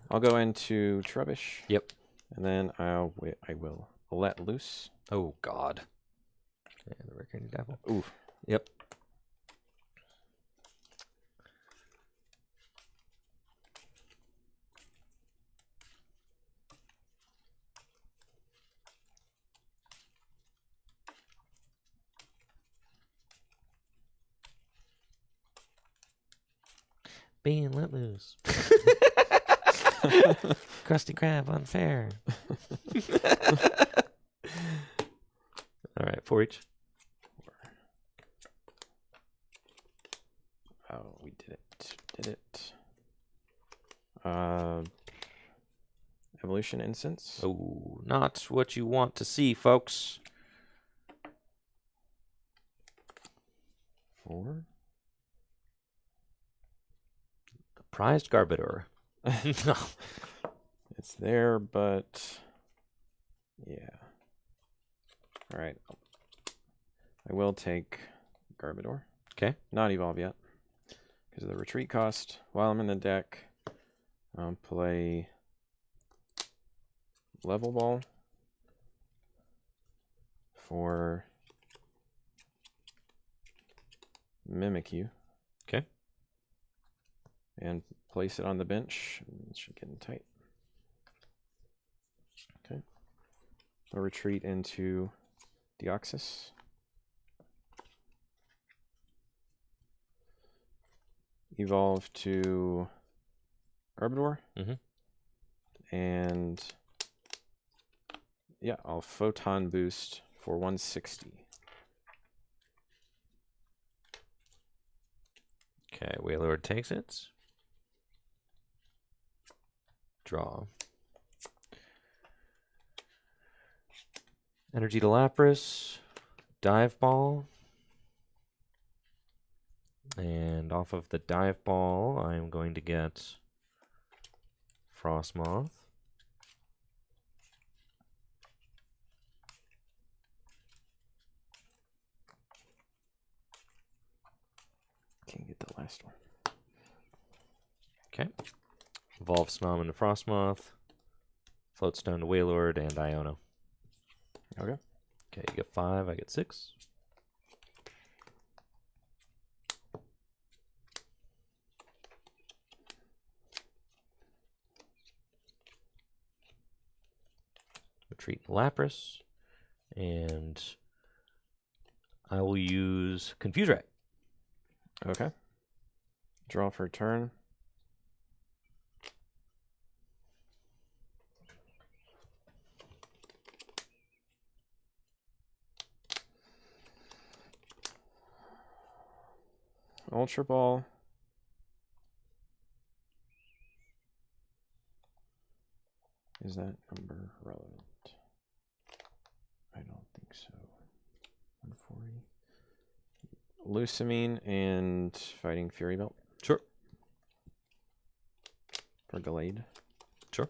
I'll go into Trubbish. Yep. And then I will let loose. Oh, God. Yeah, the Reckoning Devil. Ooh. Yep. Being let loose. Krusty Krab, unfair. All right, 4 each. Oh, we did it. Did it. Evolution Instance. Oh, not what you want to see, folks. 4. The prized Garbodor. No. It's there, but yeah. All right. I will take Garbodor. Okay. Not evolve yet because of the retreat cost. While I'm in the deck, I'll play Level Ball for Mimikyu. Okay. And place it on the bench. It should get in tight. Okay. I'll retreat into Deoxys. Evolve to Garbodor. And yeah, I'll Photon Boost for 160. Okay, Wailord takes it. Draw. Energy to Lapras. Dive Ball. And off of the Dive Ball, I'm going to get Frostmoth. Can't get the last one. Okay. Evolve Snom into Frostmoth. Floatstone to Wailord and Iono. Okay. Okay, you get 5, I get 6. Retreat Lapras. And I will use Confuse Ray. Okay. Draw for a turn. Ultra Ball. Is that number relevant? I don't think so. 140. Lusamine and Fighting Fury Belt. Sure. For Gallade. Sure.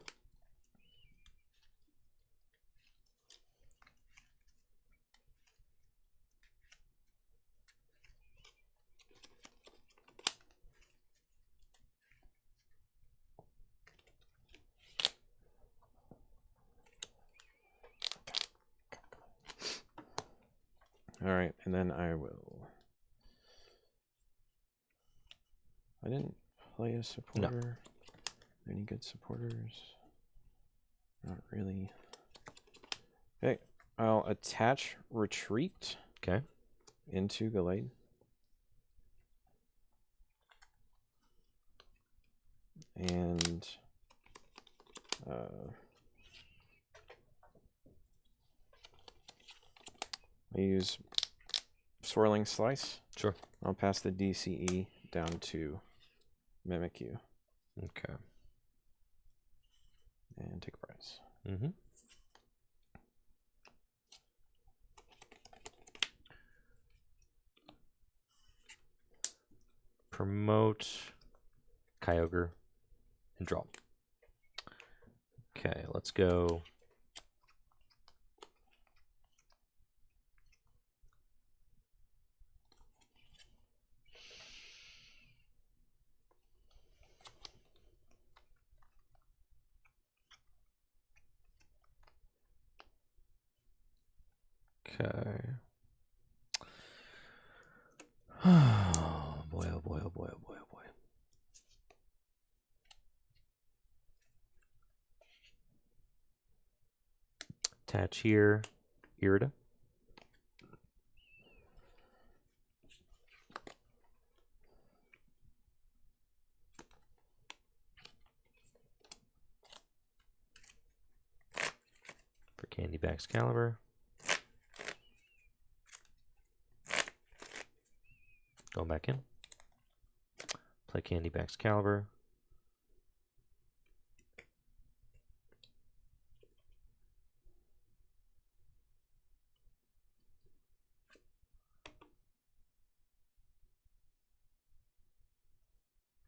All right, and then I will. I didn't play a supporter. Any good supporters? Not really. Okay, I'll attach Retreat. Okay. Into Gallade. And I use Swirling Slice. Sure. I'll pass the DCE down to Mimikyu. Okay. And take a prize. Promote Kyogre and draw. Okay, let's go. Okay. Oh boy, oh boy, oh boy, oh boy, oh boy. Attach here, Irida. Candy Excalibur. Going back in. Play Candy Excalibur.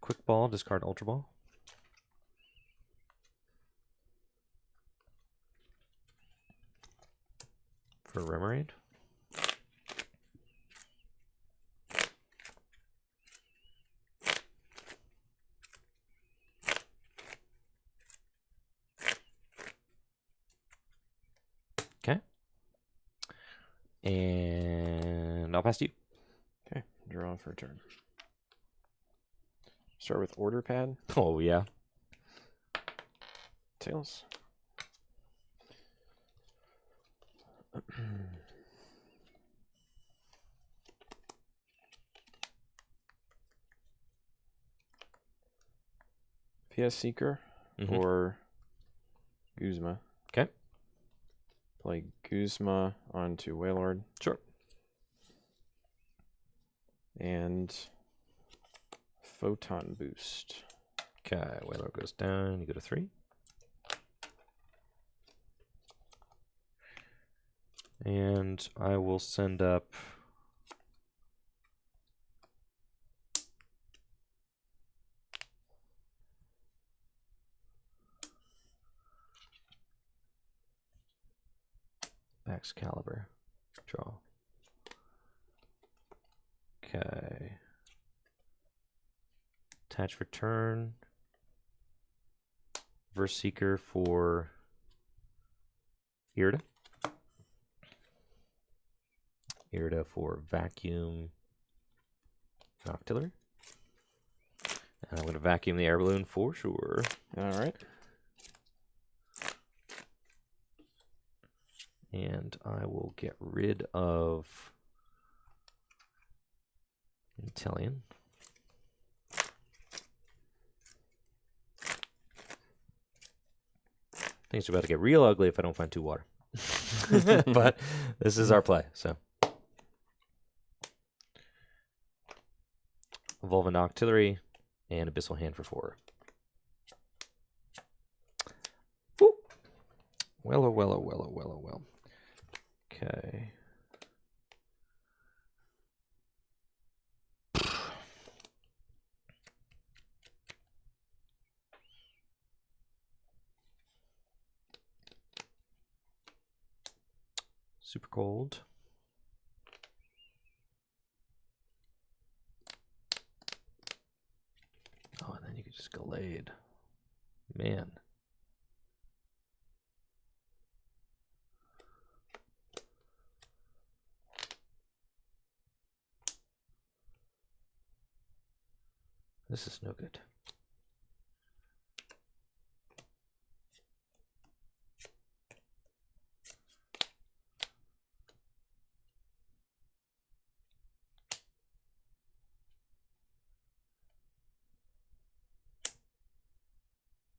Quick Ball, discard Ultra Ball. For Remoraid. Okay. And I'll pass to you. Okay, draw for a turn. Start with Order Pad. Oh, yeah. Tails. PS Seeker for Guzma. Okay. Play Guzma onto Wailord. Sure. And Photon Boost. Okay, Wailord goes down. You go to 3. And I will send up Excalibur. Draw. Okay. Attach for turn. Verse Seeker for Irida. Irida for Vacuum Octillery. And I'm going to vacuum the air balloon for sure. All right. And I will get rid of Intellion. Things are about to get real ugly if I don't find 2 water. But this is our play, so. Evolving Octillery and Abyssal Hand for 4. Woo! Well, oh, well, oh, well, oh, well, oh, well. Okay. Super cold. Oh, and then you could just Gallade. Man. This is no good.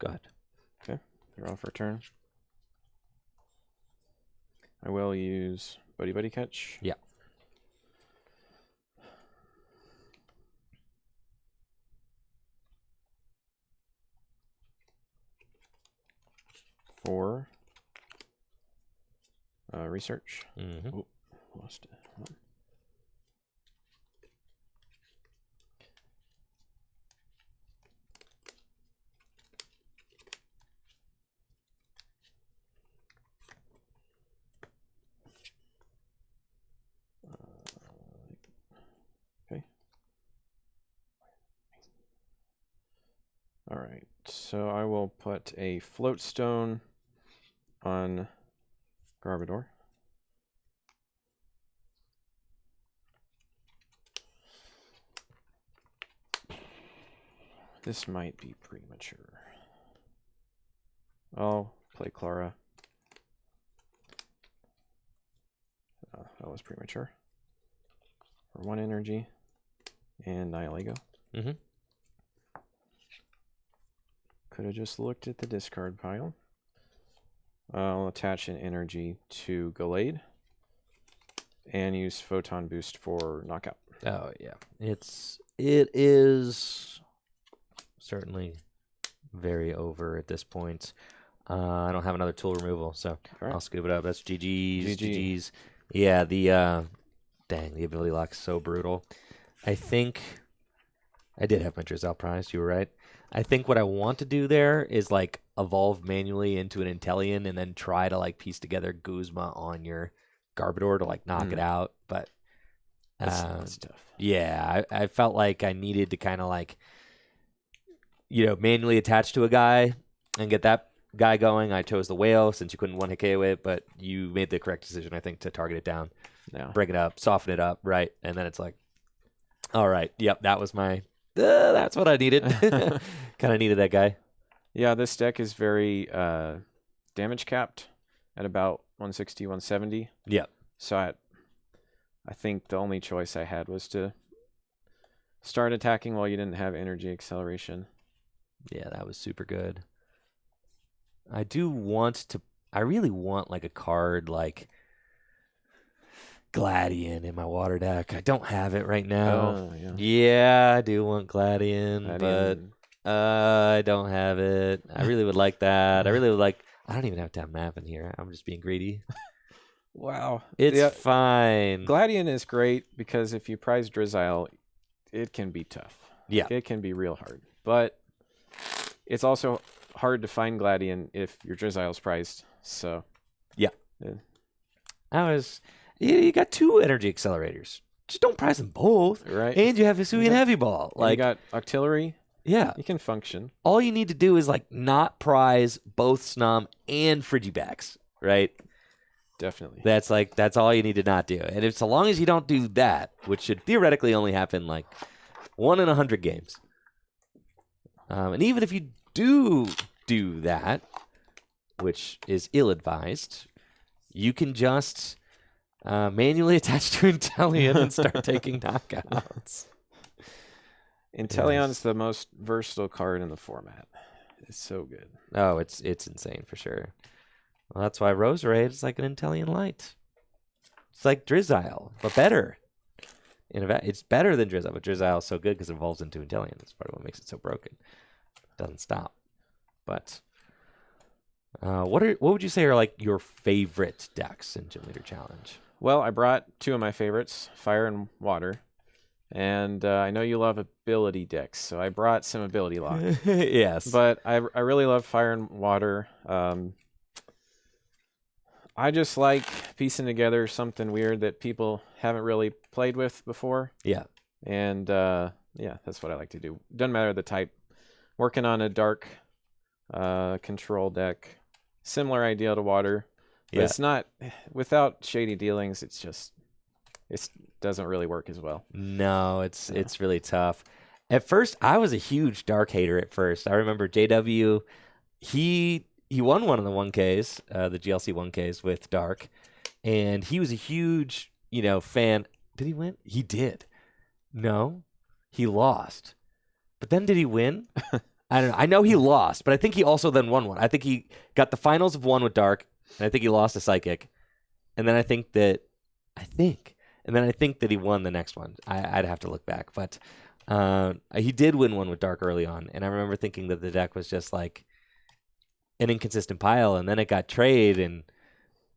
Go ahead. Okay, draw for a turn. I will use Buddy Buddy Catch. Yeah. For research. Mm-hmm. Oh, lost it. Hold on. Okay. All right. So I will put a float stone on Garbodor. This might be premature. I'll play Clara. That was premature. For 1 energy and Nihilego. Mm-hmm. Could have just looked at the discard pile. I'll attach an energy to Gallade and use Photon Boost for knockout. Oh yeah, it is certainly very over at this point. I don't have another tool removal, so Right. I'll scoop it up. That's GG's. GG. GG's. Yeah, the ability lock's so brutal. I think I did have my Drizzle prize. You were right. I think what I want to do there is like evolve manually into an Intellion and then try to like piece together Guzma on your Garbodor to like knock it out. But That's tough. yeah, I felt like I needed to kind of like, manually attach to a guy and get that guy going. I chose the whale since you couldn't one hit KO it, but you made the correct decision, I think, to target it down, break it up, soften it up, right? And then it's like, all right, yep, that was my. That's what I needed. Kind of needed that guy. Yeah, this deck is very damage capped at about 160, 170. Yeah. So I think the only choice I had was to start attacking while you didn't have energy acceleration. Yeah, that was super good. I really want like a card like Gladion in my water deck. I don't have it right now. Oh, yeah. Yeah, I do want Gladion, but I don't have it. I really would like that. I don't even have to have map in here. I'm just being greedy. Wow. It's fine. Gladion is great because if you prize Drizzile, it can be tough. Yeah. It can be real hard. But it's also hard to find Gladion if your Drizzile's priced. So, yeah. You got 2 energy accelerators. Just don't prize them both. Right. And you have Hisuian Heavy Ball. Like, you got Octillery. Yeah. You can function. All you need to do is like not prize both Snom and Frigibax, right? Definitely. That's all you need to not do. And if so long as you don't do that, which should theoretically only happen like 1 in 100 games. And even if you do that, which is ill-advised, you can just manually attach to Intellion and start taking knockouts. Intellion's the most versatile card in the format. It's so good. Oh, it's insane for sure. Well, that's why Roserade is like an Intellion Light. It's like Drizzile, but better. It's better than Drizzile, but Drizzile is so good because it evolves into Intellion. That's part of what makes it so broken. It doesn't stop. But what would you say are like your favorite decks in Gym Leader Challenge? Well, I brought 2 of my favorites, Fire and Water. And I know you love ability decks, so I brought some ability lock. Yes. But I really love Fire and Water. I just like piecing together something weird that people haven't really played with before. Yeah. And yeah, that's what I like to do. Doesn't matter the type. Working on a dark control deck. Similar idea to Water. But it's not, without shady dealings, it doesn't really work as well. No, it's really tough. At first, I was a huge Dark hater at first. I remember JW, he won one of the 1Ks, the GLC 1Ks with Dark, and he was a huge, fan. Did he win? He did. No, he lost. But then did he win? I don't know. I know he lost, but I think he also then won one. I think he got the finals of one with Dark, and I think he lost to Psychic. And then I think that he won the next one. I'd have to look back. But he did win one with Dark early on, and I remember thinking that the deck was just like an inconsistent pile, and then it got trade, and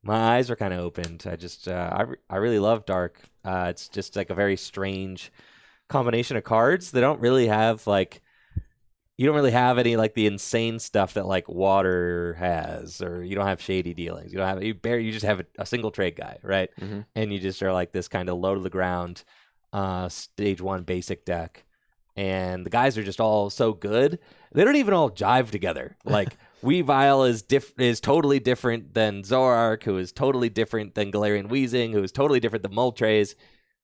my eyes were kind of opened. I really love Dark. It's just like a very strange combination of cards. They don't really have like, you don't really have any like the insane stuff that like Water has, or you don't have shady dealings. You just have a single trade guy, right? Mm-hmm. And you just are like this kind of low to the ground stage 1 basic deck. And the guys are just all so good. They don't even all jive together. Like Weavile is totally different than Zoroark, who is totally different than Galarian Weezing, who is totally different than Moltres,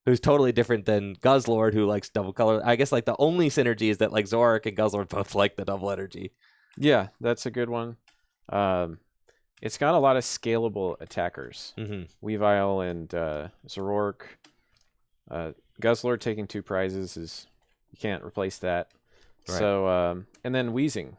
who's totally different than Guzzlord, who likes double color. I guess like the only synergy is that like Zoroark and Guzzlord both like the double energy. Yeah, that's a good one. It's got a lot of scalable attackers. Mm-hmm. Weavile and Zoroark. Guzzlord taking 2 prizes you can't replace that. Right. So and then Weezing.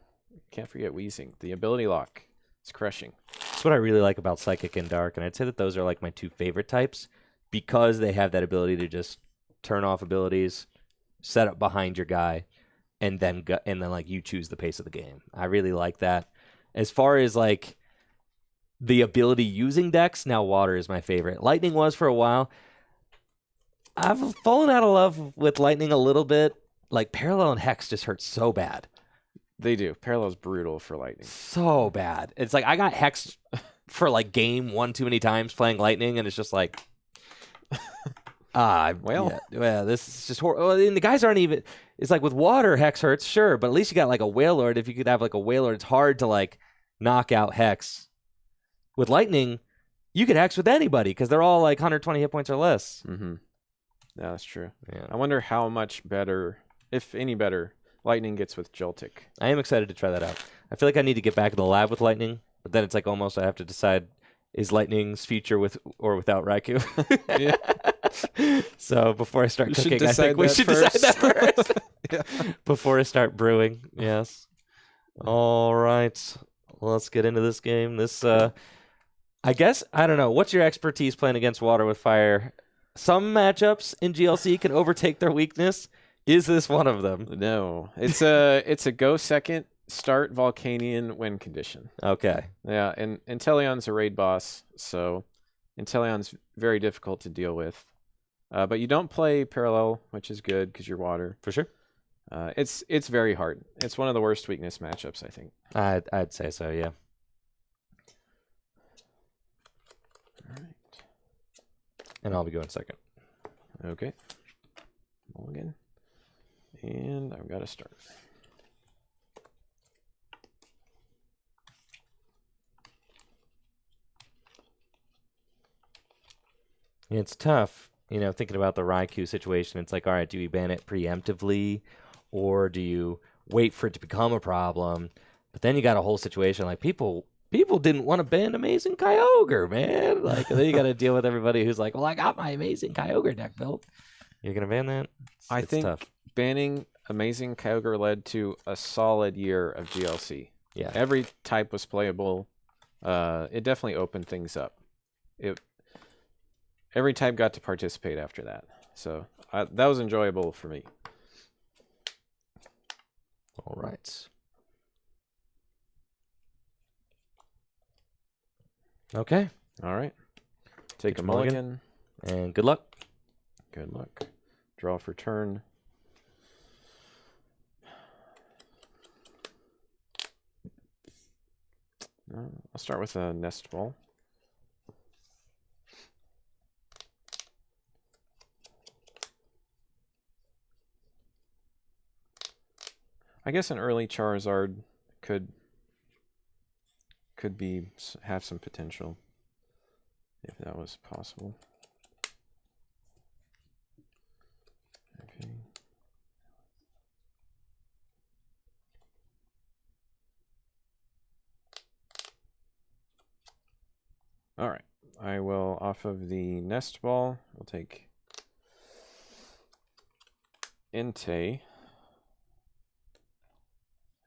Can't forget Weezing. The ability lock is crushing. That's what I really like about Psychic and Dark, and I'd say that those are like my two favorite types because they have that ability to just turn off abilities, set up behind your guy, and then like you choose the pace of the game. I really like that. As far as like the ability using decks, now Water is my favorite. Lightning was for a while. I've fallen out of love with Lightning a little bit. Like Parallel and Hex just hurt so bad. They do. Parallel's brutal for Lightning. So bad. It's like I got Hex for like game one too many times playing Lightning, and it's just like, this is just horrible. And the guys aren't even. It's like with Water, Hex hurts, sure, but at least you got like a Wailord. If you could have like a Wailord, it's hard to like knock out Hex. With Lightning, you could Hex with anybody because they're all like 120 hit points or less. Mm-hmm. Yeah, that's true. Yeah. I wonder how much better, if any better, Lightning gets with Joltik. I am excited to try that out. I feel like I need to get back in the lab with Lightning, but then it's like almost I have to decide is Lightning's future with or without Raikou. Yeah. So before I start cooking, I think we should decide that first. Yeah. Before I start brewing, yes. All right, let's get into this game. This, I guess, I don't know. What's your expertise playing against Water with Fire? Some matchups in GLC can overtake their weakness. Is this one of them? No, it's a go second, start Volcanion win condition. Okay. Yeah, and Inteleon's a raid boss, so Inteleon's very difficult to deal with. But you don't play Parallel, which is good because you're Water. For sure. It's very hard. It's one of the worst weakness matchups, I think. I'd say so, yeah. All right. And I'll be going second. Okay. Mulligan. And I've got to start. It's tough, thinking about the Raikou situation. It's like, all right, do you ban it preemptively or do you wait for it to become a problem? But then you got a whole situation like people didn't want to ban Amazing Kyogre, man. Like, then you got to deal with everybody who's like, well, I got my Amazing Kyogre deck built. You're going to ban that? I think tough. Banning Amazing Kyogre led to a solid year of GLC. Yeah. Every type was playable. It definitely opened things up. Every type got to participate after that. So that was enjoyable for me. All right. Okay. All right. Take a mulligan. And good luck. Good luck. Draw for turn. I'll start with a nest ball. I guess an early Charizard could have some potential if that was possible. Okay. All right. I will, off of the nest ball, we'll take Entei.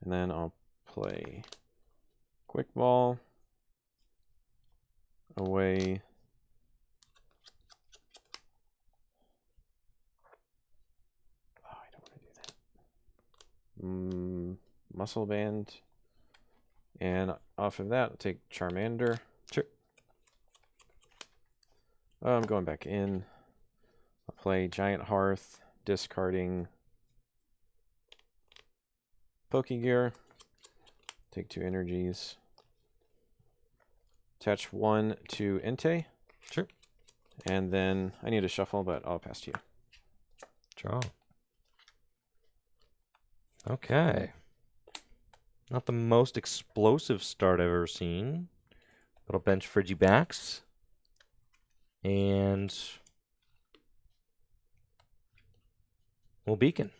And then I'll play Quick Ball away. Oh, I don't want to do that. Muscle Band. And off of that, I'll take Charmander. Sure. Oh, I'm going back in. I'll play Giant Hearth, discarding Pokegear. Take 2 energies. Attach 1 to Entei. Sure. And then I need to shuffle, but I'll pass to you. Draw. Okay. Not the most explosive start I've ever seen. Little bench Frigibacks. And we'll beacon.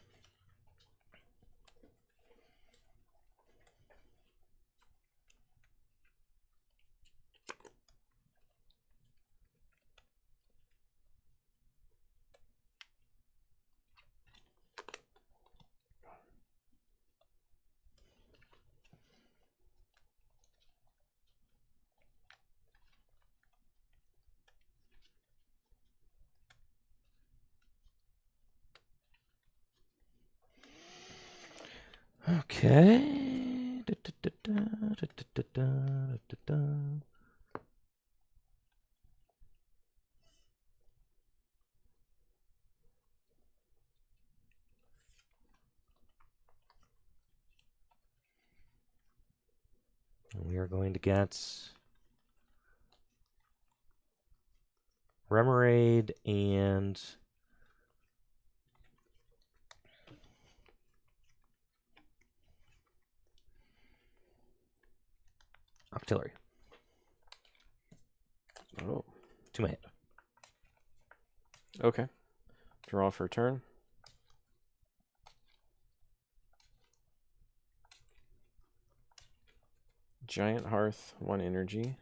Okay. Da, da, da, da, da, da, da, da, da, da. And we are going to get Remoraid and Octillery. Oh. 2 mana. Okay. Draw for turn. Giant Hearth, 1 energy.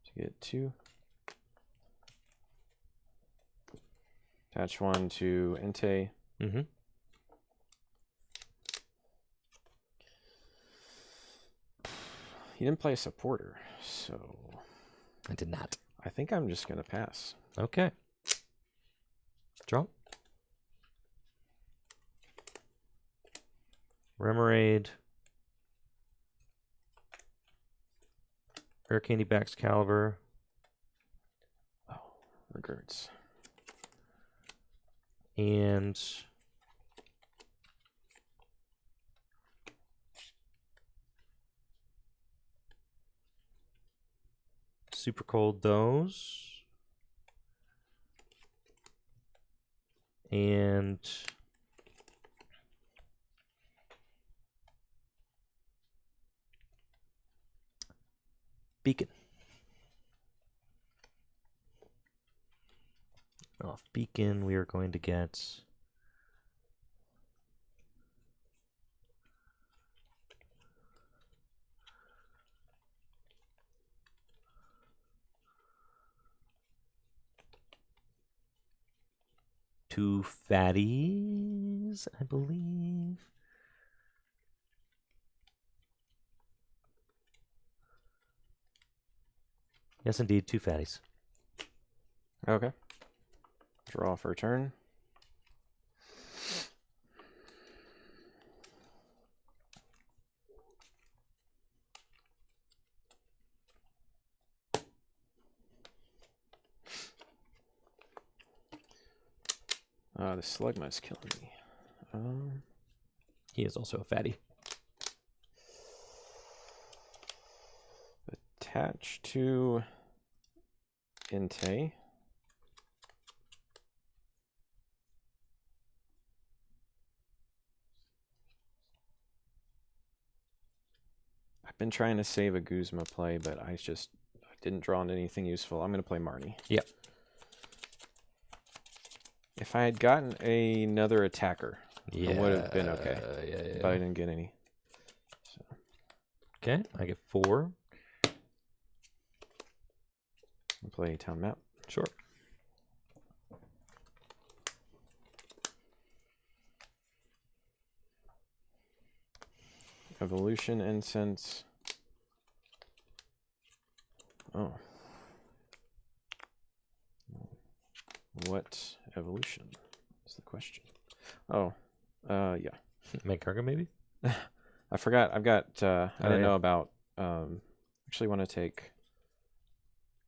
To get 2. Attach 1 to Entei. Mm-hmm. He didn't play a supporter, so I did not. I think I'm just going to pass. Okay. Draw. Remoraid. Rare Candy Backs Caliber. Oh, regrets. And Super Cold those. And Beacon. Off Beacon, we are going to get two fatties, I believe. Yes, indeed, two fatties. Okay. Draw for turn. The Slugma is killing me. He is also a fatty. Attach to Entei. I've been trying to save a Guzma play, but I didn't draw into anything useful. I'm going to play Marnie. Yep. If I had gotten another attacker, Yeah, I would have been okay. Yeah. But I didn't get any. So. Okay, I get 4. I'll play Town Map. Sure. Evolution Incense. Oh. What evolution is the question? Oh, yeah. Magcargo, maybe? I forgot. I've got, I didn't yeah. know about, actually want to take,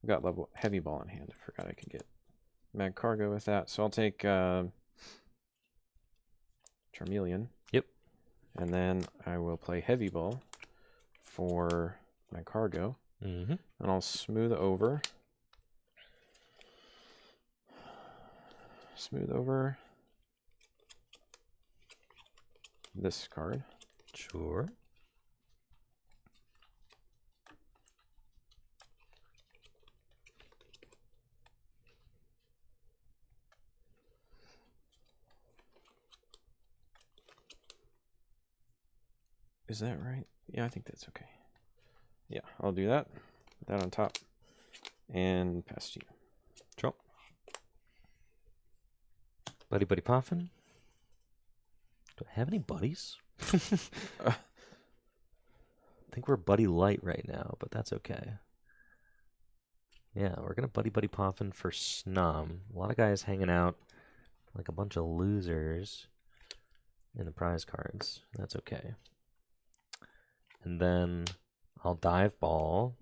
I've got level heavy ball in hand. I forgot I could get mag cargo with that. So I'll take, Charmeleon. Yep. And then I will play heavy ball for my cargo. Mm-hmm. And I'll smooth over. Smooth over this card. Sure. Is that right? Yeah, I think that's okay. Yeah, I'll do that. Put that on top. And pass to you. Sure. Buddy Poffin. Do I have any buddies? I think we're buddy light right now, but that's okay. Yeah, we're going to buddy Poffin for Snum. A lot of guys hanging out like a bunch of losers in the prize cards. That's okay. And then I'll dive ball.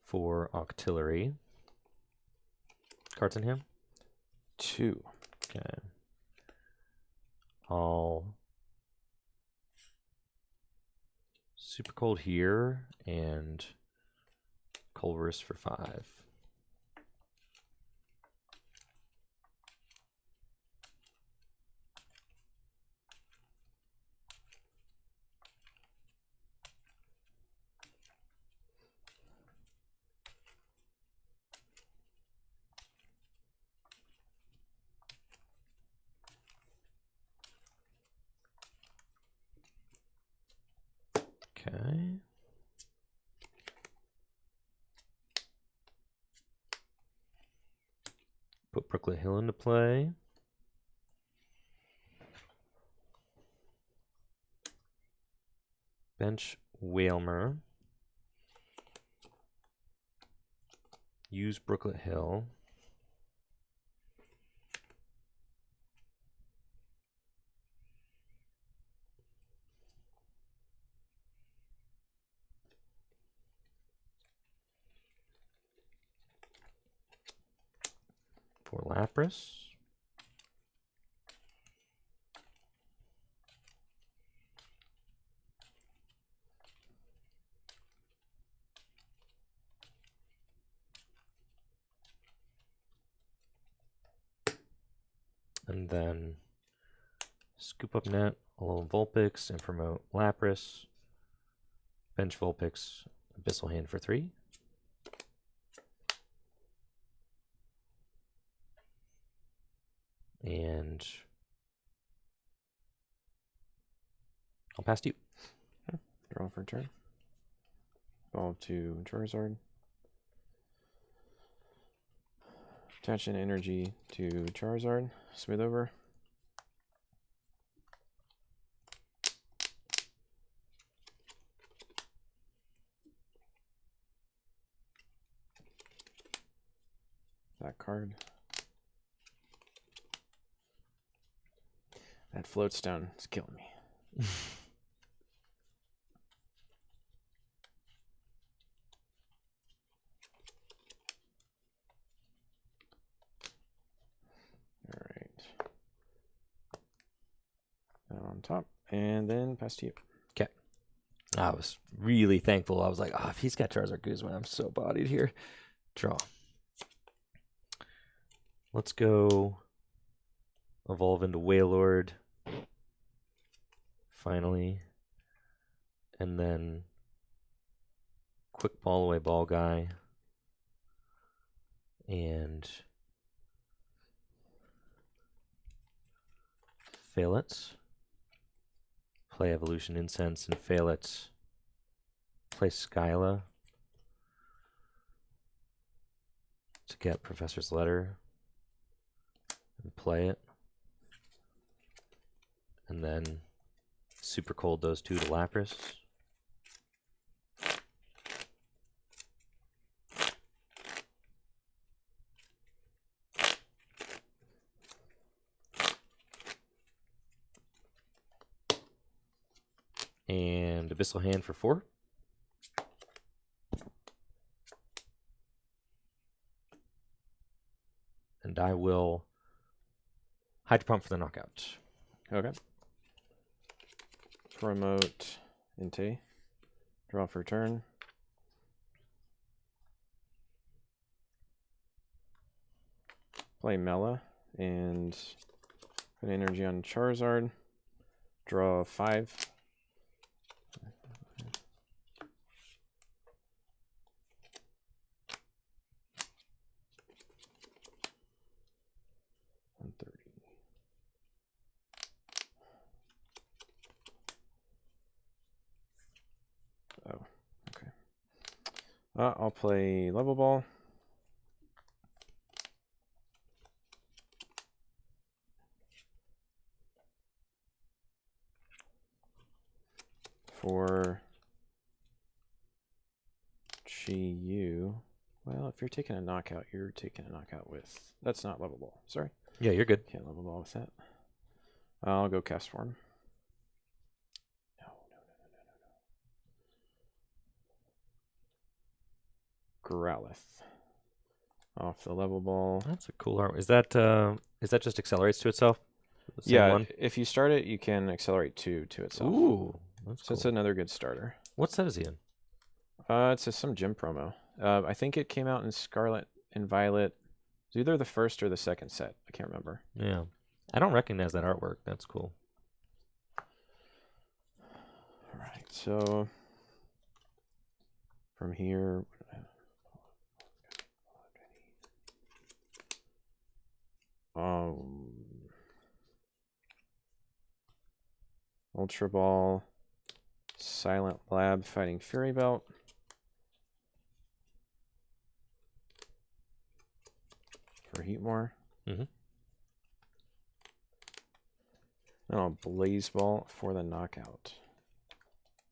For Octillery. Cards in hand? 2. Okay. I'll Super Cold here and Culverus for 5. Okay. Put Brooklet Hill into play. Bench Whalmer. Use Brooklet Hill. For Lapras. And then scoop up net, a little Vulpix, and promote Lapras. Bench Vulpix, Abyssal Hand for 3. And I'll pass to you. Draw for turn. Evolve to Charizard. Attach an energy to Charizard. Smooth over. That card. That floats down. It's killing me. All right. That on top, and then pass to you. Okay. I was really thankful. I was like, if he's got Charizard Guzman, I'm so bodied here. Draw. Let's go evolve into Wailord. Finally. And then quick ball away ball guy. And fail it. Play Evolution Incense and fail it. Play Skyla to get Professor's Letter and play it. And then Super Cold those 2 to Lapras. And Abyssal Hand for 4. And I will Hydro Pump for the knockout. Okay. Promote Inte. Draw for turn. Play Mela and put energy on Charizard. Draw 5. Oh, okay. I'll play Level Ball. for GU. Well, if you're taking a knockout, you're taking a knockout with. That's not level ball. Sorry. Yeah, you're good. Can't level ball with that. I'll go cast form. No. Growlithe. Off the level ball. That's a cool art. Is that just accelerates to itself? The same Yeah, one? if you start it, you can accelerate 2 to itself. Ooh, that's So cool. it's another good starter. What set is he in? It's some gym promo. I think it came out in Scarlet and Violet. It's either the first or the second set. I can't remember. Yeah. I don't recognize that artwork. That's cool. All right, so from here, Ultra Ball, Silent Lab fighting Fury Belt. For Heatmore. Mm-hmm. And I'll Blaze Ball for the knockout.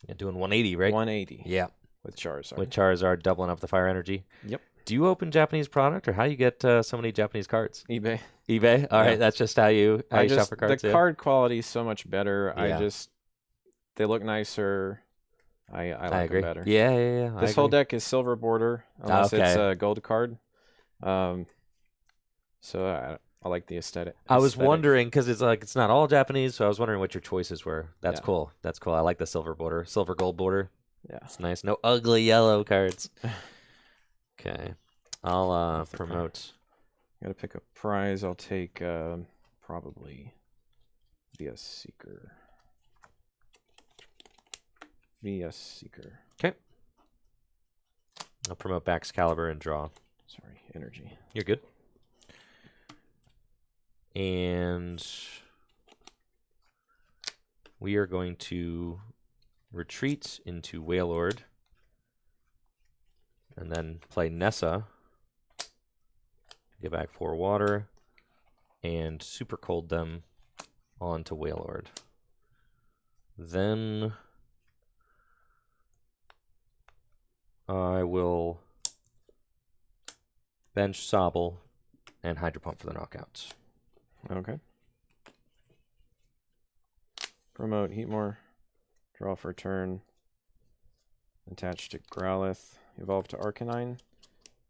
Yeah, doing 180, right? 180. Yeah. With Charizard. With Charizard doubling up the fire energy. Yep. Do you open Japanese product, or how do you get so many Japanese cards? eBay. eBay? All right, that's just how you shop for cards? The card quality is so much better. Yeah. They look nicer. I like agree. them better. Yeah. This whole deck is silver border, unless it's a gold card. So I like the aesthetic. I was wondering, because it's not all Japanese, so I was wondering what your choices were. That's cool. That's cool. I like the silver border, silver gold border. Yeah, it's nice. No ugly yellow cards. Okay, I'll promote. Got to pick a prize. I'll take probably VS Seeker. VS Seeker. Okay. I'll promote Baxcalibur and draw. Sorry, energy. You're good. And we are going to retreat into Wailord and then play Nessa. Get back 4 water and super cold them onto Wailord. Then I will bench Sobble and Hydro Pump for the knockouts. Okay. Promote Heatmore. Draw for turn. Attach to Growlithe. Evolve to Arcanine.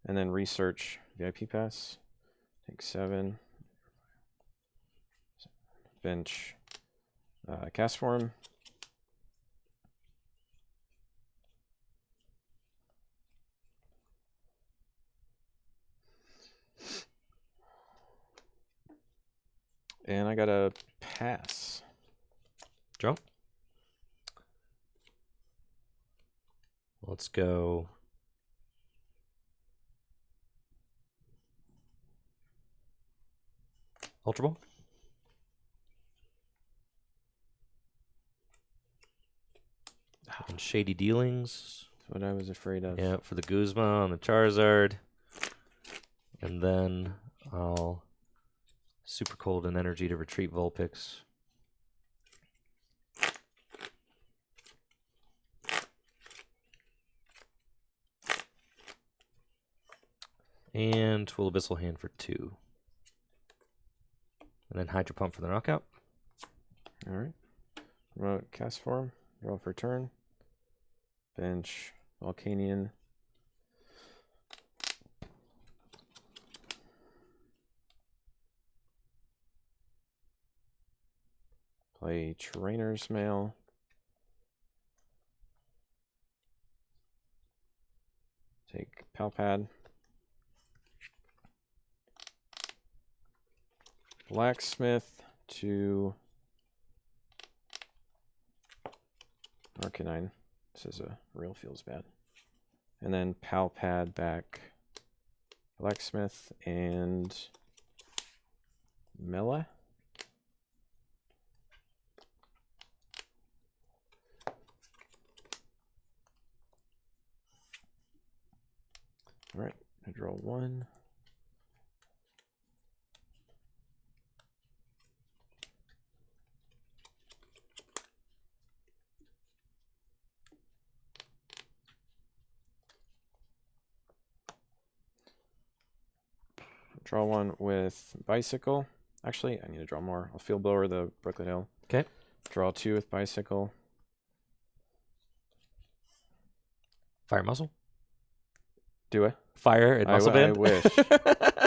And then research VIP Pass. Take 7. Bench. Cast Form. And I got a pass. Draw. Let's go. Ultra Ball. And Shady Dealings. That's what I was afraid of. Yeah, for the Guzma on the Charizard. And then I'll super cold and energy to retreat Vulpix. And Will Abyssal Hand for 2. And then Hydro Pump for the knockout. All right. Remote Cast Form. Draw for turn. Bench Volcanion. Play Trainer's Mail. Take Palpad. Blacksmith to Arcanine. This is a real feels bad. And then Palpad back Blacksmith and Mela. All right, I draw 1. Draw one with Bicycle. Actually, I need to draw more. I'll Field Blower the Brooklyn Hill. Okay. Draw 2 with Bicycle. Fire muscle. Do I? Fire and muscle I band. wish.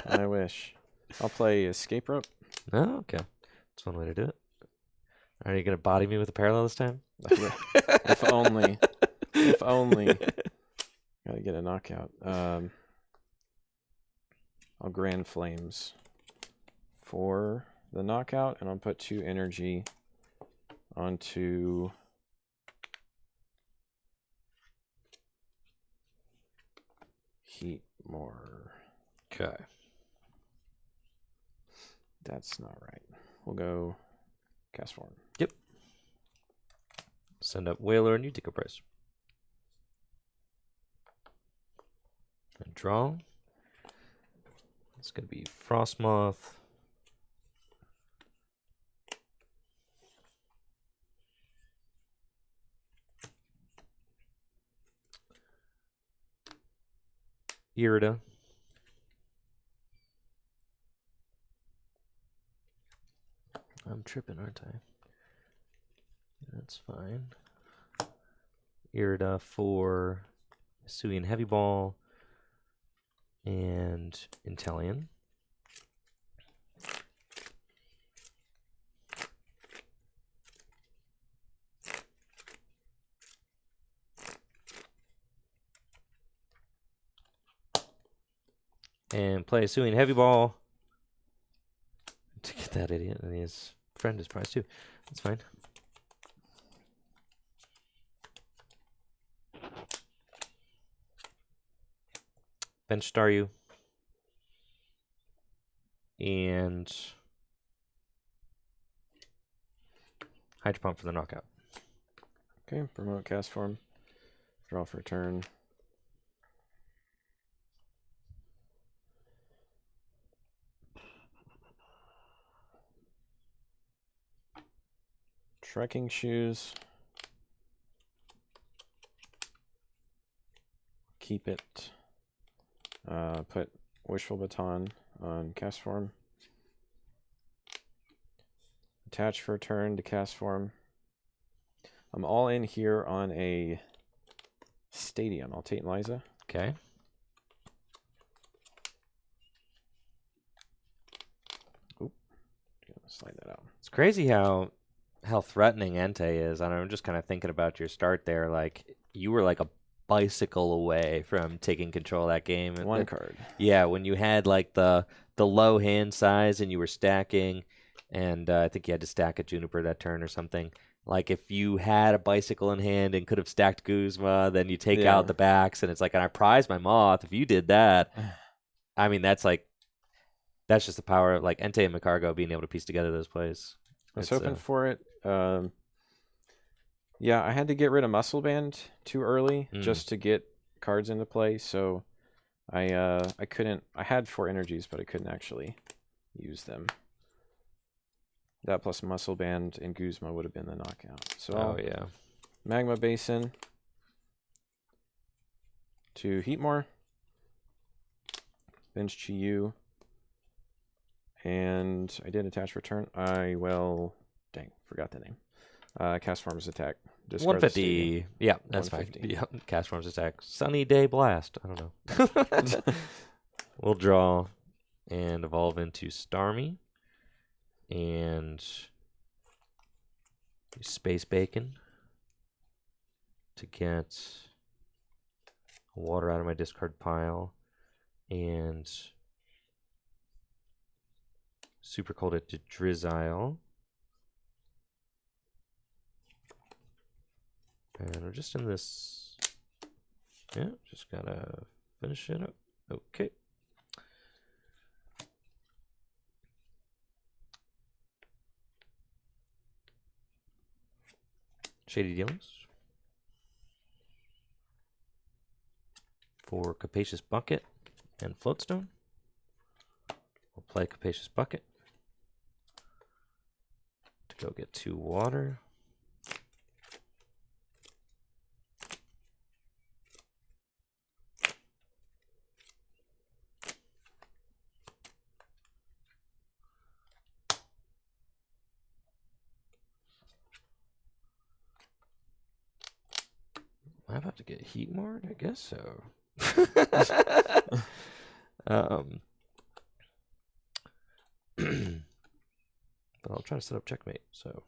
I wish. I'll play Escape Rope. Oh, okay. That's one way to do it. Are you gonna body me with a parallel this time? If only. If only. Gotta get a knockout. I'll Grand Flames for the knockout, and I'll put 2 energy onto Heat more. Okay. That's not right. We'll go Cast Form. Yep. Send up Whaler and you take a price. And draw. It's going to be Frostmoth. Irida. I'm tripping, aren't I? That's fine. Irida for Hisuian Heavy Ball and Intellion. And play Hisuian Heavy Ball to get that idiot, and his friend is prized too. That's fine. Bench Star you. And Hydro Pump for the knockout. Okay, promote Cast Form. Draw for a turn. Trekking Shoes. Keep it. Put Wishful Baton on Cast Form. Attach for a turn to Cast Form. I'm all in here on a Stadium. I'll Tate and Liza. Okay. Oop. Gonna slide that out. It's crazy how threatening Entei is. I don't know, I'm just kind of thinking about your start there. Like, you were like a bicycle away from taking control of that game. One card. Yeah, when you had like the low hand size and you were stacking, and I think you had to stack a Juniper that turn or something. Like, if you had a bicycle in hand and could have stacked Guzma, then you take out the backs, and it's like, and I prize my Moth. If you did that, I mean, that's just the power of like Entei and Macargo being able to piece together those plays. I was hoping for it. Yeah, I had to get rid of Muscle Band too early just to get cards into play. So I couldn't. I had 4 energies, but I couldn't actually use them. That plus Muscle Band and Guzma would have been the knockout. So yeah, Magma Basin to Heatmore, Bench Chiyu, and I did attach return. I will. Dang, forgot the name. Cast Form's attack. 150. Yeah, that's 150. fine. Yeah, Cast Form's attack. Sunny Day Blast. I don't know. We'll draw and evolve into Starmie. And Space Bacon to get water out of my discard pile. And Super Cold it to Drizzile. And we're just in this. Yeah, just gotta finish it up. Okay. Shady Dealings. For Capacious Bucket and Floatstone. We'll play Capacious Bucket to go get 2 water. to get heat more? I guess so. um, but I'll try to set up checkmate. So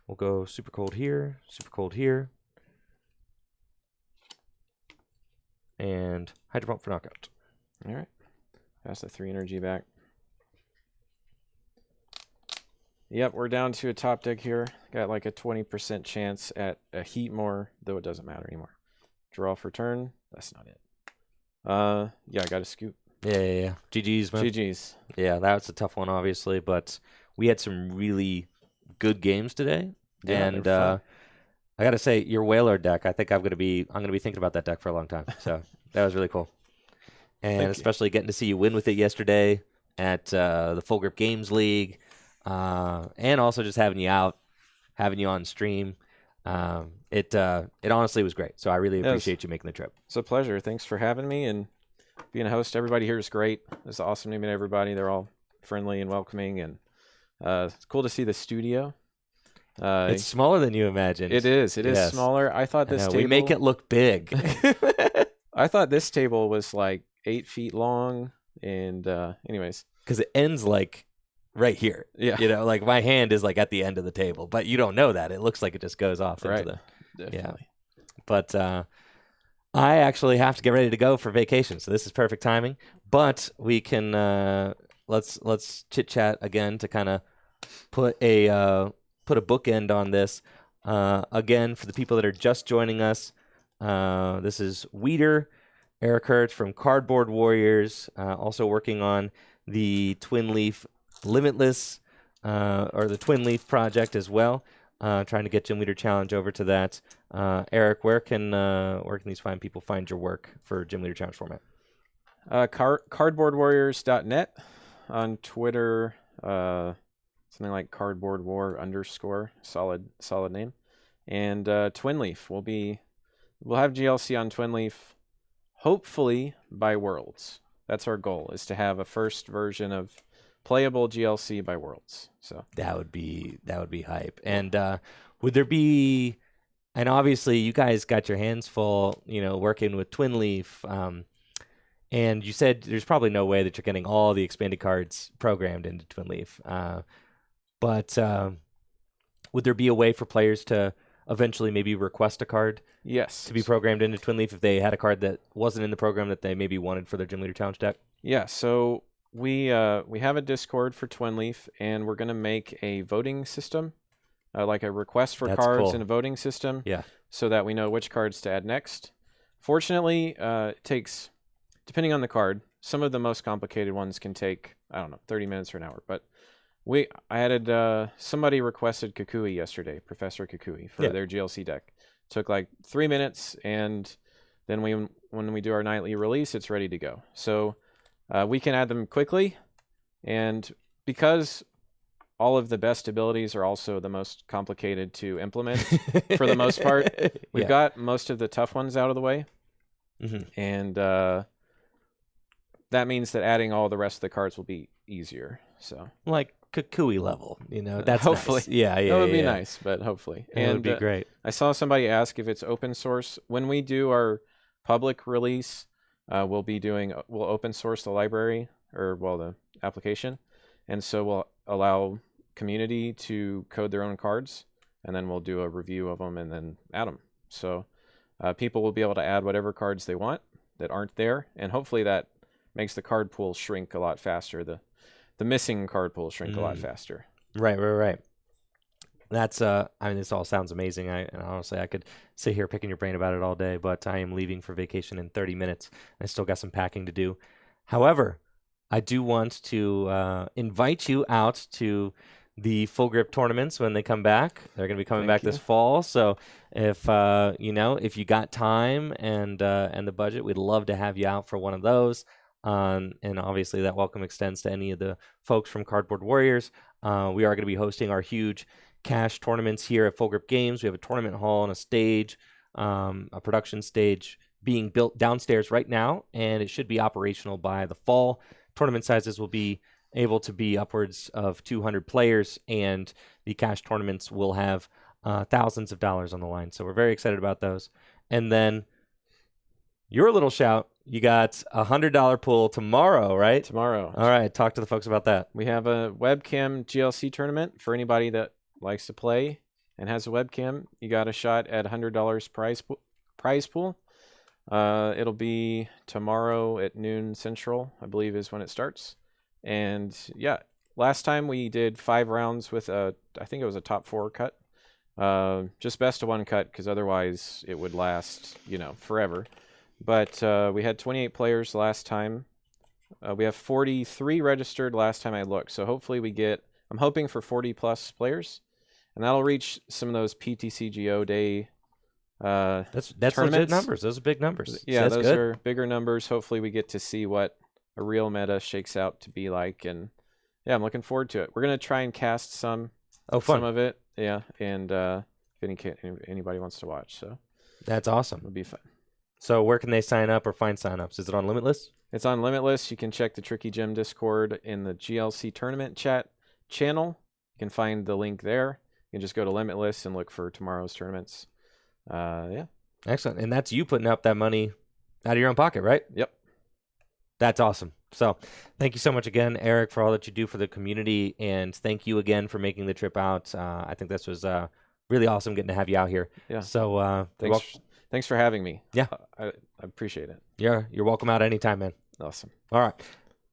we'll go super cold here, and Hydro Pump for knockout. All right. Pass the 3 energy back. Yep, we're down to a top deck here. Got like a 20% chance at a heat more, though it doesn't matter anymore. Draw for turn. That's not it. Yeah, I got a scoop. Yeah. GG's, man. GG's. Yeah, that was a tough one, obviously, but we had some really good games today. Yeah, and I gotta say, your Whaler deck, I think I'm gonna be thinking about that deck for a long time. So that was really cool. And especially getting to see you win with it yesterday at the Full Grip Games League. And also just having you out, having you on stream. It honestly was great. So I really appreciate you making the trip. It's a pleasure. Thanks for having me and being a host. Everybody here is great. It's awesome to meet everybody. They're all friendly and welcoming, and it's cool to see the studio. It's smaller than you imagined. It is. It is smaller. I thought this table... We make it look big. I thought this table was like 8 feet long, and anyways. Because it ends like right here. Yeah. You know, like my hand is like at the end of the table, but you don't know that. It looks like it just goes off into the... Definitely. Yeah. But I actually have to get ready to go for vacation, so this is perfect timing. But we can let's chit chat again to kind of put a bookend on this. Again, for the people that are just joining us, this is Weeder, Eric Hurt from Cardboard Warriors, also working on the Twin Leaf Limitless or the Twin Leaf project as well. Trying to get Gym Leader Challenge over to that. Eric, where can these fine people find your work for Gym Leader Challenge format? Cardboardwarriors.net, on Twitter, something like Cardboard War _ solid name, and Twin Leaf. We'll have GLC on Twin Leaf, hopefully by Worlds. That's our goal, is to have a first version of playable GLC by Worlds. So that would be hype. And would there be? And obviously, you guys got your hands full, working with Twin Leaf. And you said there's probably no way that you're getting all the expanded cards programmed into Twin Leaf. But would there be a way for players to eventually maybe request a card? Yes. To be programmed into Twin Leaf if they had a card that wasn't in the program that they maybe wanted for their Gym Leader Challenge deck? Yeah. So we have a Discord for Twin Leaf, and we're gonna make a voting system, like a request for cards and a voting system. Yeah. So that we know which cards to add next. Fortunately, it takes, depending on the card, some of the most complicated ones can take, 30 minutes or an hour. But I added, somebody requested Kukui yesterday, Professor Kukui, for their GLC deck. Took like 3 minutes, and then when we do our nightly release, it's ready to go. So we can add them quickly, and because all of the best abilities are also the most complicated to implement for the most part, we've got most of the tough ones out of the way. Mm-hmm. And that means that adding all the rest of the cards will be easier. So like Kukui level, that's hopefully nice. Yeah, that would be nice, but hopefully. It would be great. I saw somebody ask if it's open source. When we do our public release, we'll open source the library, the application, and so we'll allow community to code their own cards, and then we'll do a review of them and then add them. So people will be able to add whatever cards they want that aren't there, and hopefully that makes the card pool shrink a lot faster. The missing card pool shrink a lot faster. Right. That's this all sounds amazing. And honestly, I could sit here picking your brain about it all day, but I am leaving for vacation in 30 minutes. I still got some packing to do. However, I do want to invite you out to the Full Grip tournaments when they come back. They're going to be coming back this fall. So if if you got time and the budget, we'd love to have you out for one of those. And obviously that welcome extends to any of the folks from Cardboard Warriors. We are going to be hosting our huge cash tournaments here at Full Grip Games. We have a tournament hall and a stage, a production stage being built downstairs right now, and it should be operational by the fall. Tournament sizes will be able to be upwards of 200 players, and the cash tournaments will have thousands of dollars on the line. So we're very excited about those. And then your little shout. You got a $100 pool tomorrow, right? Tomorrow. All right. Talk to the folks about that. We have a webcam GLC tournament for anybody that likes to play and has a webcam. You got a shot at $100 prize pool. It'll be tomorrow at noon Central, I believe is when it starts. And yeah, last time we did 5 rounds with I think it was a top 4 cut. Just best of 1 cut, because otherwise it would last, forever. But we had 28 players last time. We have 43 registered last time I looked. So hopefully I'm hoping for 40 plus players, and that'll reach some of those PTCGO day That's tournaments. legit numbers. Those are big numbers. Yeah, So those good. are bigger numbers. Hopefully we get to see what a real meta shakes out to be like. And yeah, I'm looking forward to it. We're going to try and cast some fun. of it. Yeah, and if anybody wants to watch. So That's awesome. it'll be fun. So where can they sign up or find signups? Is it on Limitless? It's on Limitless. You can check the Tricky Gem Discord in the GLC tournament chat channel. You can find the link there. You can just go to Limitless and look for tomorrow's tournaments. Yeah. Excellent. And that's you putting up that money out of your own pocket, right? Yep. That's awesome. So thank you so much again, Eric, for all that you do for the community. And thank you again for making the trip out. I think this was really awesome getting to have you out here. Yeah. So Thanks for having me. Yeah. I appreciate it. You're welcome out anytime, man. Awesome. All right.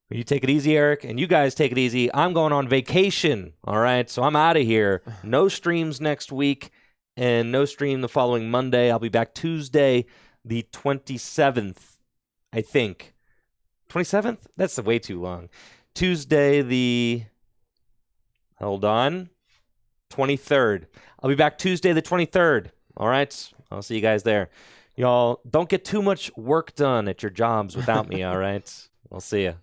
Well, you take it easy, Eric, and you guys take it easy. I'm going on vacation. All right. So I'm out of here. No streams next week and no stream the following Monday. I'll be back Tuesday, the 27th, I think. 27th? That's way too long. Tuesday, the... Hold on. 23rd. I'll be back Tuesday, the 23rd. All right. I'll see you guys there. Y'all, don't get too much work done at your jobs without me, all right? I'll see you.